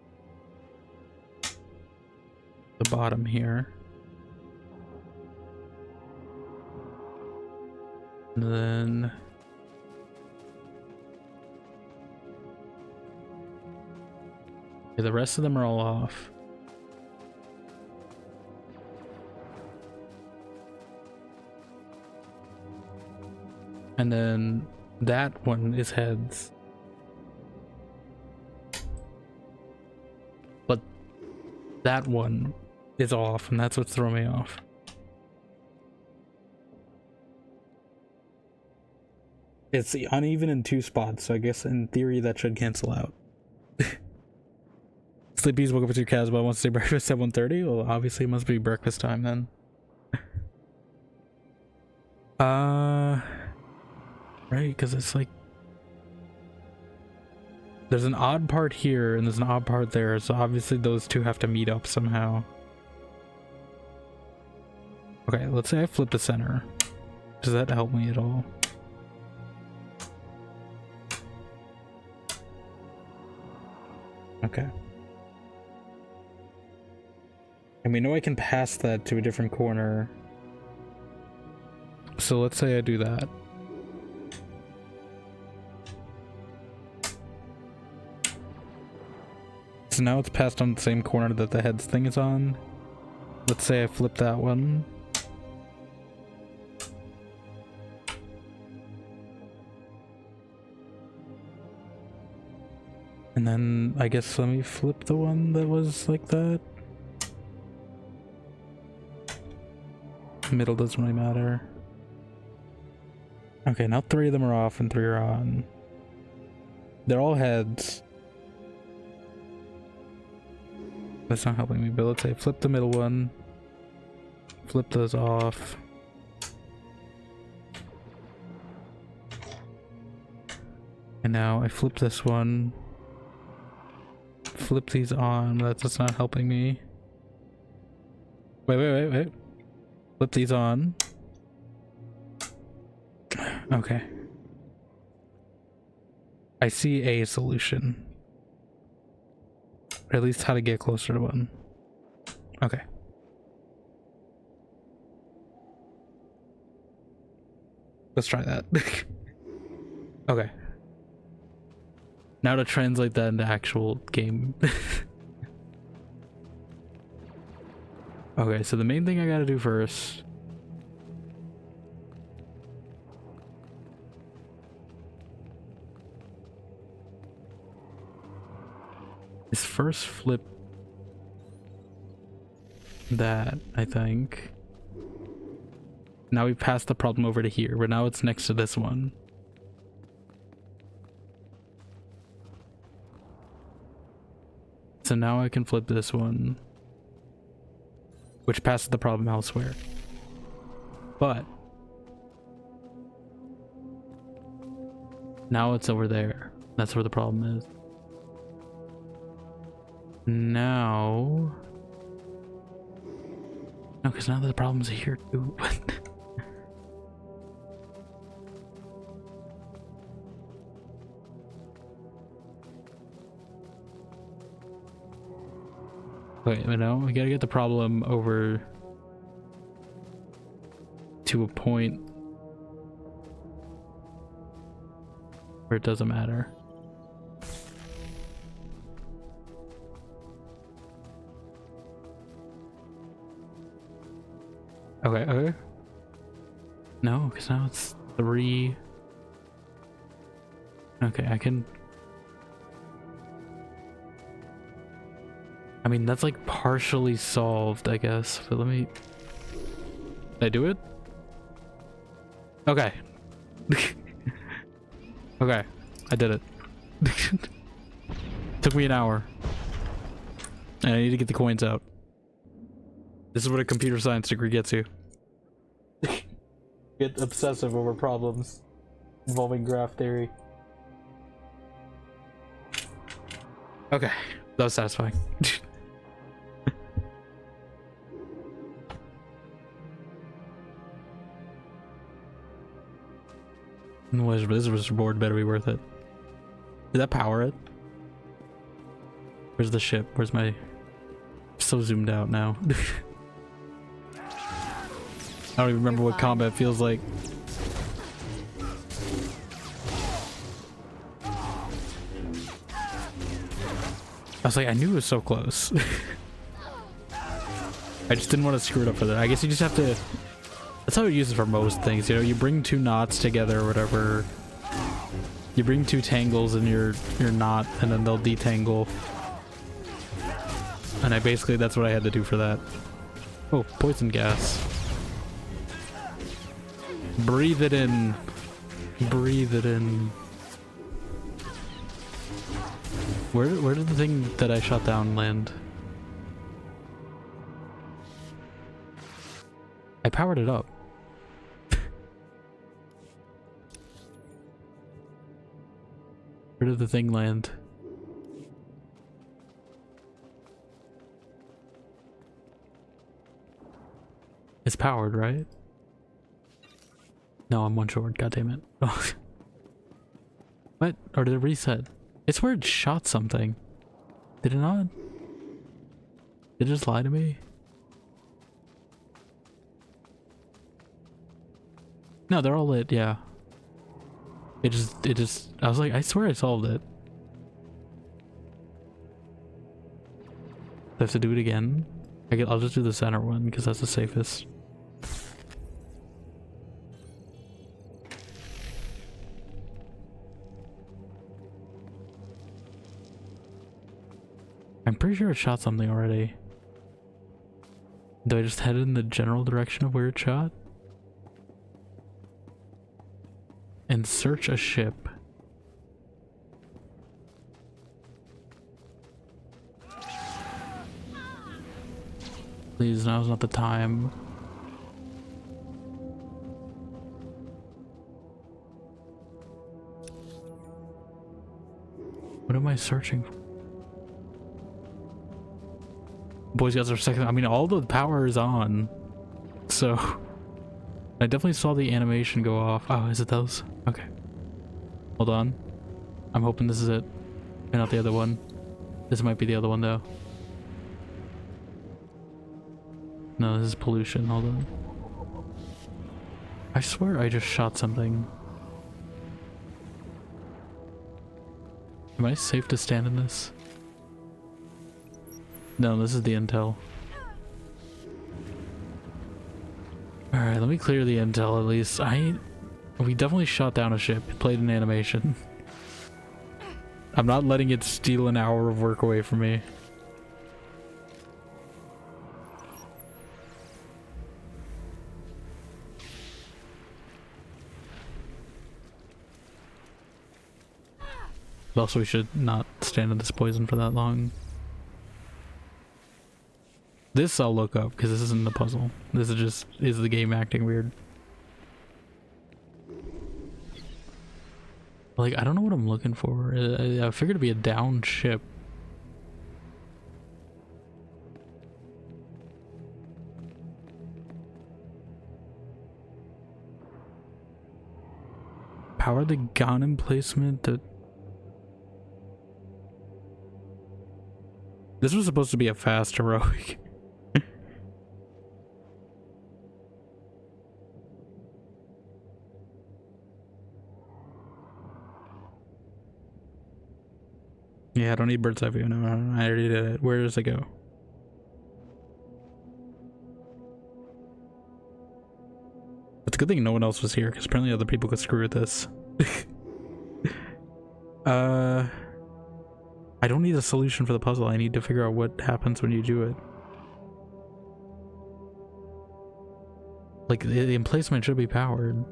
The bottom here. And then okay, the rest of them are all off. And then that one is heads. But that one is off, and that's what's throwing me off. It's uneven in 2 spots, so I guess in theory that should cancel out. Sleepy's woke up with your Casbah wants to take breakfast at 1:30? Well, obviously it must be breakfast time then. Right, because it's like there's an odd part here and there's an odd part there, so obviously those 2 have to meet up somehow. Okay, let's say I flip the center. Does that help me at all? Okay. And we know I can pass that to a different corner. So let's say I do that. So now it's passed on the same corner that the heads thing is on. Let's say I flip that one. And then I guess let me flip the one that was like that. Middle doesn't really matter. Okay, now 3 of them are off and 3 are on. They're all heads. That's not helping me, but let's say flip the middle one. Flip those off. And now I flip this one. Flip these on. That's not helping me. Wait. Flip these on. Okay. I see a solution. Or at least how to get closer to one. Okay. Let's try that. Okay. Now to translate that into actual game. Okay, so the main thing I gotta do first is first flip that, I think. Now we passed the problem over to here, but now it's next to this one. So now I can flip this one, which passes the problem elsewhere. But now it's over there. That's where the problem is. Now... No, because now the problem's here too. Wait, no, we gotta get the problem over to a point where it doesn't matter. Okay. No, because now it's 3. Okay, I can... I mean, that's like partially solved, I guess. But let me... Did I do it? Okay. Okay, I did it. Took me an hour. And I need to get the coins out. This is what a computer science degree gets you. Get obsessive over problems involving graph theory. Okay, that was satisfying. This reward better be worth it. Did that power it? Where's the ship? Where's my... I'm so zoomed out now. I don't even remember what combat feels like. I was like, I knew it was so close. I just didn't want to screw it up for that. I guess you just have to... That's how it uses for most things, you know? You bring 2 knots together or whatever. You bring 2 tangles in your knot, and then they'll detangle. And that's what I had to do for that. Oh, poison gas. Breathe it in. Breathe it in. Where did the thing that I shot down land? I powered it up. Where did the thing land? It's powered, right? No, I'm one short. God damn it. What? Or did it reset? It's where it shot something. Did it not? Did it just lie to me? No, they're all lit, yeah. It just, I was like, I swear I solved it. Do I have to do it again? I'll just do the center one, because that's the safest. I'm pretty sure it shot something already. Do I just head in the general direction of where it shot? And search a ship. Please, now's not the time. What am I searching for? Boy Scouts are second. I mean, all the power is on. So... I definitely saw the animation go off. Oh, is it those? Okay. Hold on. I'm hoping this is it. And not the other one. This might be the other one, though. No, this is pollution. Hold on. I swear I just shot something. Am I safe to stand in this? No, this is the intel. Alright, let me clear the intel at least. We definitely shot down a ship. It played an animation. I'm not letting it steal an hour of work away from me. But also we should not stand in this poison for that long. This I'll look up because this isn't the puzzle. This is the game acting weird. Like, I don't know what I'm looking for. I figured it'd be a downed ship. Power the gun emplacement to... This was supposed to be a fast heroic. Yeah, I don't need bird's eye view. No, I already did it. Where does it go? It's a good thing no one else was here, because apparently other people could screw with this. I don't need a solution for the puzzle. I need to figure out what happens when you do it. Like, the emplacement should be powered.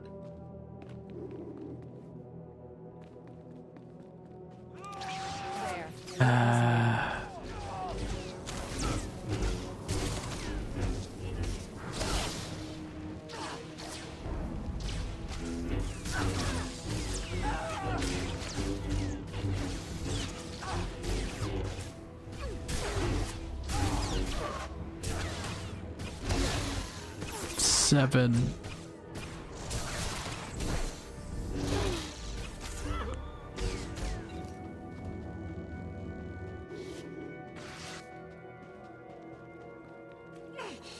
Seven.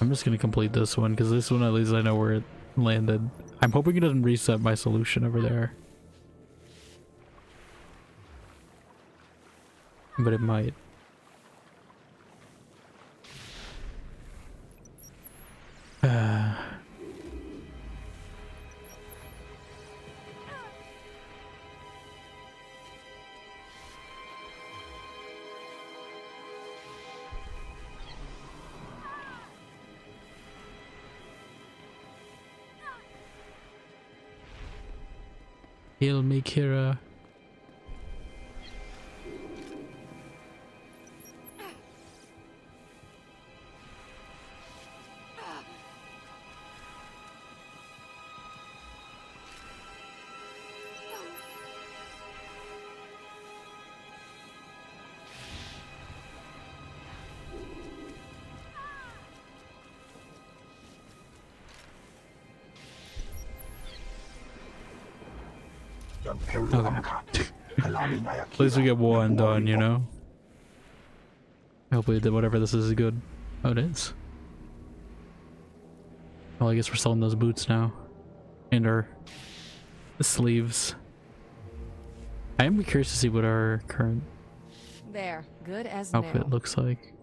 I'm just gonna complete this one because this one at least I know where it landed. I'm hoping it doesn't reset my solution over there. But it might. Heal me, Kira. Okay. At least we get one done, you know? Hopefully whatever this is good. Oh, it is. Well, I guess we're selling those boots now. And our sleeves. I am curious to see what our current There, good as outfit new. looks like.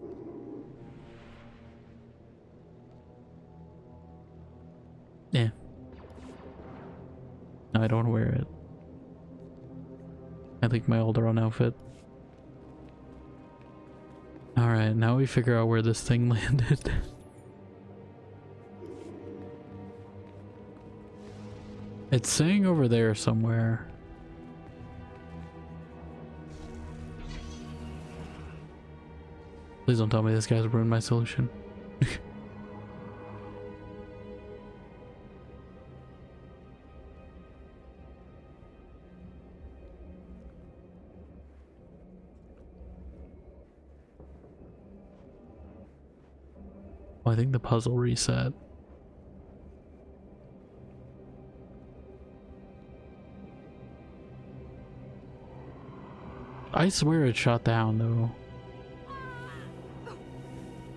Yeah. No, I don't want to wear it. I like my Alderaan outfit. Alright, now we figure out where this thing landed. It's saying over there somewhere. Please don't tell me this guy's ruined my solution. I think the puzzle reset. I swear it shot down though.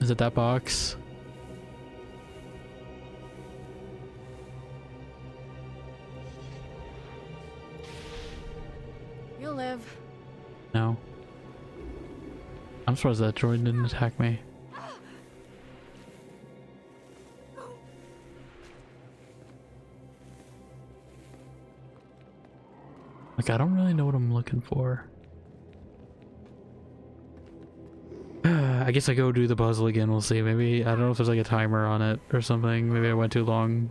Is it that box? You'll live. No. I'm surprised that droid didn't attack me. Like, I don't really know what I'm looking for. I guess I go do the puzzle again, we'll see. Maybe, I don't know if there's like a timer on it or something. Maybe I went too long.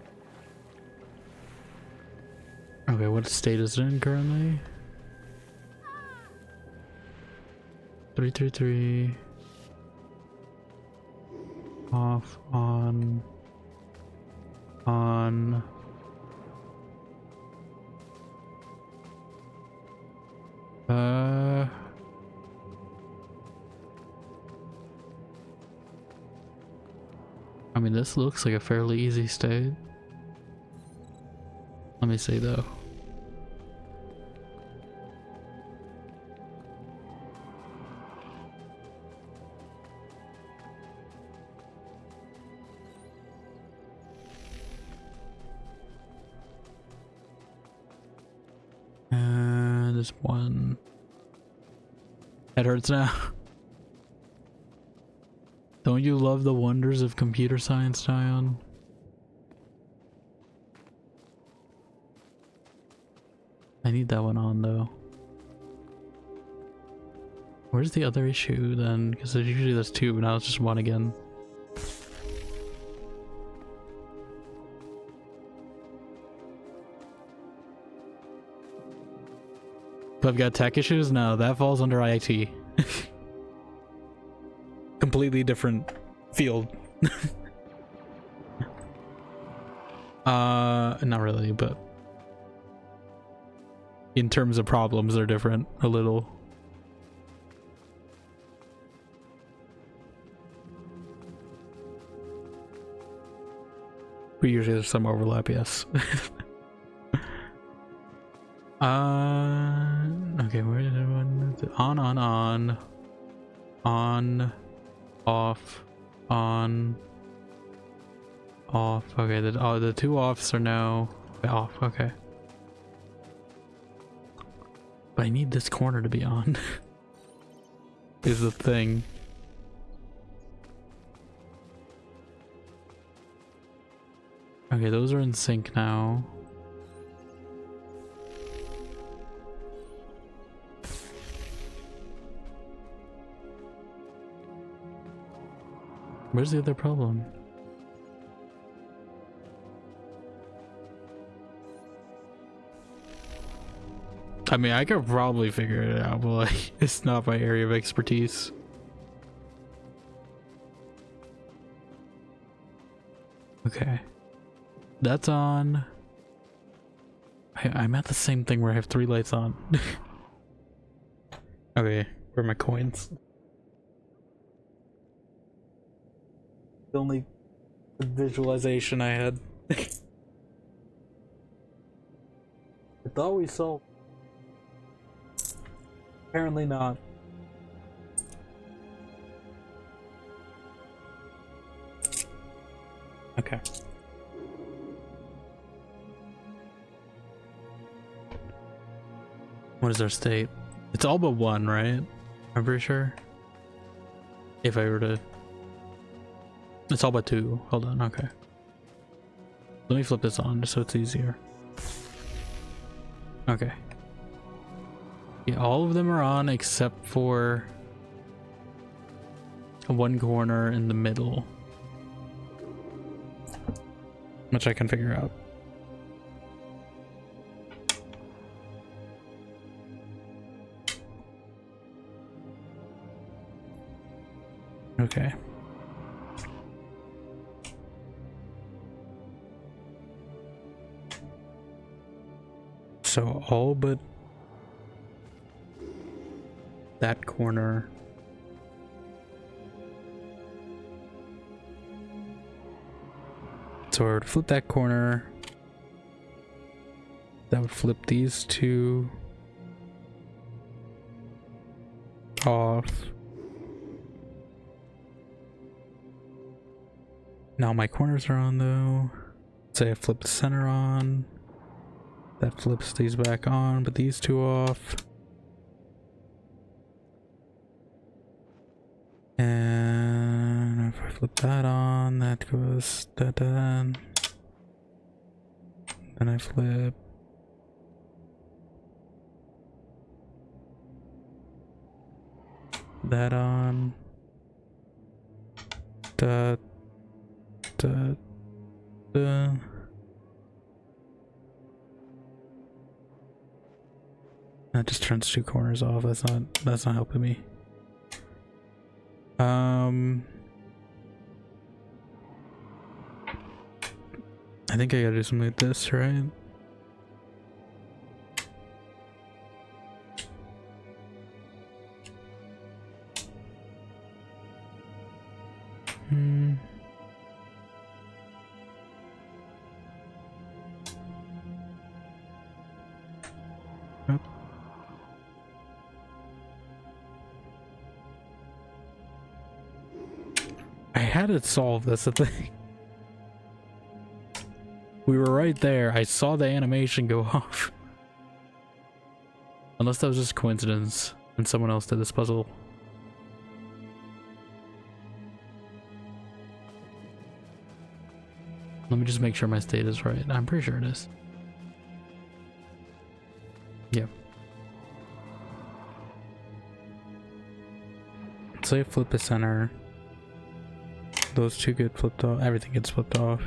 Okay, what state is it in currently? 333. Off, on. On. I mean, this looks like a fairly easy state. Let me see though. There's one. It hurts now. Don't you love the wonders of computer science, Dion? I need that one on though. Where's the other issue then? Because usually there's two, but now it's just one again. But I've got tech issues? No, that falls under IT. Completely different field. Not really, but in terms of problems, they're different a little. But usually there's some overlap, yes. Okay, where did everyone on, off, on, off. Okay, the two offs are now off. Okay, but I need this corner to be on. Is the thing. Okay, those are in sync now. Where's the other problem? I mean, I could probably figure it out, but like, it's not my area of expertise. Okay. That's on. I'm at the same thing where I have 3 lights on. Okay, where are my coins? The only visualization I had. I thought we solved. Apparently not. Okay. What is our state? It's all but 1, right? I'm pretty sure. If I were to... It's all but 2. Hold on, okay. Let me flip this on just so it's easier. Okay. Yeah, all of them are on except for 1 corner in the middle. Which I can figure out. Okay. So all but that corner. So I would flip that corner. That would flip these 2 off. Now my corners are on though. Say I flip the center on. That flips these back on, but these 2 off. And if I flip that on, that goes da-da. Then I flip that on. Da da da. That just turns 2 corners off. That's not helping me. I think I gotta do something like this, right? Yep. I had it solved, that's the thing. We were right there. I saw the animation go off. Unless that was just coincidence and someone else did this puzzle. Let me just make sure my state is right. I'm pretty sure it is. Yep. So you flip the center. Those two get flipped off. Everything gets flipped off.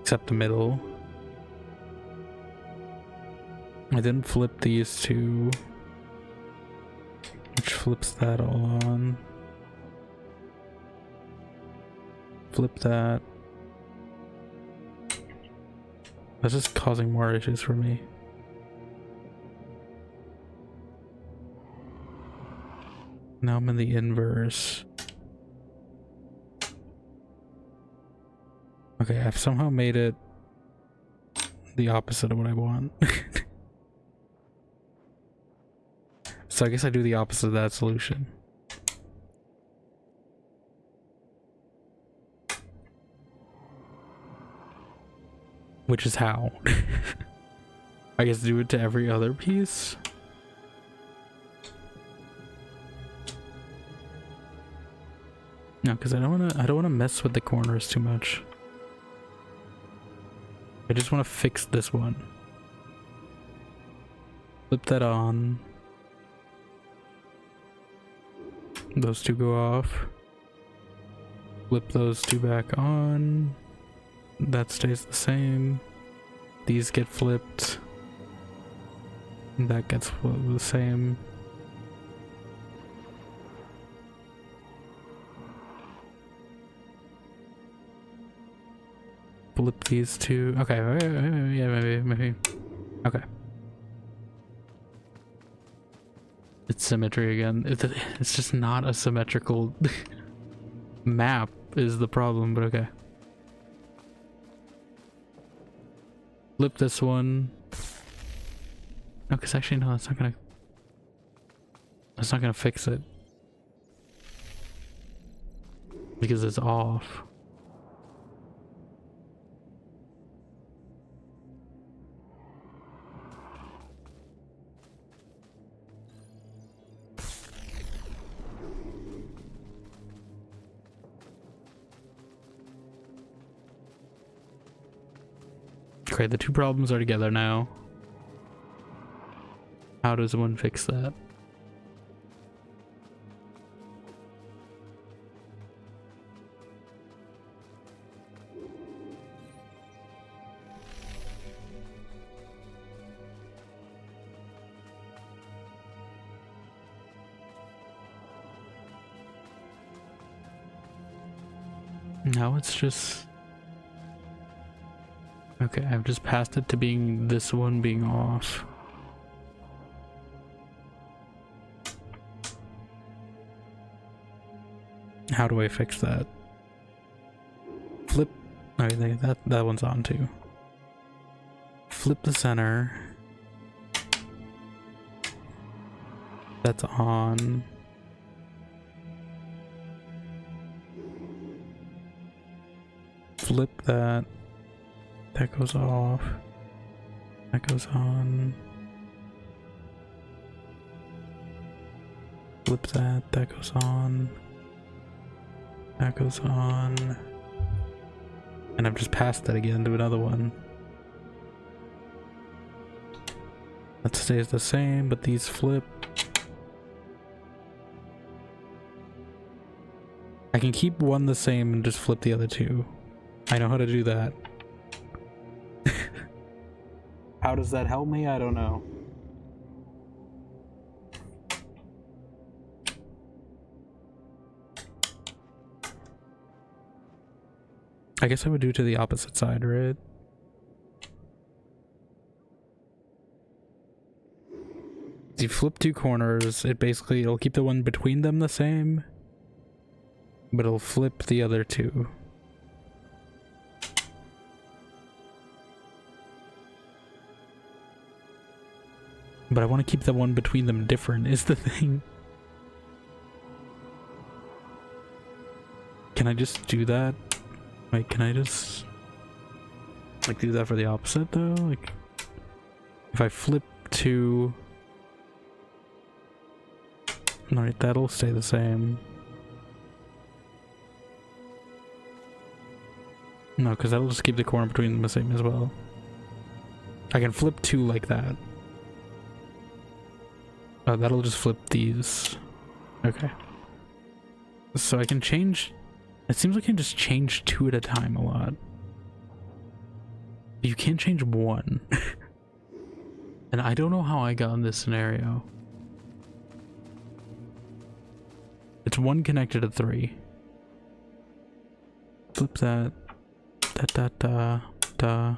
Except the middle. I didn't flip these two. Which flips that all on. Flip that. That's just causing more issues for me. Now I'm in the inverse. Okay, I've somehow made it the opposite of what I want. So I guess I do the opposite of that solution. Which is how? I guess do it to every other piece. No, because I don't wanna mess with the corners too much. I just want to fix this one. Flip that on. Those two go off. Flip those two back on. That stays the same. These get flipped. That gets flipped the same. Flip these two. Okay, yeah, maybe. Okay. It's symmetry again. It's just not a symmetrical map is the problem, but okay. Flip this one. No, because actually no, that's not gonna fix it. Because it's off. Okay, the two problems are together now. How does one fix that? Now it's just... Okay, I've just passed it to being this one being off. How do I fix that? Flip. Okay, that one's on too. Flip the center. That's on. Flip that. That goes off. That goes on. Flip that. That goes on. That goes on. And I've just passed that again to another one. That stays the same, but these flip. I can keep one the same and just flip the other two. I know how to do that. How does that help me? I don't know. I guess I would do it to the opposite side, right? If you flip two corners, it'll keep the one between them the same, but it'll flip the other two. But I want to keep the one between them different, is the thing. Can I just do that? Like, can I just... like, do that for the opposite, though? Like, if I flip two... Alright, that'll stay the same. No, because that'll just keep the corner between them the same as well. I can flip 2 like that. Oh, that'll just flip these. Okay. So I can change... It seems like I can just change 2 at a time a lot. You can't change 1. And I don't know how I got in this scenario. It's 1 connected to 3. Flip that. Da da da da.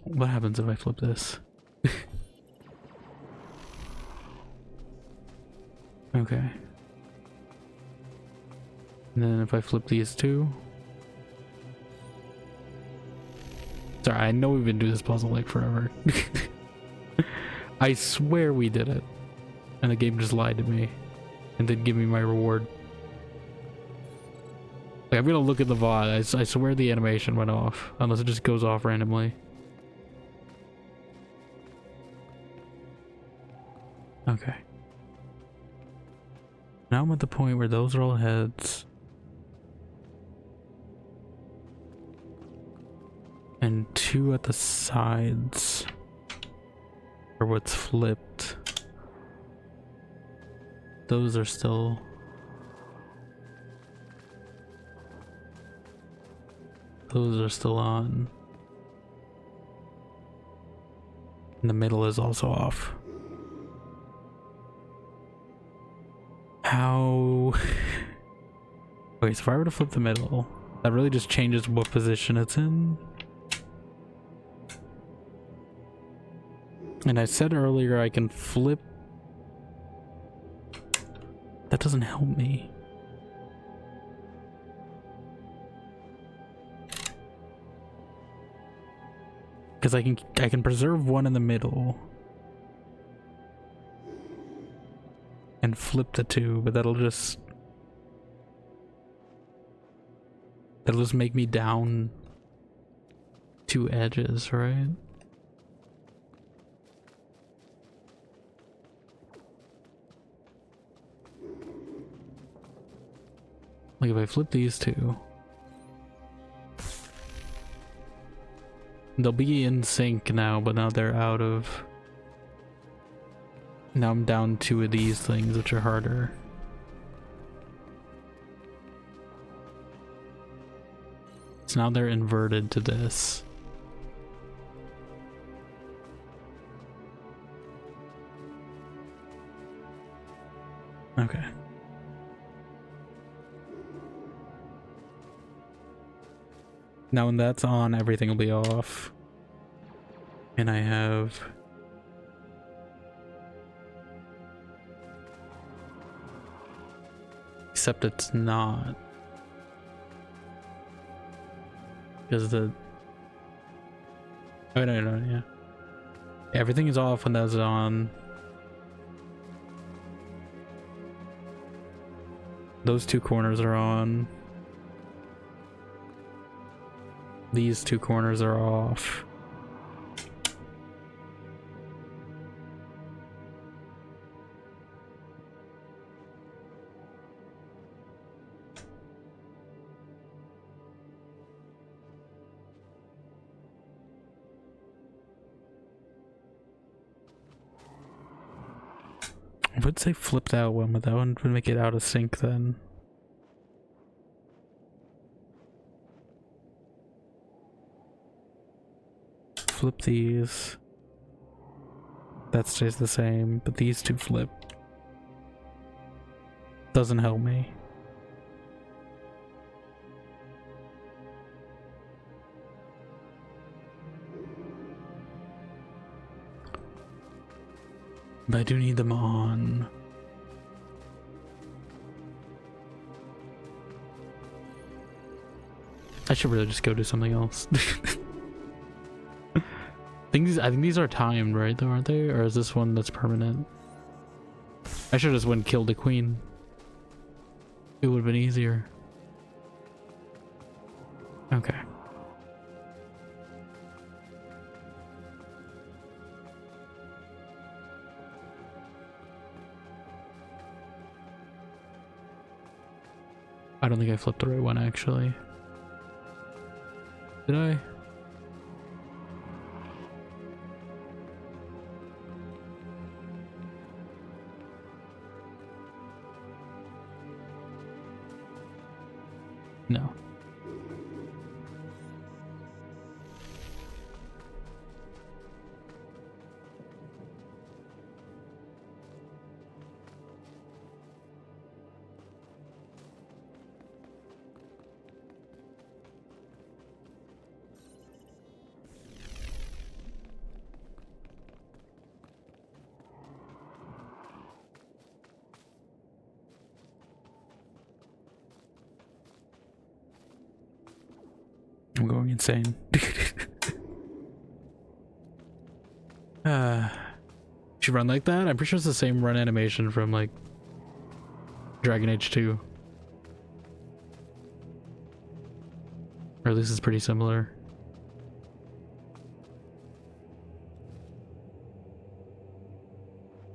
What happens if I flip this? Okay. And then if I flip these 2. Sorry, I know we've been doing this puzzle like forever. I swear we did it. And the game just lied to me. And didn't give me my reward. Like, I'm gonna look at the VOD. I swear the animation went off. Unless it just goes off randomly. Okay. Now I'm at the point where those are all heads. And 2 at the sides are what's flipped. Those are still... Those are still on. And the middle is also off. How... Okay, so if I were to flip the middle, that really just changes what position it's in. And I said earlier I can flip... That doesn't help me. Because I can preserve 1 in the middle. And flip the 2, but that'll just make me down 2 edges, right? Like if I flip these 2, they'll be in sync now, but now they're out of... Now I'm down 2 of these things, which are harder. So now they're inverted to this. Okay. Now when that's on, everything will be off. And I have... Except it's not. Because the... Oh, no, yeah. Everything is off when that's on. Those 2 corners are on. These 2 corners are off. I would say flip that one, but that one would make it out of sync then. Flip these. That stays the same, but these 2 flip. Doesn't help me. But I do need them on. I should really just go do something else. I think these are timed, right? Though, aren't they? Or is this one that's permanent? I should just went and killed the queen. It would have been easier. Okay. I don't think I flipped the right one, actually. Did I? No. I'm going insane. Should run like that? I'm pretty sure it's the same run animation from like Dragon Age 2. Or at least it's pretty similar.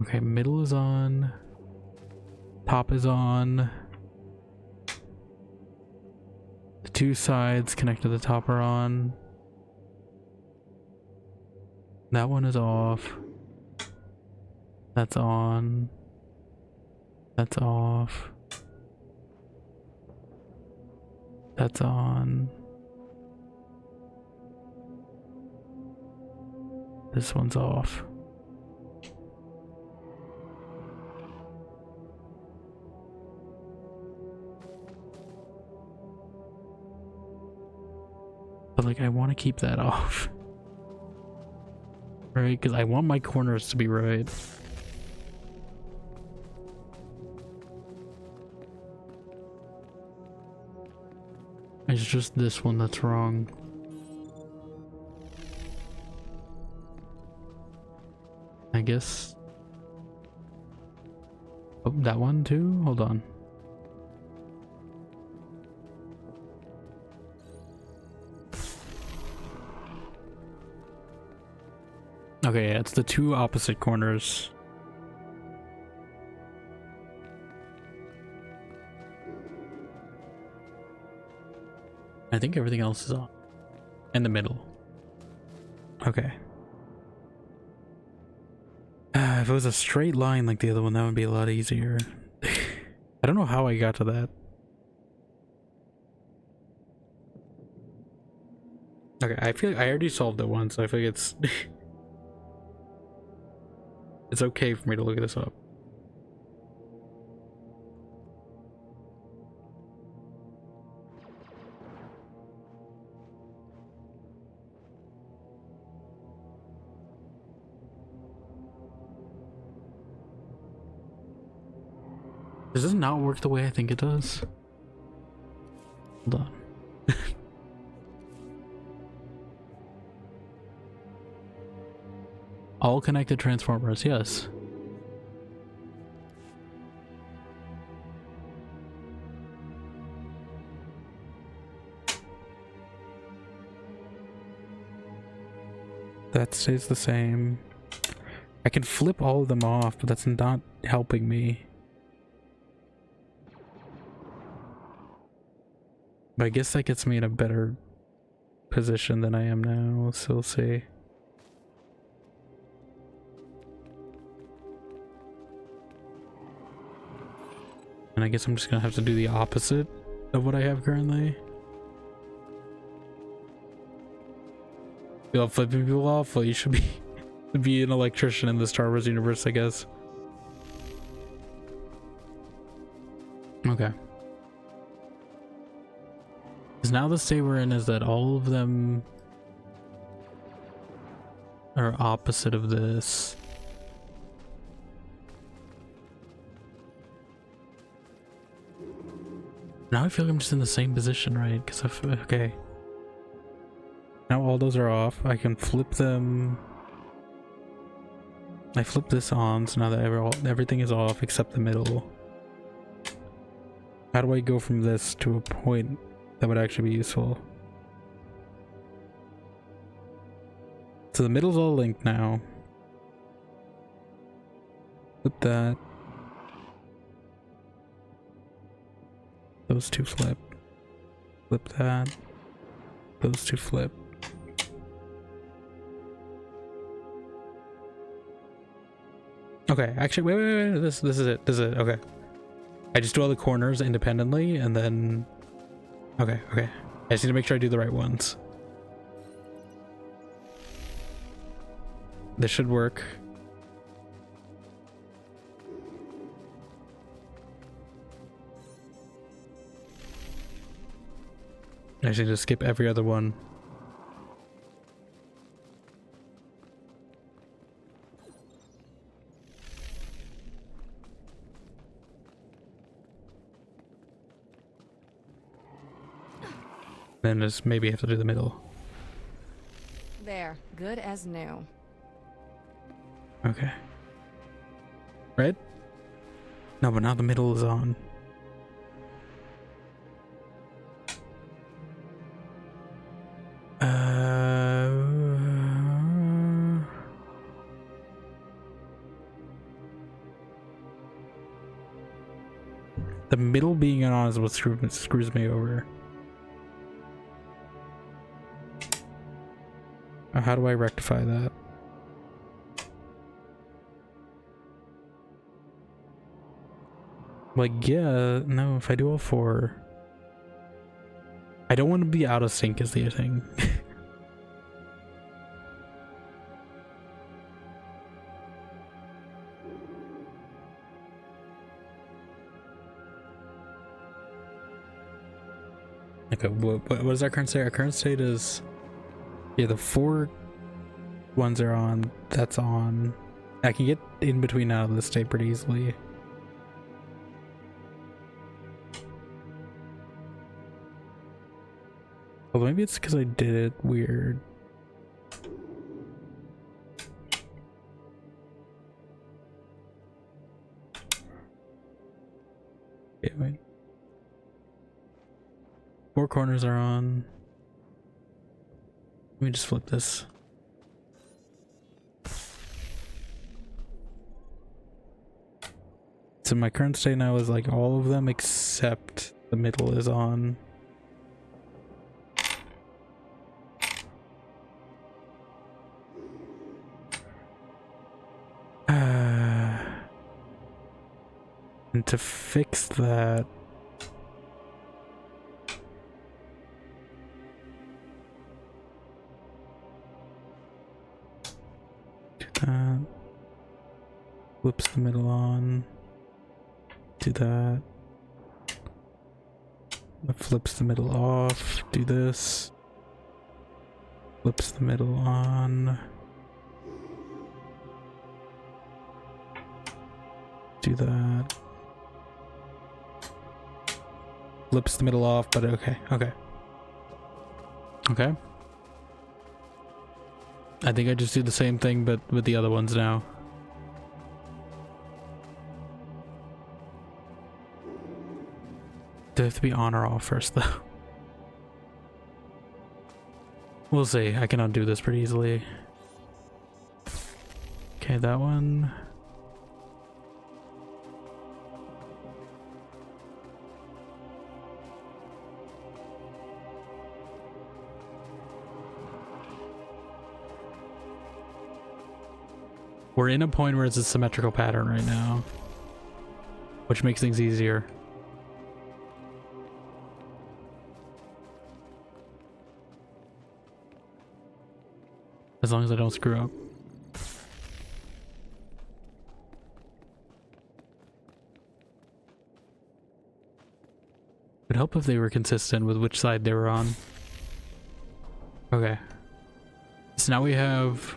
Okay, middle is on. Top is on. The two sides connect to the top are on. That one is off. That's on. That's off. That's on. This one's off. But like, I want to keep that off. Right? Because I want my corners to be right. It's just this one that's wrong. I guess. Oh, that one too? Hold on. Okay, yeah, it's the two opposite corners. I think everything else is on. In the middle. Okay. If it was a straight line like the other one, that would be a lot easier. I don't know how I got to that. Okay, I feel like I already solved it once, so I feel like it's... it's okay for me to look this up. Does this not work the way I think it does? Hold on. All connected transformers, yes. That stays the same. I can flip all of them off, but that's not helping me. But I guess that gets me in a better position than I am now, so we'll see. And I guess I'm just gonna have to do the opposite of what I have currently. You're flipping people off? Well, you should be an electrician in the Star Wars universe, I guess. Okay. Because now the state we're in is that all of them are opposite of this. Now I feel like I'm just in the same position, right? Because okay. Now all those are off. I can flip them. I flip this on, so now that everything is off except the middle. How do I go from this to a point that would actually be useful? So the middle's all linked now. Flip that. Those two flip. Flip that. those two flip. Okay, actually, wait. This is it. Okay. I just do all the corners independently, and then... Okay. I just need to make sure I do the right ones. This should work. I should just skip every other one. Then just maybe have to do the middle. There, good as new. Okay. Right? No, but now the middle is on. The middle being on is what screws me over. How do I rectify that? Like, yeah, no, if I do all four... I don't want to be out of sync is the thing. Okay, what is our current state? Our current state is... Yeah, the 4 ones are on. That's on. I can get in between out of this state pretty easily. Although maybe it's because I did it weird. Okay, wait. 4 corners are on. Let me just flip this. So my current state now is like all of them except the middle is on. And to fix that, flips the middle on, do that, that flips the middle off, do this, flips the middle on, do that, flips the middle off, but okay. I think I just do the same thing but with the other ones now. Do they have to be on or off first though? We'll see. I can undo this pretty easily. Okay, that one. We're in a point where it's a symmetrical pattern right now, which makes things easier. As long as I don't screw up. It'd help if they were consistent with which side they were on. Okay. So now we have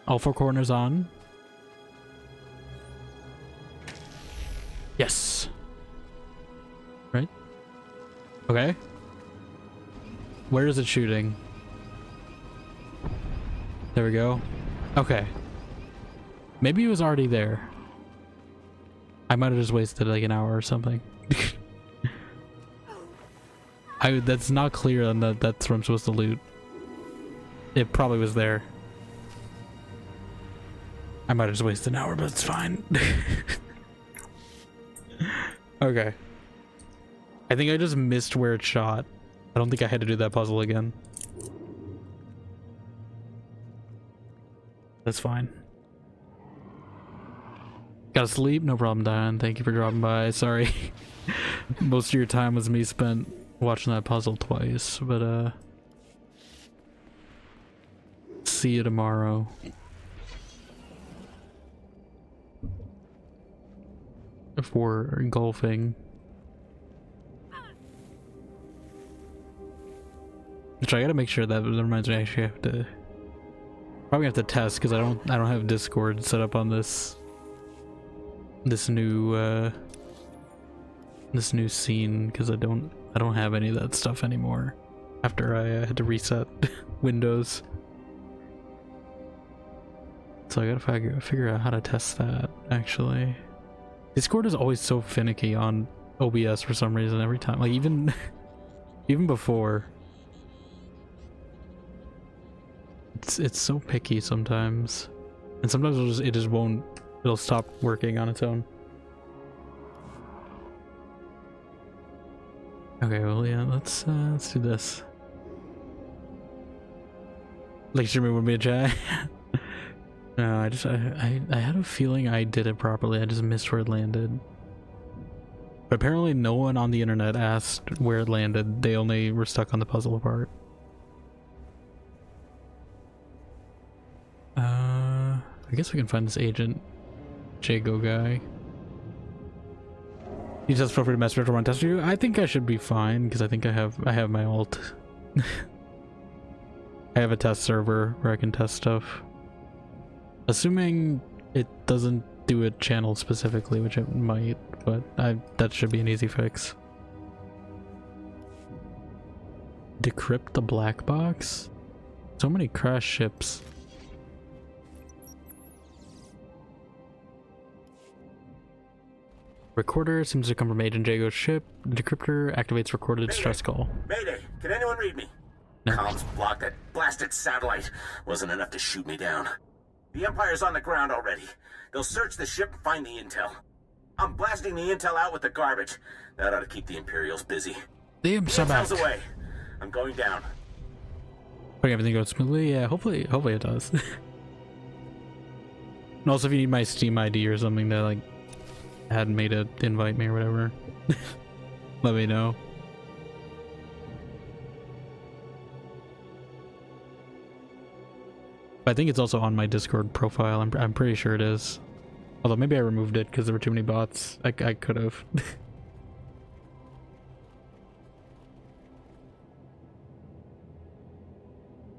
all 4 corners on. Yes. Right? Okay. Where is it shooting? There we go. Okay. Maybe it was already there. I might have just wasted like an hour or something. That's not clear on that's where I'm supposed to loot. It probably was there. I might have just wasted an hour, but it's fine. Okay. I think I just missed where it shot. I don't think I had to do that puzzle again. That's fine. Gotta sleep? No problem, Diane. Thank you for dropping by. Sorry. Most of your time was me spent watching that puzzle twice, but see you tomorrow. For golfing. Which I gotta make sure that reminds me I actually have to probably have to test because I don't have Discord set up on this new scene because I don't have any of that stuff anymore after I had to reset Windows. So I gotta figure out how to test that actually. Discord is always so finicky on OBS for some reason every time. Like even before. It's so picky sometimes. And sometimes it'll stop working on its own. Okay, well yeah, let's do this. Like streaming with me a chat. No, I had a feeling I did it properly. I just missed where it landed. But apparently no one on the internet asked where it landed. They only were stuck on the puzzle part. I guess we can find this agent Jago guy. You just feel free to mess with or test you. I think I should be fine because I think I have my ult. I have a test server where I can test stuff. Assuming it doesn't do a channel specifically, which it might, but that should be an easy fix. Decrypt the black box? So many crash ships. Recorder seems to come from Agent Jago's ship. The decryptor activates recorded stress call. Mayday! Can anyone read me? No. Comms blocked. That blasted satellite wasn't enough to shoot me down. The Empire's on the ground already. They'll search the ship and find the intel. I'm blasting the intel out with the garbage. That ought to keep the Imperials busy. The intel's away. I'm going down. Hoping everything goes smoothly. Yeah, hopefully it does. And also, if you need my Steam ID or something to like had made to invite me or whatever, let me know. I think it's also on my Discord profile. I'm pretty sure it is. Although maybe I removed it because there were too many bots. I could have. Let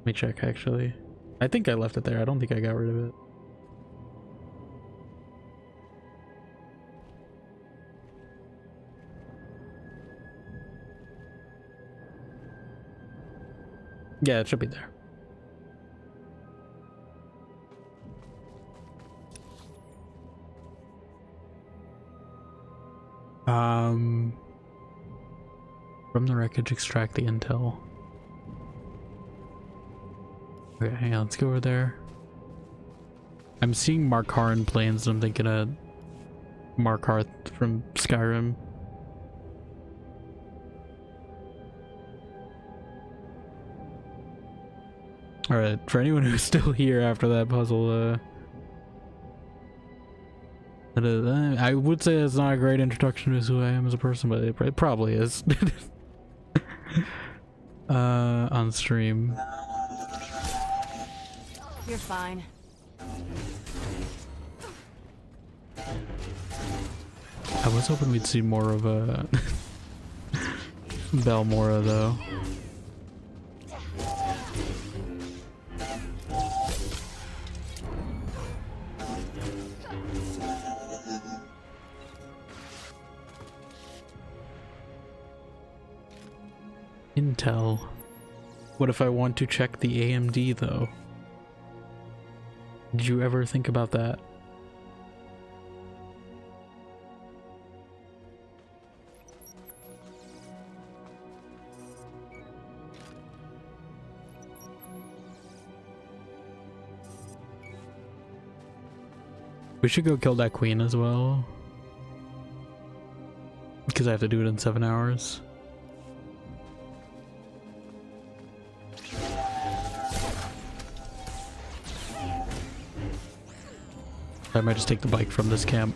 me check actually. I think I left it there. I don't think I got rid of it. Yeah, it should be there. From the wreckage, extract the intel. Okay, hang on, let's go over there. I'm seeing Markarth planes and I'm thinking of Markarth from Skyrim. Alright, for anyone who's still here after that puzzle, I would say it's not a great introduction to who I am as a person, but it probably is. On stream. You're fine. I was hoping we'd see more of Balmorra though. Intel. What if I want to check the AMD though? Did you ever think about that? We should go kill that queen as well. Because I have to do it in 7 hours. I might just take the bike from this camp.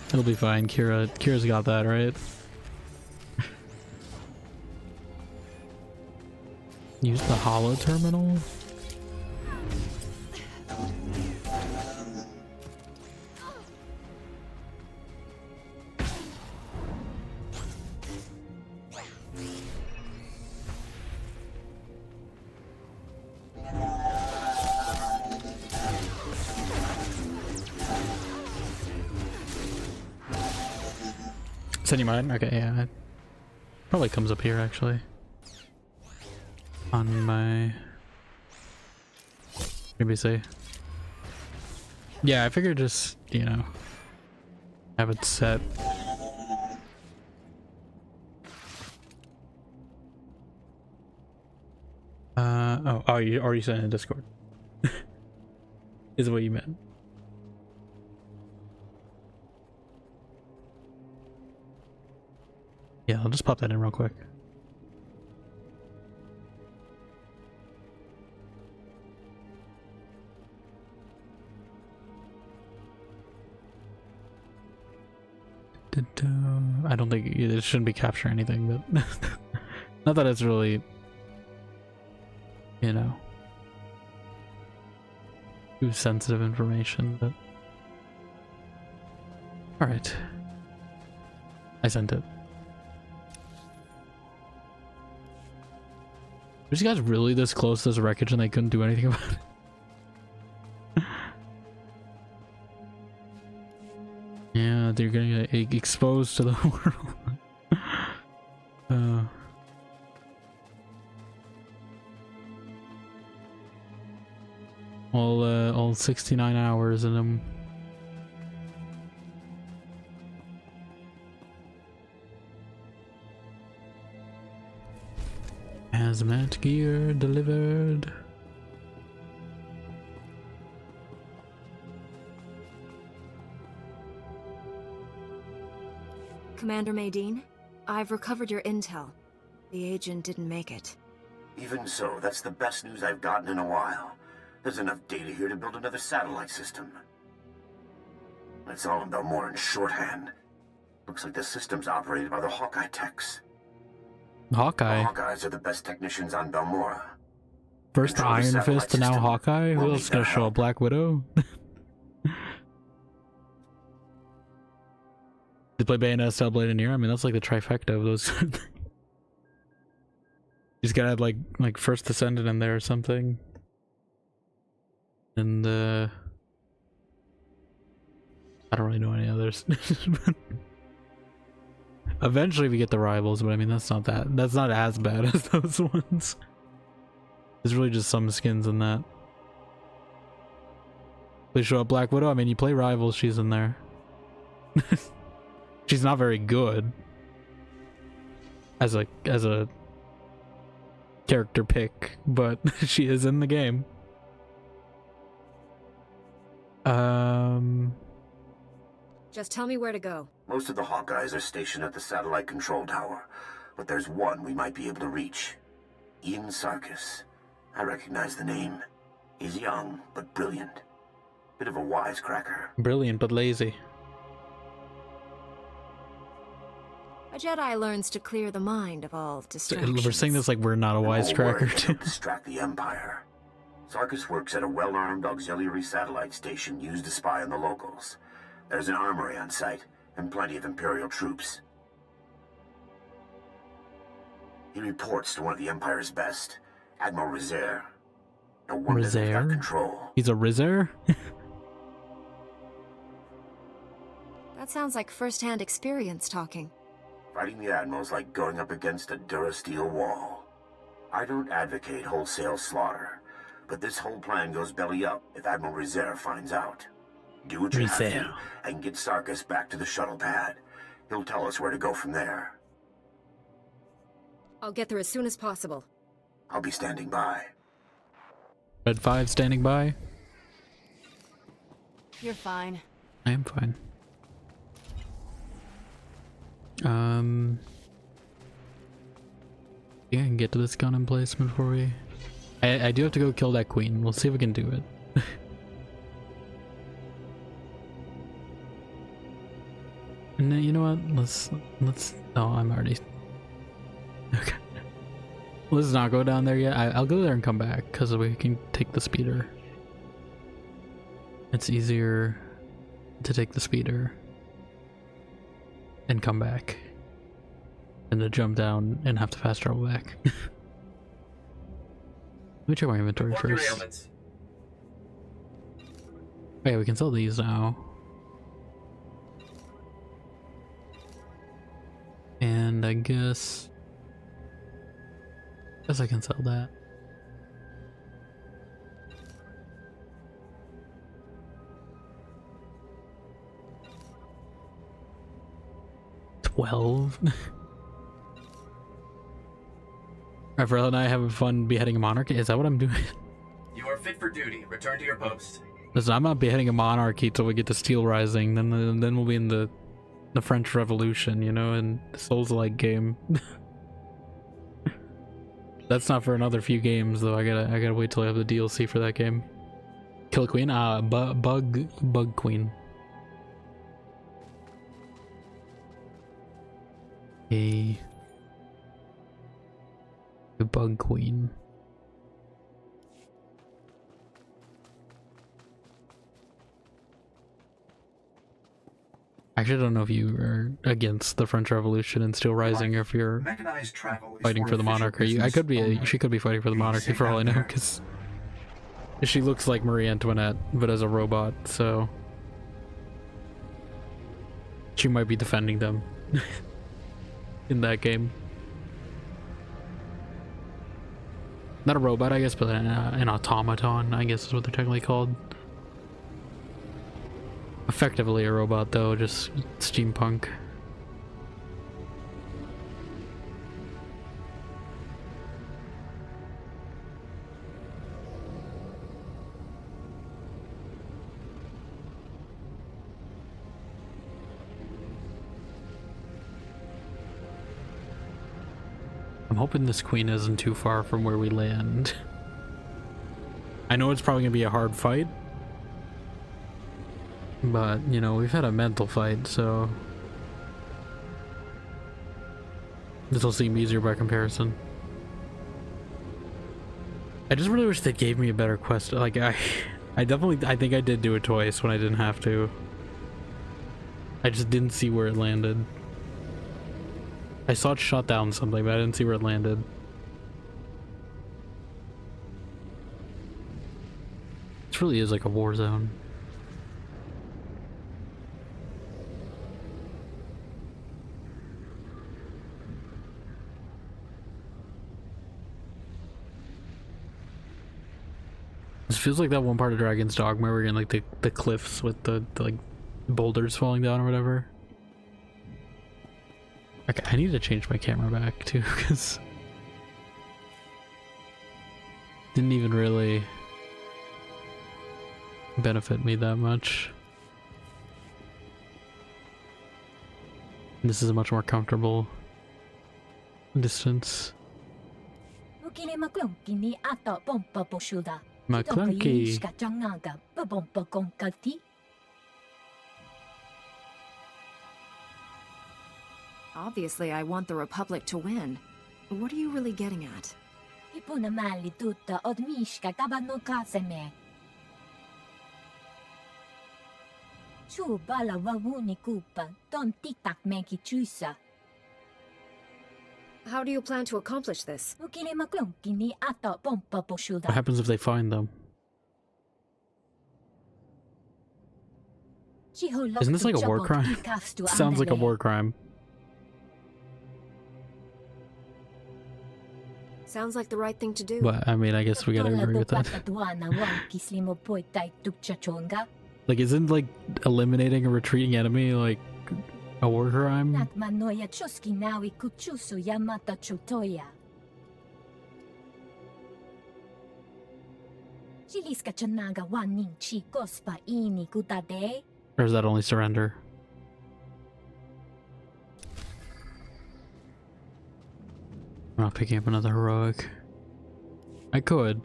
It'll be fine. Kira's got that, right? Use the holo terminal? Send you mine? Okay, yeah. It probably comes up here actually. On my maybe say. Yeah, I figured just, you know, have it set. Oh, you sent it in Discord. Is what you meant. Yeah, I'll just pop that in real quick. I don't think it shouldn't be capturing anything, but not that it's really, you know, too sensitive information, but all right. I sent it. Were these guys really this close to this wreckage and they couldn't do anything about it? Yeah, they're gonna get exposed to the world. All 69 hours in them. Hazmat gear delivered. Commander Medine, I've recovered your intel. The agent didn't make it. Even so, that's the best news I've gotten in a while. There's enough data here to build another satellite system. It's all in Balmorra in shorthand. Looks like the system's operated by the Hawkeye techs. Hawkeye? The Hawkeyes are the best technicians on Balmorra. First Iron Fist to now Hawkeye? Who else is gonna show up? Black Widow? They play Bayonetta, Cellblade, and Nier. I mean, that's like the trifecta of those. You just gotta have like First Descendant in there or something. And I don't really know any others. Eventually we get the Rivals, but I mean that's not as bad as those ones. There's really just some skins in that. They show up Black Widow. I mean, you play Rivals, she's in there. She's not very good as a character pick, but she is in the game. Just tell me where to go. Most of the Hawkeyes are stationed at the satellite control tower, but there's one we might be able to reach. Ian Sarkis. I recognize the name. He's young, but brilliant. Bit of a wisecracker. Brilliant, but lazy. A Jedi learns to clear the mind of all distractions. We're saying this like we're not a wisecracker, too. Distract the Empire. Sarkis works at a well-armed auxiliary satellite station used to spy on the locals. There's an armory on site, and plenty of Imperial troops. He reports to one of the Empire's best, Admiral Rizzer. No wonder they've got control. He's a Rizzer? That sounds like first-hand experience talking. Fighting the Admiral's like going up against a Durasteel wall. I don't advocate wholesale slaughter, but this whole plan goes belly up if Admiral Rizzer finds out. Do what you have to, and get Sarkis back to the shuttle pad. He'll tell us where to go from there. I'll get there as soon as possible. I'll be standing by. Red 5 standing by. You're fine. I am fine. Yeah, I can get to this gun emplacement before we I do have to go kill that queen. We'll see if we can do it. No, you know what? Let's. Oh, I'm already. Okay. Let's not go down there yet. I'll go there and come back because we can take the speeder. It's easier to take the speeder and come back than to jump down and have to fast travel back. Let me check my inventory first. Oh yeah, we can sell these now. And I guess I can sell that. $12. Avril and I having fun beheading a monarchy. Is that what I'm doing? You are fit for duty. Return to your post. Listen, I'm not beheading a monarchy till we get to Steel Rising. Then we'll be in the French Revolution, you know, and the Souls-like game. That's not for another few games though. I gotta wait till I have the DLC for that game. Kill a queen? Bug queen. A bug queen. I actually don't know if you are against the French Revolution and Steel Rising, or if you're fighting for the monarchy. She could be fighting for the monarchy for all I know, because she looks like Marie Antoinette, but as a robot, so she might be defending them in that game. Not a robot, I guess, but an automaton, I guess is what they're technically called. Effectively a robot though, just steampunk. I'm hoping this queen isn't too far from where we land. I know it's probably gonna be a hard fight, but, you know, we've had a mental fight, so this will seem easier by comparison. I just really wish they gave me a better quest. Like, I think I did do it twice when I didn't have to. I just didn't see where it landed. I saw it shot down something, but I didn't see where it landed. This really is like a war zone. This feels like that one part of Dragon's Dogma where you're in like the cliffs with the like boulders falling down or whatever. Okay, I need to change my camera back too, because didn't even really benefit me that much. This is a much more comfortable distance. McClunky. Obviously, I want the Republic to win. What are you really getting at? How do you plan to accomplish this? What happens if they find them? Isn't this like a war crime? Sounds like a war crime. Sounds like the right thing to do. But I mean, I guess we gotta agree with that. Like, isn't like eliminating a retreating enemy like a war crime? Or is that only surrender? I'm not picking up another heroic. I could.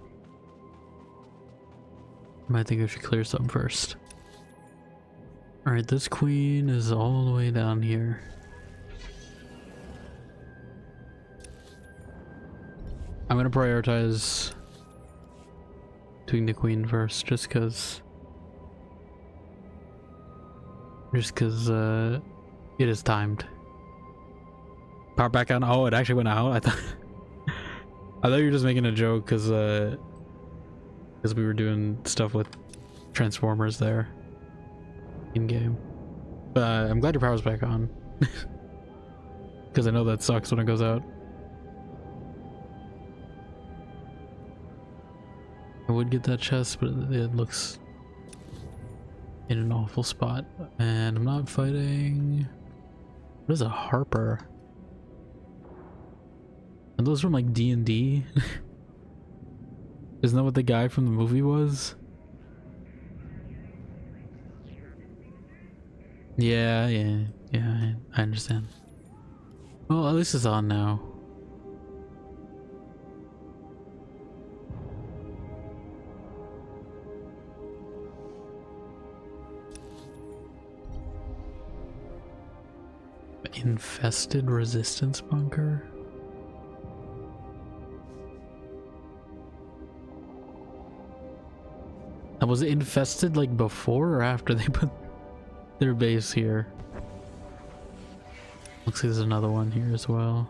I think I should clear some first. Alright, this queen is all the way down here. I'm gonna prioritize doing the queen first, just cause it is timed. Power back on. Oh, it actually went out. I thought you were just making a joke because we were doing stuff with Transformers there in game. But I'm glad your power's back on because I know that sucks when it goes out. I would get that chest, but it looks in an awful spot. And I'm not fighting. What is a Harper? Are those from like D&D? Isn't that what the guy from the movie was? Yeah, I understand. Well, at least it's on now. Infested resistance bunker? Was it infested like before or after they put their base here? Looks like there's another one here as well.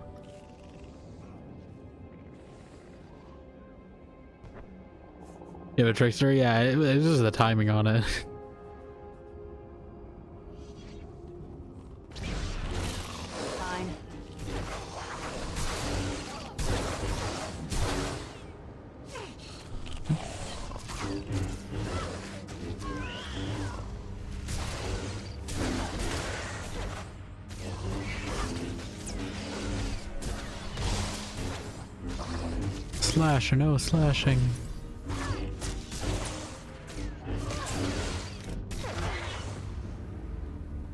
Yeah, but Trickster, yeah, it's just the timing on it. Slash or no slashing.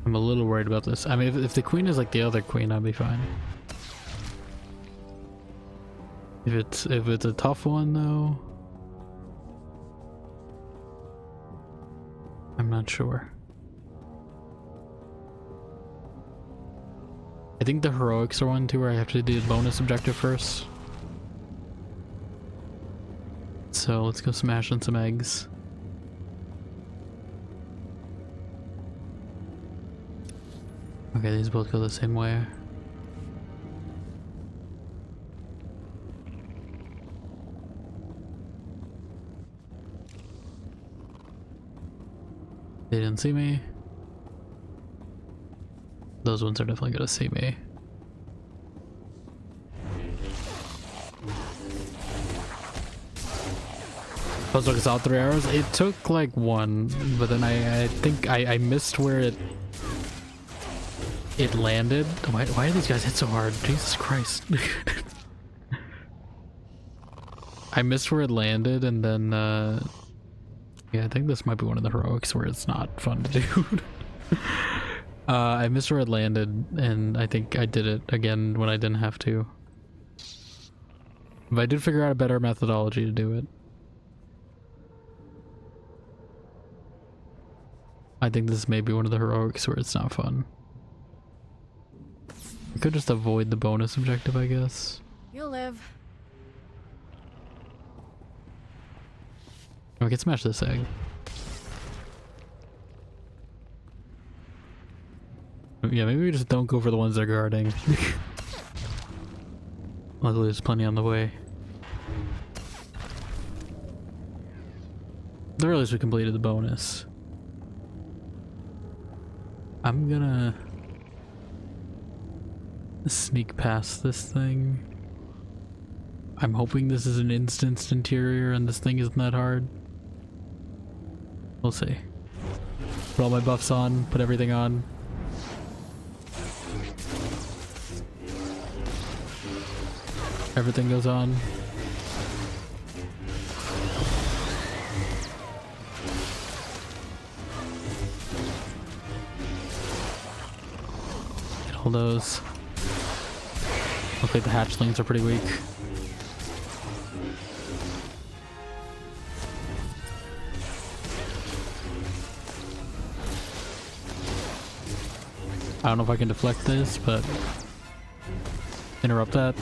I'm a little worried about this. I mean, if the queen is like the other queen, I'd be fine. If it's a tough one though, I'm not sure. I think the heroics are one too, where I have to do the bonus objective first. So let's go smash on some eggs. Okay, these both go the same way. They didn't see me. Those ones are definitely gonna see me. Supposed to out 3 arrows. It took like one, but then I think I missed where it landed. Why do these guys hit so hard? Jesus Christ. I missed where it landed, and then yeah, I think this might be one of the heroics where it's not fun to do. I missed where it landed, and I think I did it again when I didn't have to. But I did figure out a better methodology to do it. I think this may be one of the heroics where it's not fun. I could just avoid the bonus objective, I guess. You'll live. We can smash this egg. Yeah, maybe we just don't go for the ones that are guarding. Luckily there's plenty on the way. At the very least we completed the bonus. I'm gonna sneak past this thing. I'm hoping this is an instanced interior and this thing isn't that hard. We'll see. Put all my buffs on, put everything on. Everything goes on. Get all those. Looks like the hatchlings are pretty weak. I don't know if I can deflect this, but interrupt that.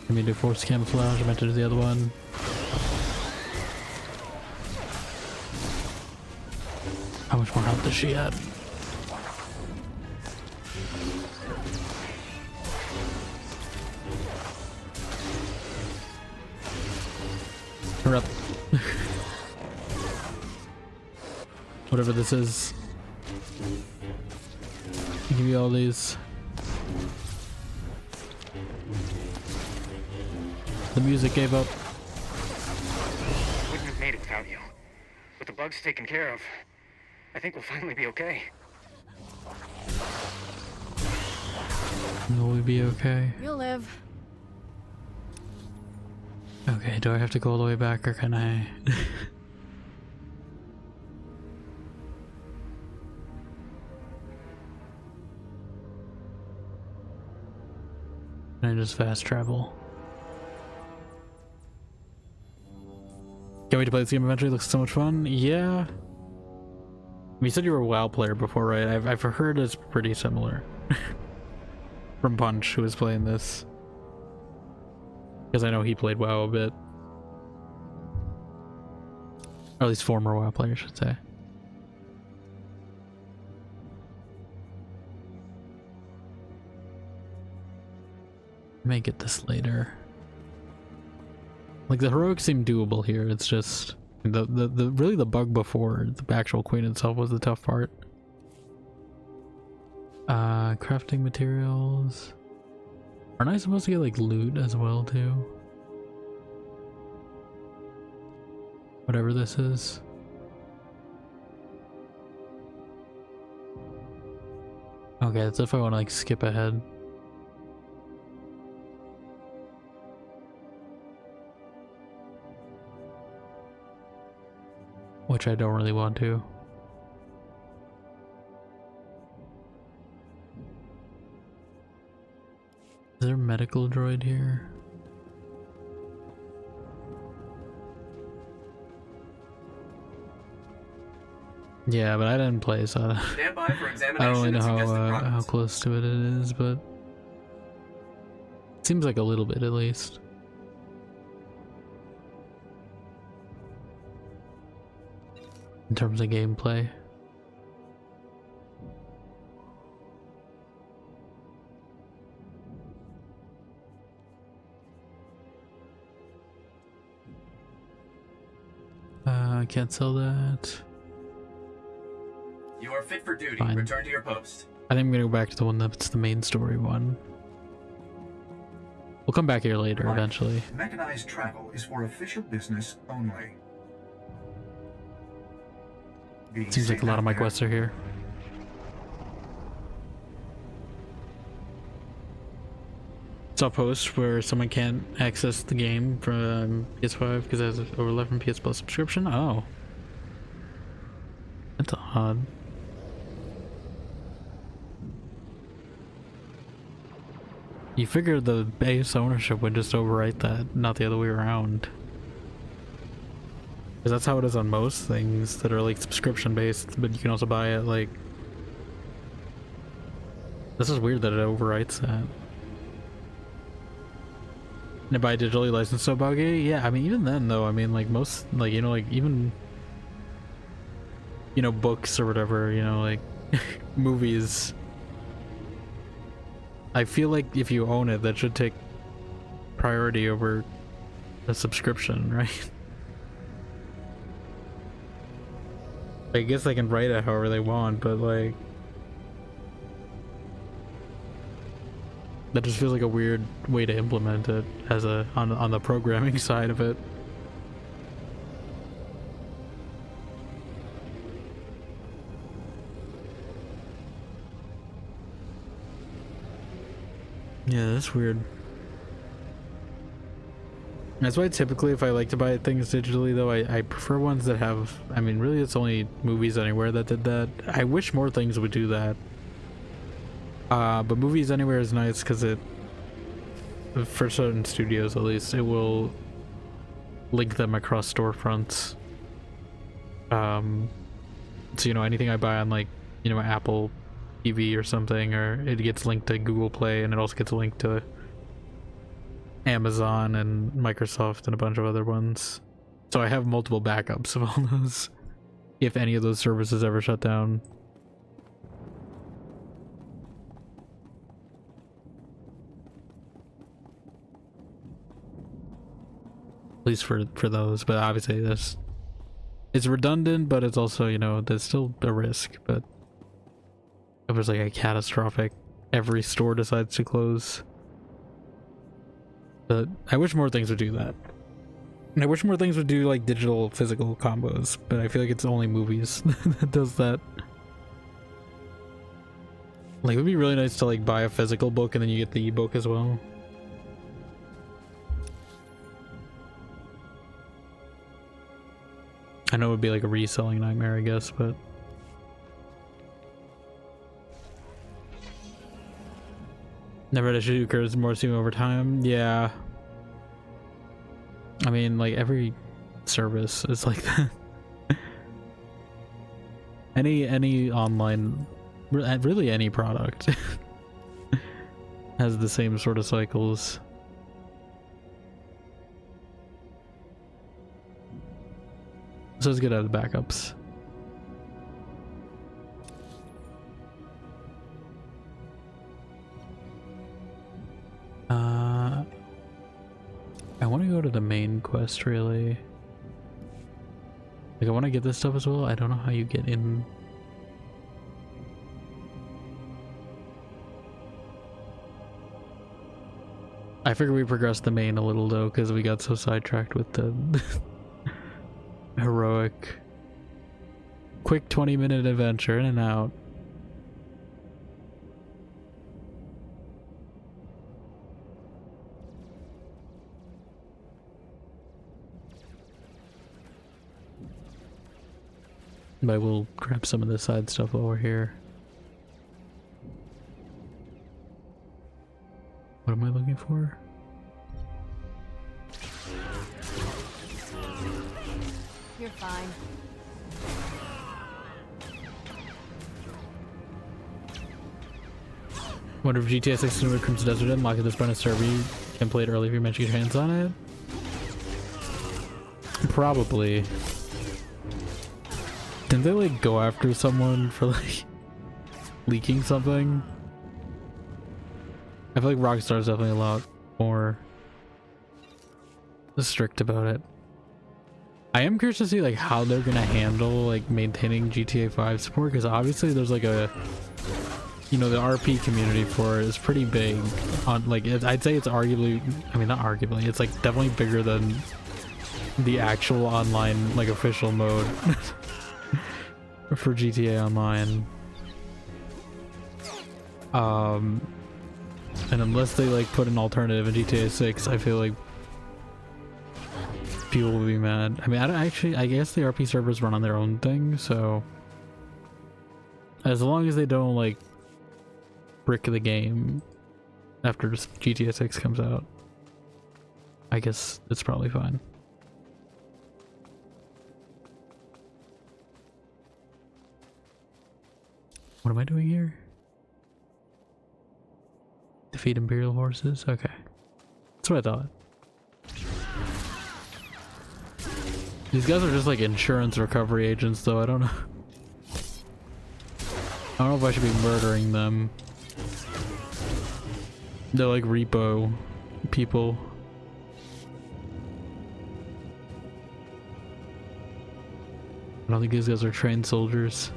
Let me do force camouflage. I meant to do the other one. How much more health does she have? Her up. Whatever this is. I'll give you all these. The music gave up. Wouldn't have made it without you. With the bugs taken care of, I think we'll finally be okay. Will we be okay? You'll live. Okay, do I have to go all the way back or can I? Can I just fast travel? Can't wait to play this game eventually. It looks so much fun. Yeah. You said you were a WoW player before, right? I've heard it's pretty similar. From Punch, who was playing this. Because I know he played WoW a bit. Or at least former WoW player, I should say. I may get this later. Like, the heroics seem doable here. It's just really the bug before the actual queen itself was the tough part. Crafting materials. Aren't I supposed to get like loot as well too? Whatever this is. Okay, that's if I want to like skip ahead. Which I don't really want to. Is there a medical droid here? Yeah, but I didn't play, so I don't really know how close to it is, but it seems like a little bit at least. In terms of gameplay. I can't sell that. You are fit for duty. Fine. Return to your post. I think I'm gonna go back to the one that's the main story one. We'll come back here later eventually. Mechanized travel is for official business only. Seems like a lot of my quests are here. Saw a post where someone can't access the game from PS5 because it has over 11 PS Plus subscription. Oh. That's odd. You figure the base ownership would just overwrite that, not the other way around. Because that's how it is on most things that are like subscription based, but you can also buy it like... This is weird that it overwrites that. And buy digitally licensed so buggy? Yeah, I mean even then though, I mean like most, like, you know, like even, you know, books or whatever, you know, like movies. I feel like if you own it, that should take priority over the subscription, right? I guess they can write it however they want, but like... That just feels like a weird way to implement it as a on the programming side of it. Yeah, that's weird. That's why typically if I like to buy things digitally though, I prefer ones that have, I mean really it's only Movies Anywhere that did that. I wish more things would do that. But Movies Anywhere is nice because it, for certain studios at least, it will link them across storefronts. So, you know, anything I buy on like, you know, Apple TV or something, or it gets linked to Google Play, and it also gets linked to Amazon and Microsoft and a bunch of other ones. So I have multiple backups of all those if any of those services ever shut down. At least for those, but obviously this it's redundant, but it's also, you know, there's still a risk. But if there's like a catastrophic, every store decides to close. But I wish more things would do that. And I wish more things would do like digital physical combos, but I feel like it's only movies that does that. Like, it would be really nice to like buy a physical book and then you get the ebook as well. I know it would be like a reselling nightmare, I guess, but never had a issue occurs more soon over time. Yeah. I mean, like, every service is like that. any online, really any product has the same sort of cycles. So it's good to have the backups. I want to go to the main quest, really. Like, I want to get this stuff as well. I don't know how you get in. I figure we progressed the main a little, though, because we got so sidetracked with the heroic quick 20-minute adventure, in and out. But we'll grab some of the side stuff while we're here. What am I looking for? You're fine. Wonder if GTA 6 New Crimson Desert unlocked this bonus server. You can play it early if you mention your hands on it. Probably. Didn't they like go after someone for like leaking something? I feel like Rockstar's definitely a lot more strict about it. I am curious to see like how they're gonna handle like maintaining GTA 5 support, because obviously there's like a, you know, the RP community for it is pretty big. On like I'd say it's arguably, I mean not arguably, it's like definitely bigger than the actual online like official mode for GTA Online. And unless they like put an alternative in GTA 6, I feel like people will be mad. I mean, I guess the RP servers run on their own thing, so as long as they don't like brick the game after GTA 6 comes out, I guess it's probably fine. What am I doing here? Defeat Imperial forces? Okay. That's what I thought. These guys are just like insurance recovery agents, though. I don't know. I don't know if I should be murdering them. They're like repo people. I don't think these guys are trained soldiers.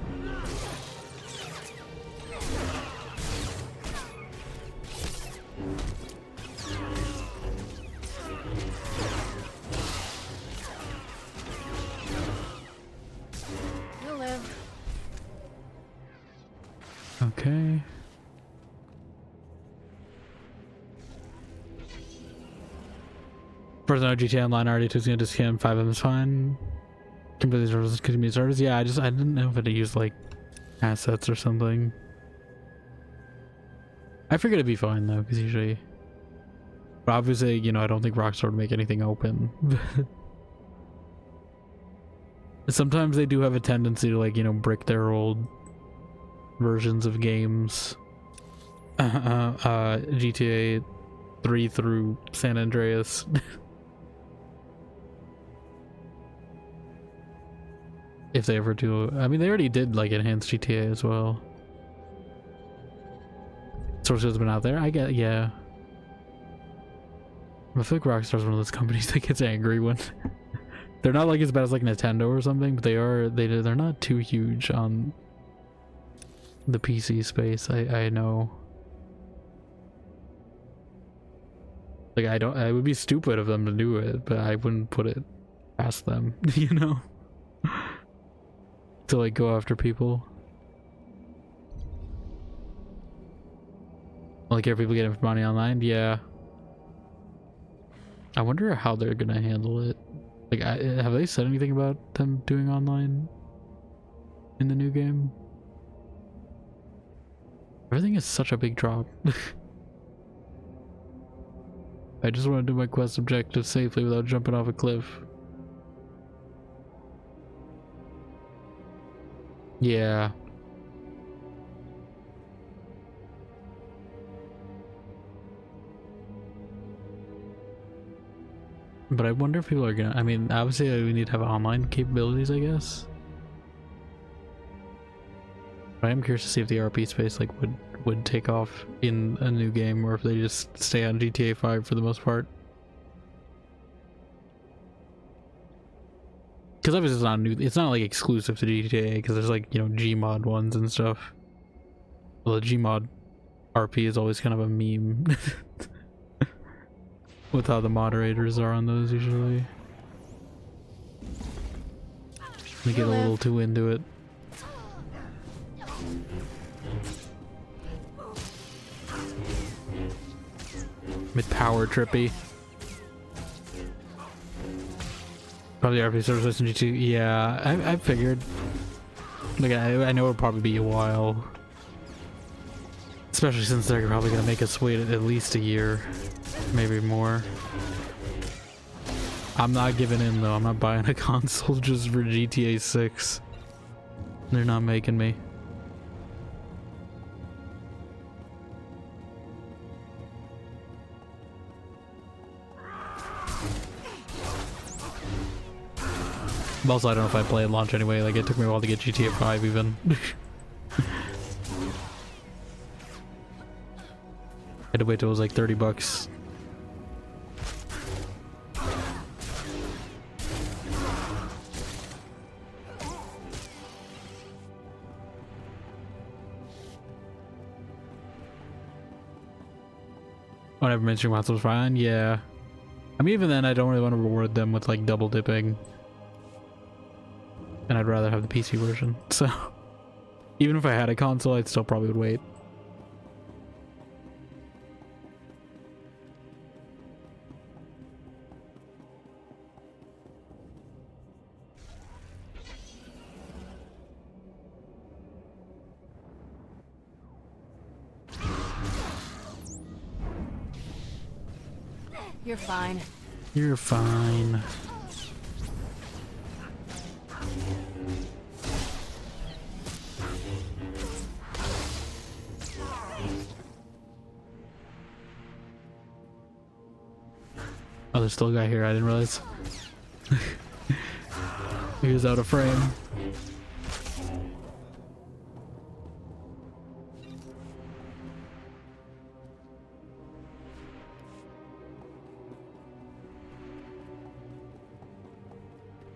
Okay. First note, GTA Online already took me to scam 5M is fine. Completely services, community service. Yeah, I didn't know if it used like assets or something. I figured it'd be fine though, because usually, but obviously, you know, I don't think Rockstar would make anything open. Sometimes they do have a tendency to, like, you know, brick their old versions of games. GTA 3 through San Andreas. If they ever do. I mean, they already did, like, enhanced GTA as well. Source code's been out there. I get, yeah. I feel like Rockstar's one of those companies that gets angry when they're not like as bad as like Nintendo or something, but they're not too huge on the PC space. I know. Like I would be stupid of them to do it, but I wouldn't put it past them, you know, to like go after people. Like, are people getting money online? Yeah. I wonder how they're gonna handle it. Like, have they said anything about them doing online in the new game? Everything is such a big drop. I just want to do my quest objective safely without jumping off a cliff. Yeah. But I wonder if people are gonna, I mean, obviously we need to have online capabilities, I guess. But I am curious to see if the RP space like would take off in a new game, or if they just stay on GTA 5 for the most part. Because obviously it's not new, it's not like exclusive to GTA, because there's like, you know, Gmod ones and stuff. Well, the Gmod RP is always kind of a meme. With how the moderators are on those usually. They get a little too into it. Mid power trippy. Probably RP services in G2. Yeah, I figured. Like I know it'll probably be a while. Especially since they're probably gonna make us wait at least a year. Maybe more. I'm not giving in though. I'm not buying a console just for GTA 6. They're not making me. But also, I don't know if I play at launch anyway. Like, it took me a while to get GTA 5 even. I had to wait till it was like $30. Whenever mainstream consoles fine, yeah. I mean, even then, I don't really want to reward them with like double dipping. And I'd rather have the PC version. So, even if I had a console, I'd still probably would wait. You're fine. You're fine. Oh, there's still a guy here. I didn't realize. He was out of frame.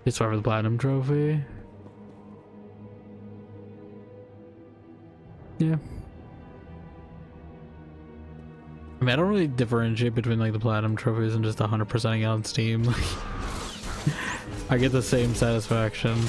It's for the platinum trophy. Yeah. I mean, I don't really differentiate between like the platinum trophies and just 100%ing on Steam. I get the same satisfaction.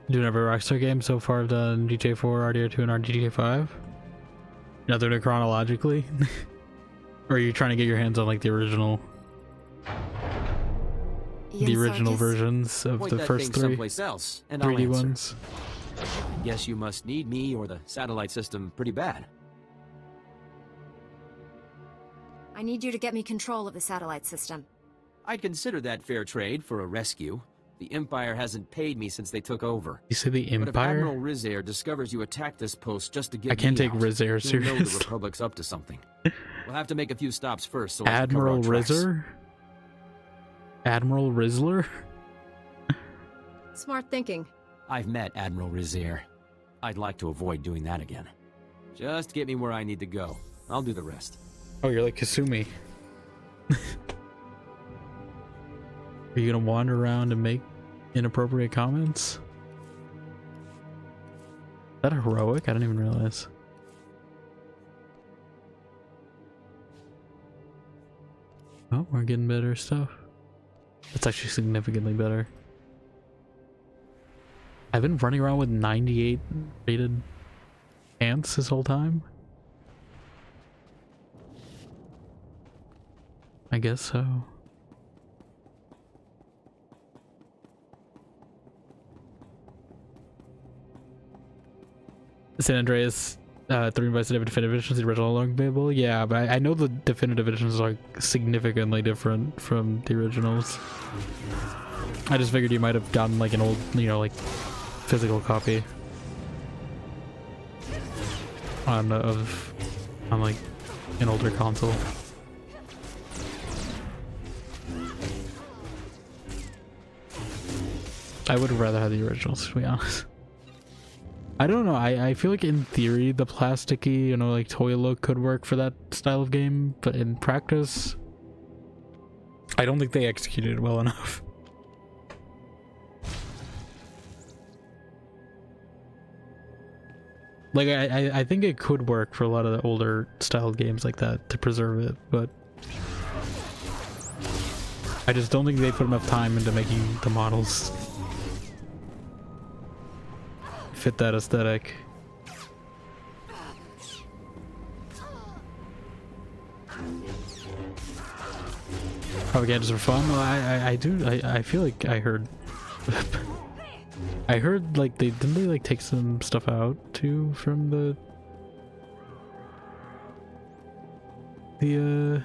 Doing every Rockstar game so far. I've done GTA 4, RDR 2, and GTA 5. Now they're chronologically? Or are you trying to get your hands on like the original? The original versions of Point the that first thing three someplace else, and I'll 3D answer. ones? I guess you must need me or the satellite system pretty bad. I need you to get me control of the satellite system. I'd consider that fair trade for a rescue. The Empire hasn't paid me since they took over. You say the But if Empire? Admiral Rizair discovers you attacked this post just to get I can't me take out, Rizair he'll know serious. the Republic's up to something. We'll have to make a few stops first, so as to cover Admiral our tracks. Rizzer? Admiral Rizzler? Smart thinking. I've met Admiral Rizair. I'd like to avoid doing that again. Just get me where I need to go. I'll do the rest. Oh, you're like Kasumi. Are you gonna wander around and make inappropriate comments? Is that heroic? I didn't even realize. Oh, we're getting better stuff. That's actually significantly better. I've been running around with 98 rated ants this whole time. I guess so. San Andreas 3 invites to definitive editions, the original long available. Yeah, but I know the definitive editions are significantly different from the originals. I just figured you might have gotten like an old, you know, like physical copy on like an older console. I would have rather had the originals, to be honest. I don't know, I feel like in theory the plasticky, you know, like toy look could work for that style of game, but in practice I don't think they executed it well enough. Like I think it could work for a lot of the older style games like that to preserve it, but I just don't think they put enough time into making the models fit that aesthetic. Propagandas for fun? Well, I feel like I heard I heard like didn't they like take some stuff out too from the new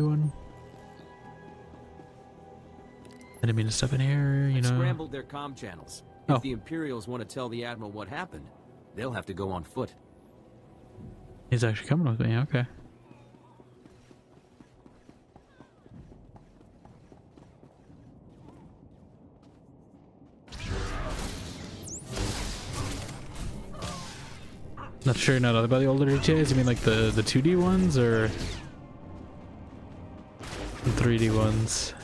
one? I didn't mean to step in here, you know. Scrambled their comm channels. Oh. If the Imperials want to tell the Admiral what happened, they'll have to go on foot. He's actually coming with me, okay. Not sure you're not about the older GTAs? You mean like the 2D ones or the 3D ones?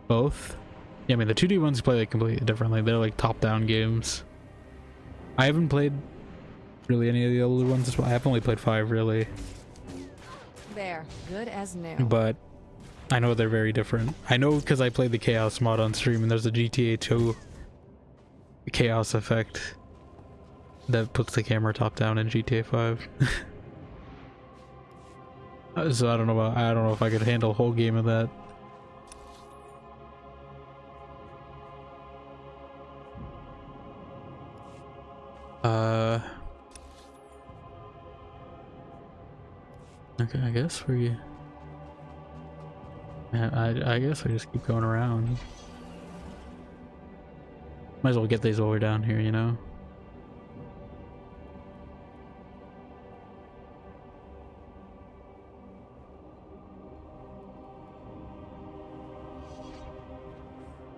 Both? Yeah, I mean the 2D ones play like completely differently. They're like top-down games. I haven't played really any of the older ones as well. I have only played 5 really. There, good as new. But I know they're very different. I know because I played the Chaos mod on stream and there's a GTA 2 Chaos effect that puts the camera top down in GTA 5. So I don't know if I could handle a whole game of that. Okay, I guess we I guess we just keep going around. Might as well get these while we're down here, you know?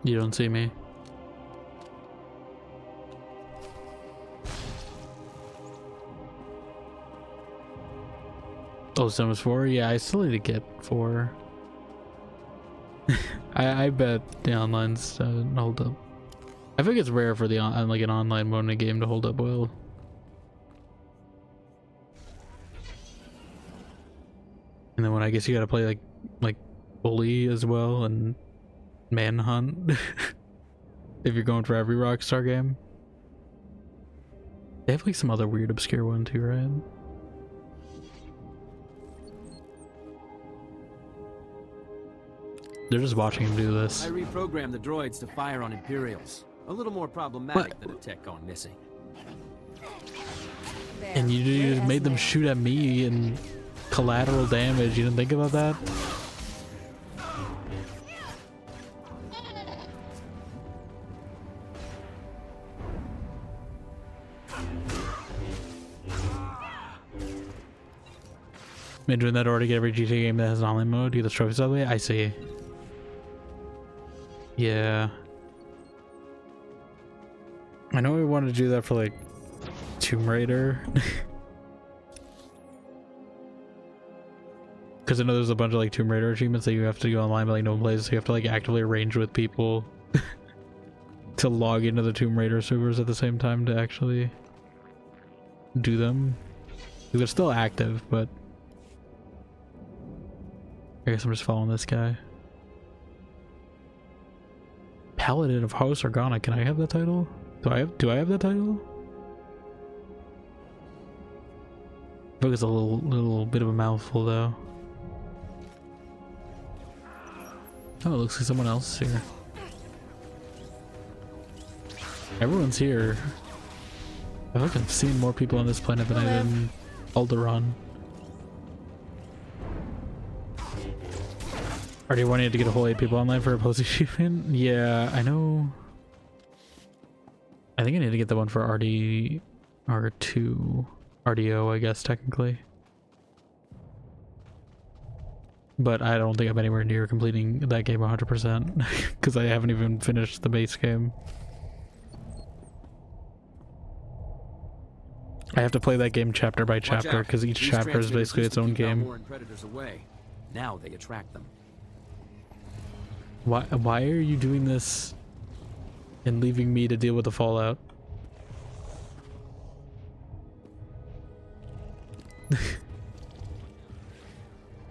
You don't see me. Oh, Sims 4? Yeah, I still need to get 4. I bet the online's hold up. I think it's rare for the like an online mode in a game to hold up well. And then when I guess you gotta play like Bully as well and Manhunt. if you're going for every Rockstar game. They have like some other weird obscure one too, right? They're just watching him do this. I reprogrammed the droids to fire on Imperials. A little more problematic than a tech gone missing. And you just made them shoot at me and collateral damage. You didn't think about that? Been doing that already. Get every GTA game that has an online mode. Do the trophies that way. I see. Yeah. I know we wanted to do that for like Tomb Raider. Because I know there's a bunch of like Tomb Raider achievements that you have to do online, but like no one plays, so you have to like actively arrange with people to log into the Tomb Raider servers at the same time to actually do them. They're still active, but I guess I'm just following this guy. Paladin of House Organa. Can I have that title? Do I have that title? I think it's a little bit of a mouthful though. Oh, it looks like someone else is here. Everyone's here. I feel like I've seen more people on this planet than I did in Alderaan. Already wanted to get a whole 8 people online for a post achievement? Yeah, I know. I think I need to get the one for RD R2 RDO, I guess technically. But I don't think I'm anywhere near completing that game 100% because I haven't even finished the base game. I have to play that game chapter by chapter because each chapter is basically its own game. Now they attract them. Why are you doing this and leaving me to deal with the fallout?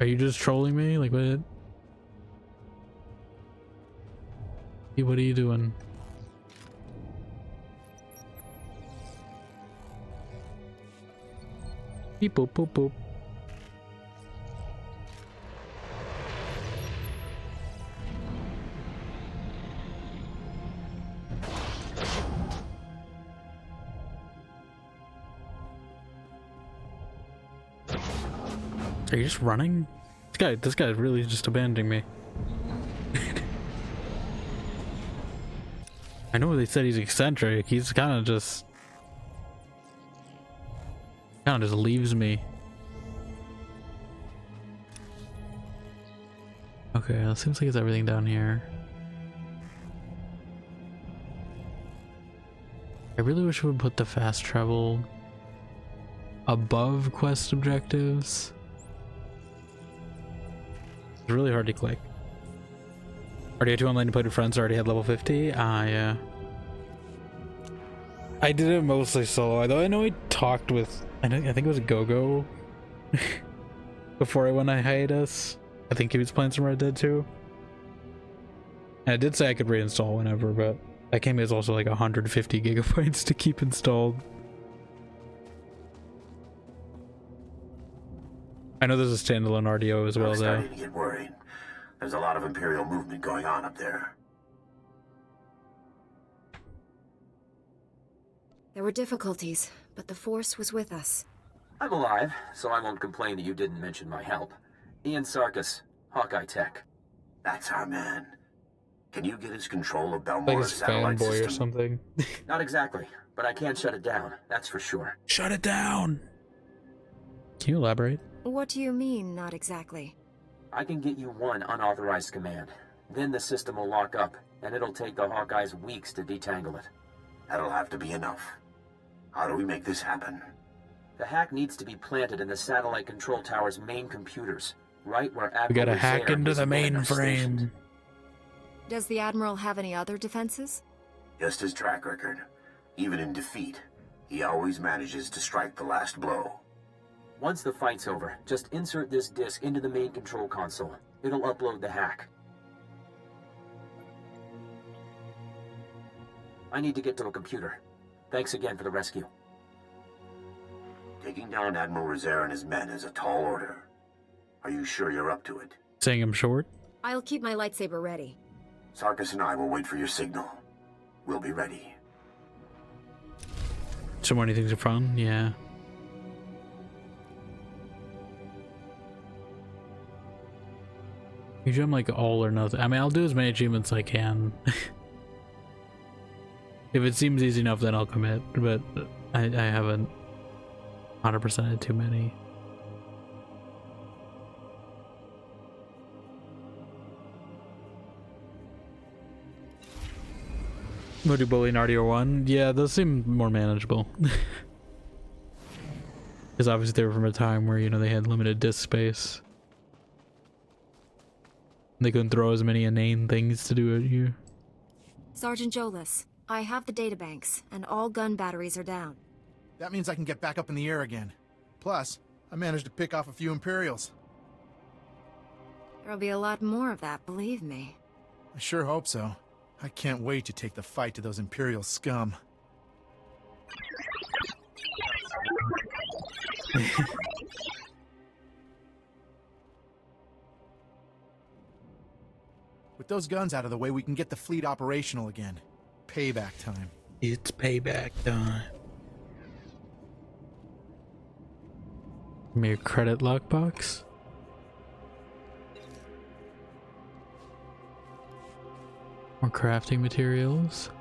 Are you just trolling me? Like what? What are you doing? Beep boop boop boop. Are you just running? This guy is really just abandoning me. I know they said he's eccentric. He's kind of just leaves me. Okay, it seems like it's everything down here. I really wish we would put the fast travel above quest objectives. It's really hard to click. Already had 2 online to play with friends, already had level 50. Ah, yeah. I did it mostly solo, though I know I talked with, I think it was Gogo before I went on hiatus. I think he was playing some Red Dead 2. And I did say I could reinstall whenever, but that game is also like 150 gigabytes to keep installed. I know there's a standalone RDO as well, though. I'm starting to get worried. There's a lot of Imperial movement going on up there. There were difficulties, but the Force was with us. I'm alive, so I won't complain that you didn't mention my help. Ian Sarkis, Hawkeye Tech. That's our man. Can you get us control of Like Balmorra's his satellite fanboy system? or something. Not exactly, but I can shut it down, that's for sure. Shut it down! Can you elaborate? What do you mean, not exactly? I can get you one unauthorized command. Then the system will lock up, and it'll take the Hawkeyes weeks to detangle it. That'll have to be enough. How do we make this happen? The hack needs to be planted in the satellite control tower's main computers, right where Admiral We gotta Rezair hack into and the his men are stationed. mainframe. Does the Admiral have any other defenses? Just his track record. Even in defeat, he always manages to strike the last blow. Once the fight's over, just insert this disk into the main control console. It'll upload the hack. I need to get to a computer. Thanks again for the rescue. Taking down Admiral Rozier and his men is a tall order. Are you sure you're up to it? Saying I'm short? I'll keep my lightsaber ready. Sarkis and I will wait for your signal. We'll be ready. So many things are fun, yeah. Usually I'm like all or nothing. I mean, I'll do as many achievements as I can. If it seems easy enough, then I'll commit, but I haven't 100%ed too many. Moody Bully and RDR1? Yeah, those seem more manageable. Because obviously they were from a time where, you know, they had limited disk space. They couldn't throw as many inane things to do at you. Sergeant Jolas, I have the databanks, and all gun batteries are down. That means I can get back up in the air again. Plus, I managed to pick off a few Imperials. There'll be a lot more of that, believe me. I sure hope so. I can't wait to take the fight to those Imperial scum. With those guns out of the way, we can get the fleet operational again. Payback time. It's payback time. Mere credit lockbox. More crafting materials.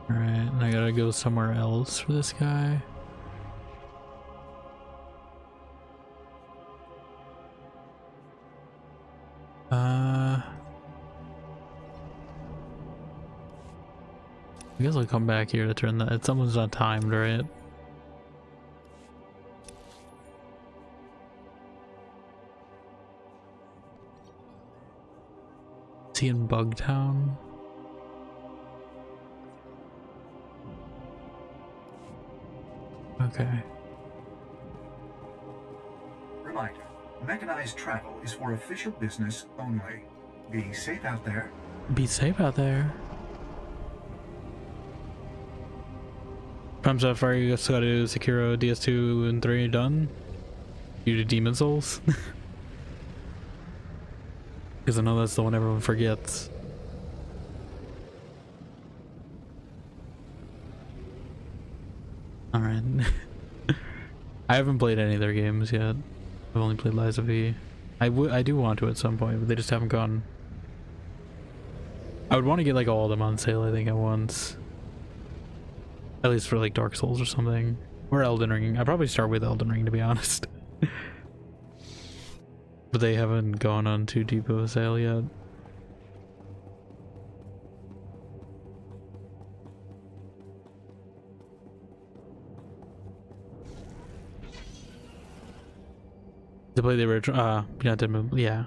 Alright, and I gotta go somewhere else for this guy. I guess I'll come back here to turn that. Someone's not timed, right? Is he in Bugtown? Okay. Reminder, mechanized travel is for official business only. Be safe out there. Be safe out there. Prime so far, you just gotta Sekiro DS2 and 3 done. You do Demon Souls. Because I know that's the one everyone forgets. Alright. I haven't played any of their games yet. I've only played Lies of V. I do want to at some point, but they just haven't gone. I would want to get like all of them on sale, I think, at once. At least for like Dark Souls or something. Or Elden Ring. I'd probably start with Elden Ring, to be honest. But they haven't gone on too deep of a sale yet. To play the original, yeah.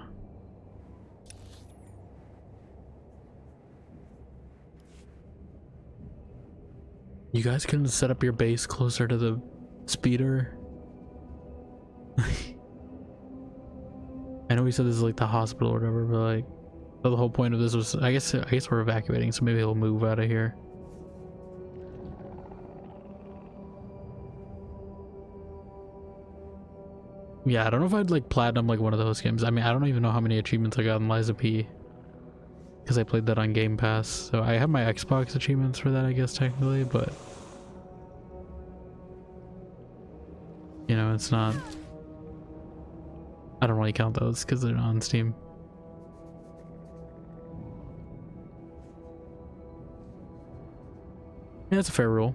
You guys couldn't set up your base closer to the speeder? I know we said this is like the hospital or whatever, but like, the whole point of this was, I guess we're evacuating, so maybe he'll move out of here. Yeah, I don't know if I'd like platinum like one of those games. I mean, I don't even know how many achievements I got in Lies of P, because I played that on Game Pass. So I have my Xbox achievements for that, I guess, technically, but you know, it's not. I don't really count those because they're not on Steam. Yeah, that's a fair rule.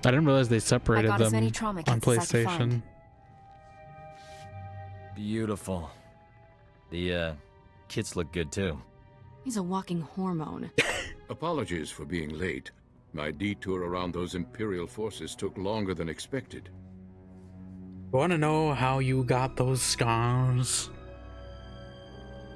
I didn't realize they separated them on PlayStation. Beautiful. The kits look good too. He's a walking hormone. Apologies for being late. My detour around those Imperial forces took longer than expected. Want to know how you got those scars?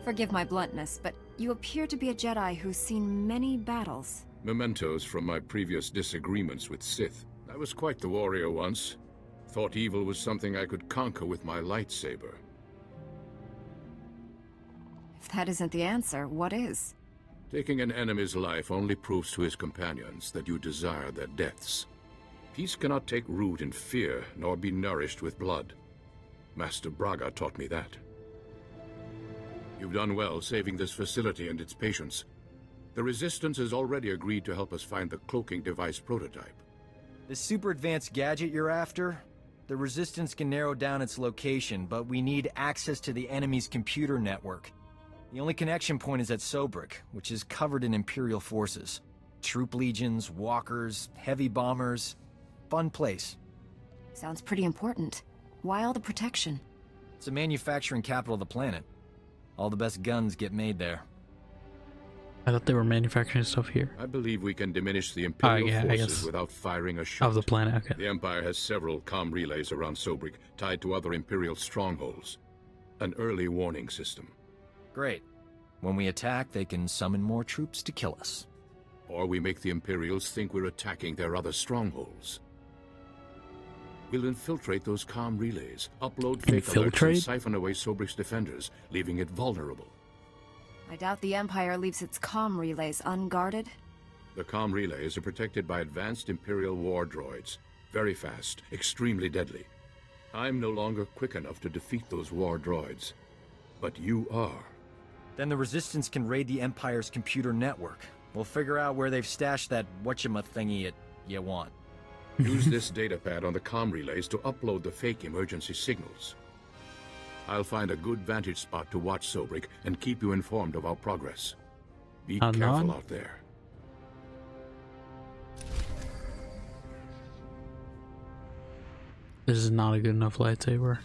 Forgive my bluntness, but you appear to be a Jedi who's seen many battles. Mementos from my previous disagreements with Sith. I was quite the warrior once. Thought evil was something I could conquer with my lightsaber. that isn't the answer, what is? Taking an enemy's life only proves to his companions that you desire their deaths. Peace cannot take root in fear, nor be nourished with blood. Master Braga taught me that. You've done well saving this facility and its patients. The Resistance has already agreed to help us find the cloaking device prototype. The super advanced gadget you're after? The Resistance can narrow down its location, but we need access to the enemy's computer network. The only connection point is at Sobrik, which is covered in Imperial forces. Troop legions, walkers, heavy bombers. Fun place. Sounds pretty important. Why all the protection? It's the manufacturing capital of the planet. All the best guns get made there. I thought they were manufacturing stuff here. I believe we can diminish the Imperial forces without firing a shot. Of the planet, okay. The Empire has several comm relays around Sobrik, tied to other Imperial strongholds. An early warning system. Great. When we attack, they can summon more troops to kill us. Or we make the Imperials think we're attacking their other strongholds. We'll infiltrate those comm relays, upload fake alerts, and siphon away Sobrik's defenders, leaving it vulnerable. I doubt the Empire leaves its comm relays unguarded. The comm relays are protected by advanced Imperial war droids. Very fast, extremely deadly. I'm no longer quick enough to defeat those war droids. But you are. Then the Resistance can raid the Empire's computer network. We'll figure out where they've stashed that whatchamacallit you want. Use this datapad on the comm relays to upload the fake emergency signals. I'll find a good vantage spot to watch Sobrik and keep you informed of our progress. Be careful out there. This is not a good enough lightsaber.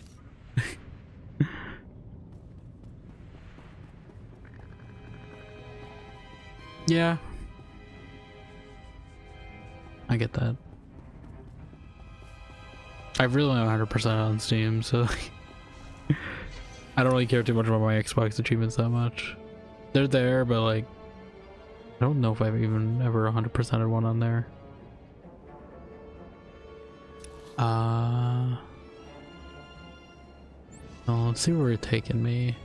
Yeah. I get that. I really am 100% on Steam, so I don't really care too much about my Xbox achievements that much. They're there, but like, I don't know if I've even ever 100%ed one on there. Well, let's see where it's taking me.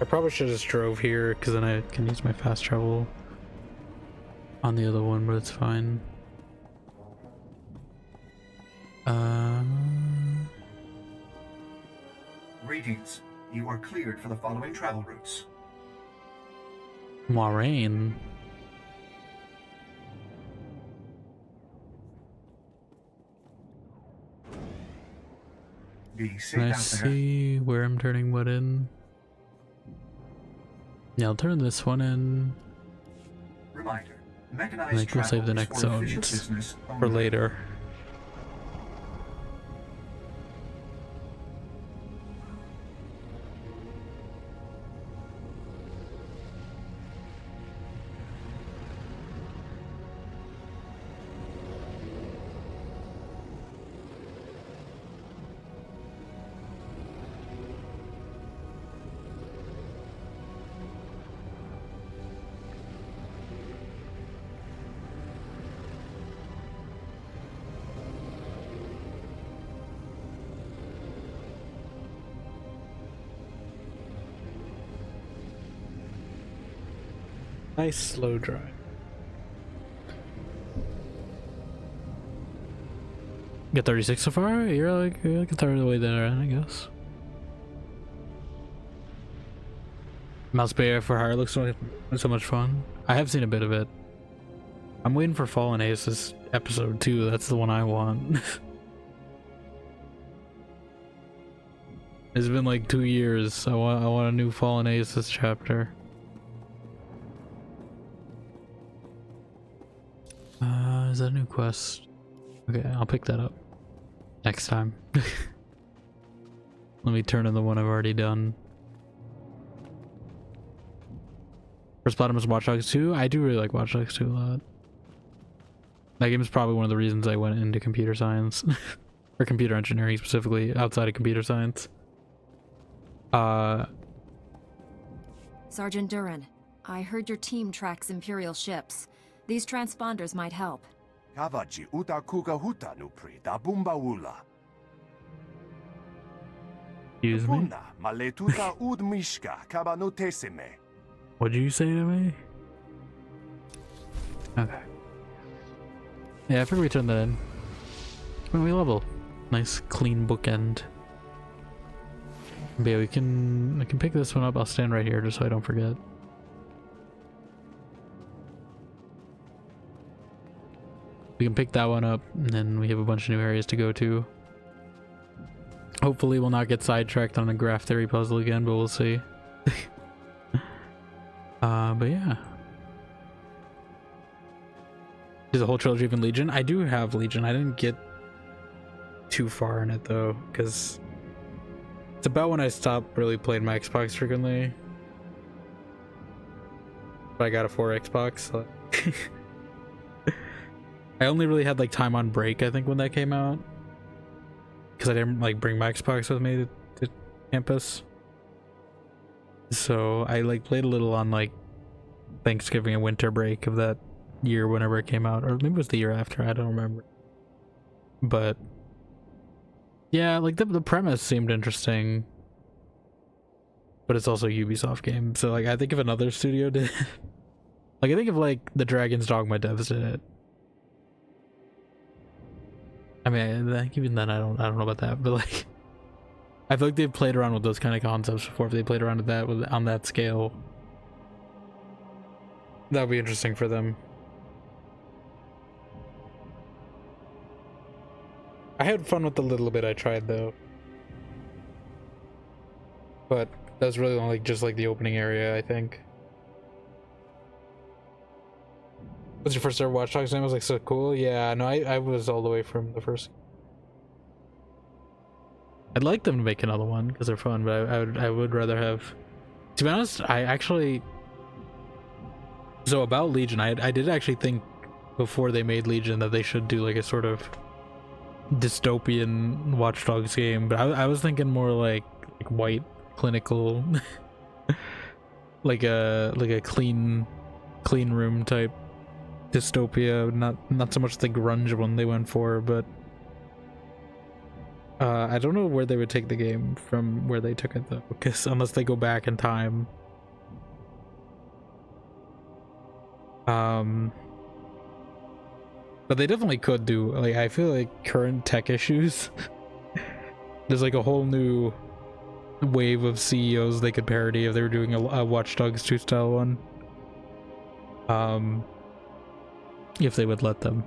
I probably should have just drove here, because then I can use my fast travel on the other one, but it's fine. Greetings. You are cleared for the following travel routes. Moraine. Be safe Can I out there. see where I'm turning what in? Yeah, I'll turn this one in. Reminder. And Mechanized I can save the next zones for later. Nice slow drive. Get 36 so far? You're like a third of the way there, I guess. Mouse Bay for Hire looks so much fun. I have seen a bit of it. I'm waiting for Fallen Aces episode 2. That's the one I want. It's been like 2 years. I want a new Fallen Aces chapter. Is that a new quest? Okay, I'll pick that up next time. Let me turn in the one I've already done. First bottom is Watch Dogs 2. I do really like Watch Dogs 2 a lot. That game is probably one of the reasons I went into computer science. Or computer engineering specifically, outside of computer science. Sergeant Duran, I heard your team tracks Imperial ships. These transponders might help. Kavaji uta kuka huta nupri da bumbaula. Excuse me? Puna maletuta ud mishka kabanotesime. What did you say to me? Okay. Yeah, I figured we turned that in. When we level. Nice clean bookend. But yeah, I can pick this one up. I'll stand right here just so I don't forget. We can pick that one up, and then we have a bunch of new areas to go to. Hopefully we'll not get sidetracked on a graph theory puzzle again, but we'll see. But yeah. Is the whole trilogy even Legion? I do have Legion. I didn't get too far in it though, because it's about when I stopped really playing my Xbox frequently. But I got a 4 Xbox, so I only really had like time on break, I think, when that came out, because I didn't like bring my Xbox with me to campus. So I like played a little on like Thanksgiving and winter break of that year whenever it came out, or maybe it was the year after, I don't remember. But yeah, like the premise seemed interesting, but it's also a Ubisoft game, so like I think if another studio did like I think if like the Dragon's Dogma devs did it, I mean, like, even then I don't know about that, but like I feel like they've played around with those kind of concepts before. If they played around with that on that scale, that would be interesting for them. I had fun with the little bit I tried though, but that was really only just like the opening area, I think. Was your first ever Watch Dogs game? I was like, so cool. Yeah, no, I was all the way from the first. I'd like them to make another one because they're fun, but I would rather have. To be honest, I actually. So about Legion, I did actually think before they made Legion that they should do like a sort of dystopian Watch Dogs game, but I was thinking more like white clinical, like a clean room type dystopia, not so much the grunge one they went for, but I don't know where they would take the game from where they took it though, because unless they go back in time. But they definitely could do, like, I feel like current tech issues, there's like a whole new wave of CEOs they could parody if they were doing a Watch Dogs 2 style one. If they would let them.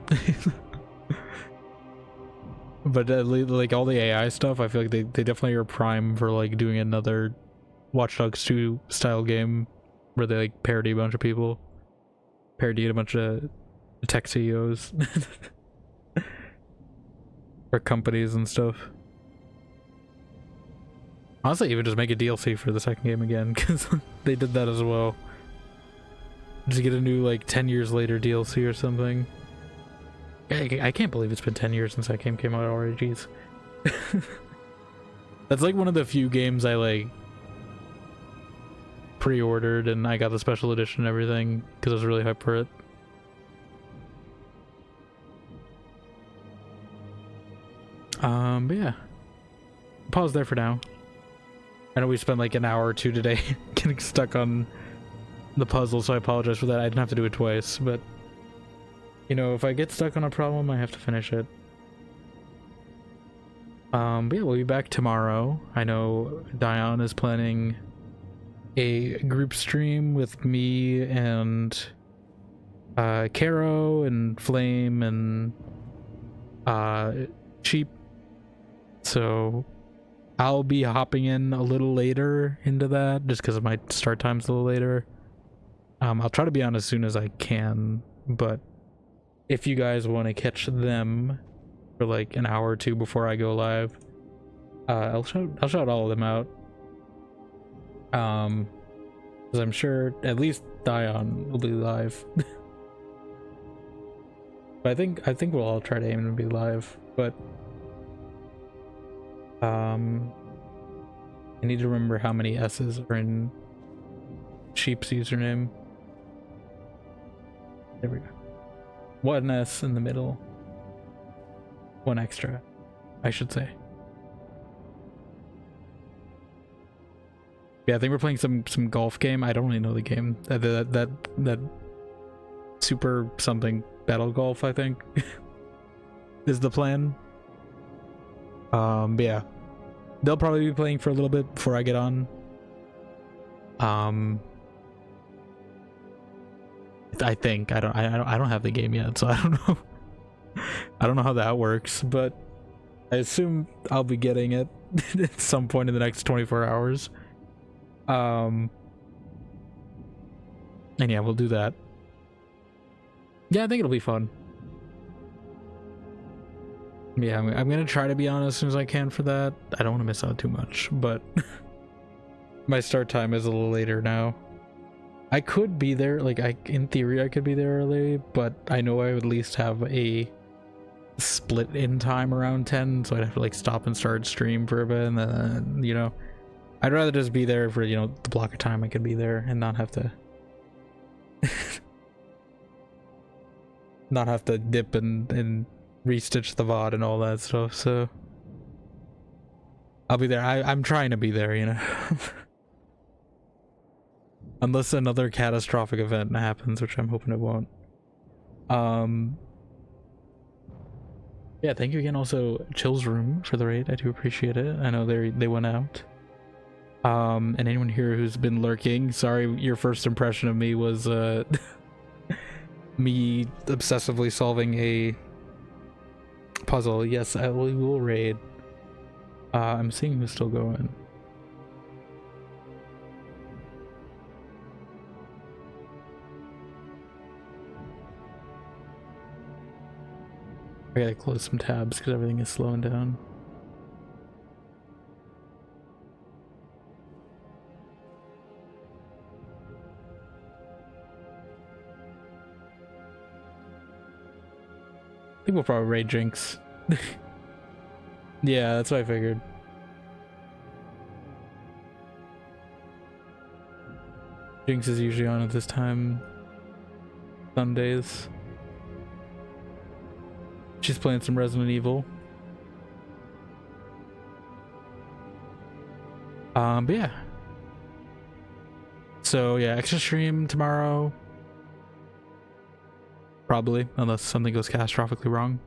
But like all the AI stuff, I feel like they definitely are prime for like doing another Watch Dogs 2 style game where they like parody a bunch of people. Parodied a bunch of tech CEOs. Or companies and stuff. Honestly, even just make a DLC for the second game again, because they did that as well. Just get a new, like, 10 years later DLC or something. I can't believe it's been 10 years since that game came out already, jeez. That's like one of the few games I, like, pre-ordered and I got the special edition and everything, because I was really hyped for it. But yeah. Pause there for now. I know we spent like an hour or two today getting stuck on the puzzle, so I apologize for that. I didn't have to do it twice, but you know, if I get stuck on a problem, I have to finish it. But yeah, we'll be back tomorrow. I know Dion is planning a group stream with me and Caro and Flame and Cheap. So I'll be hopping in a little later into that just because my start time's a little later. I'll try to be on as soon as I can, but if you guys want to catch them for like an hour or two before I go live, I'll shout all of them out. Because I'm sure at least Dion will be live. But I think we'll all try to aim to be live, but I need to remember how many S's are in Sheep's username. There we go. One S in the middle. One extra, I should say. Yeah, I think we're playing some golf game. I don't really know the game. That super something battle golf, I think, is the plan. But yeah, they'll probably be playing for a little bit before I get on. I think I don't have the game yet, so I don't know. I don't know how that works, but I assume I'll be getting it at some point in the next 24 hours. And yeah, we'll do that. Yeah, I think it'll be fun. Yeah, I'm gonna try to be on as soon as I can for that. I don't want to miss out too much, but my start time is a little later now. I could be there, like, in theory I could be there early, but I know I would at least have a split in time around 10, so I'd have to like stop and start stream for a bit, and then, you know, I'd rather just be there for, you know, the block of time I could be there and not have to not have to dip and restitch the VOD and all that stuff. So I'll be there. I'm trying to be there, you know. Unless another catastrophic event happens, which I'm hoping it won't. Yeah, thank you again also Chill's Room for the raid. I do appreciate it. I know they went out. And anyone here who's been lurking, sorry, your first impression of me was me obsessively solving a puzzle. Yes, I will raid. I'm seeing who's still going. I gotta close some tabs because everything is slowing down. I think we'll probably raid Jinx. Yeah, that's what I figured. Jinx is usually on at this time. Sundays. She's playing some Resident Evil. But yeah. So yeah, extra stream tomorrow. Probably, unless something goes catastrophically wrong.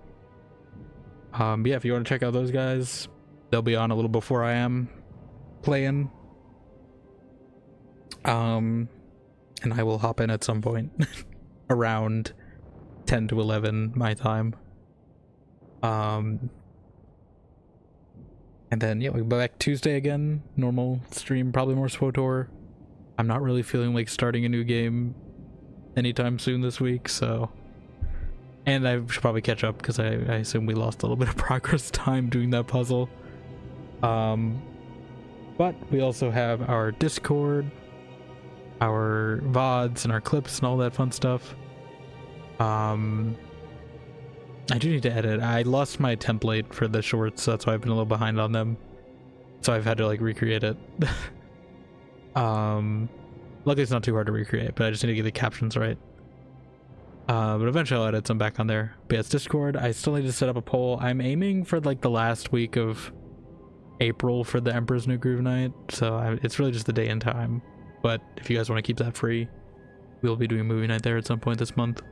But yeah, if you want to check out those guys, they'll be on a little before I am playing. And I will hop in at some point around 10 to 11 my time. And then yeah, we'll be back Tuesday again, normal stream, probably more SWTOR. I'm not really feeling like starting a new game anytime soon this week, so, and I should probably catch up because I assume we lost a little bit of progress time doing that puzzle. But we also have our Discord, our VODs and our clips and all that fun stuff. I do need to edit. I lost my template for the shorts, so that's why I've been a little behind on them. So I've had to like recreate it. Luckily it's not too hard to recreate, but I just need to get the captions right. But eventually I'll edit some back on there. But yeah, it's Discord. I still need to set up a poll. I'm aiming for like the last week of April for the Emperor's New Groove Night, so it's really just the day and time. But if you guys want to keep that free, we'll be doing a movie night there at some point this month.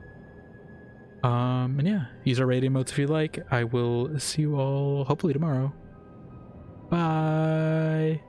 And yeah, use our raid emotes if you like. I will see you all hopefully tomorrow. Bye.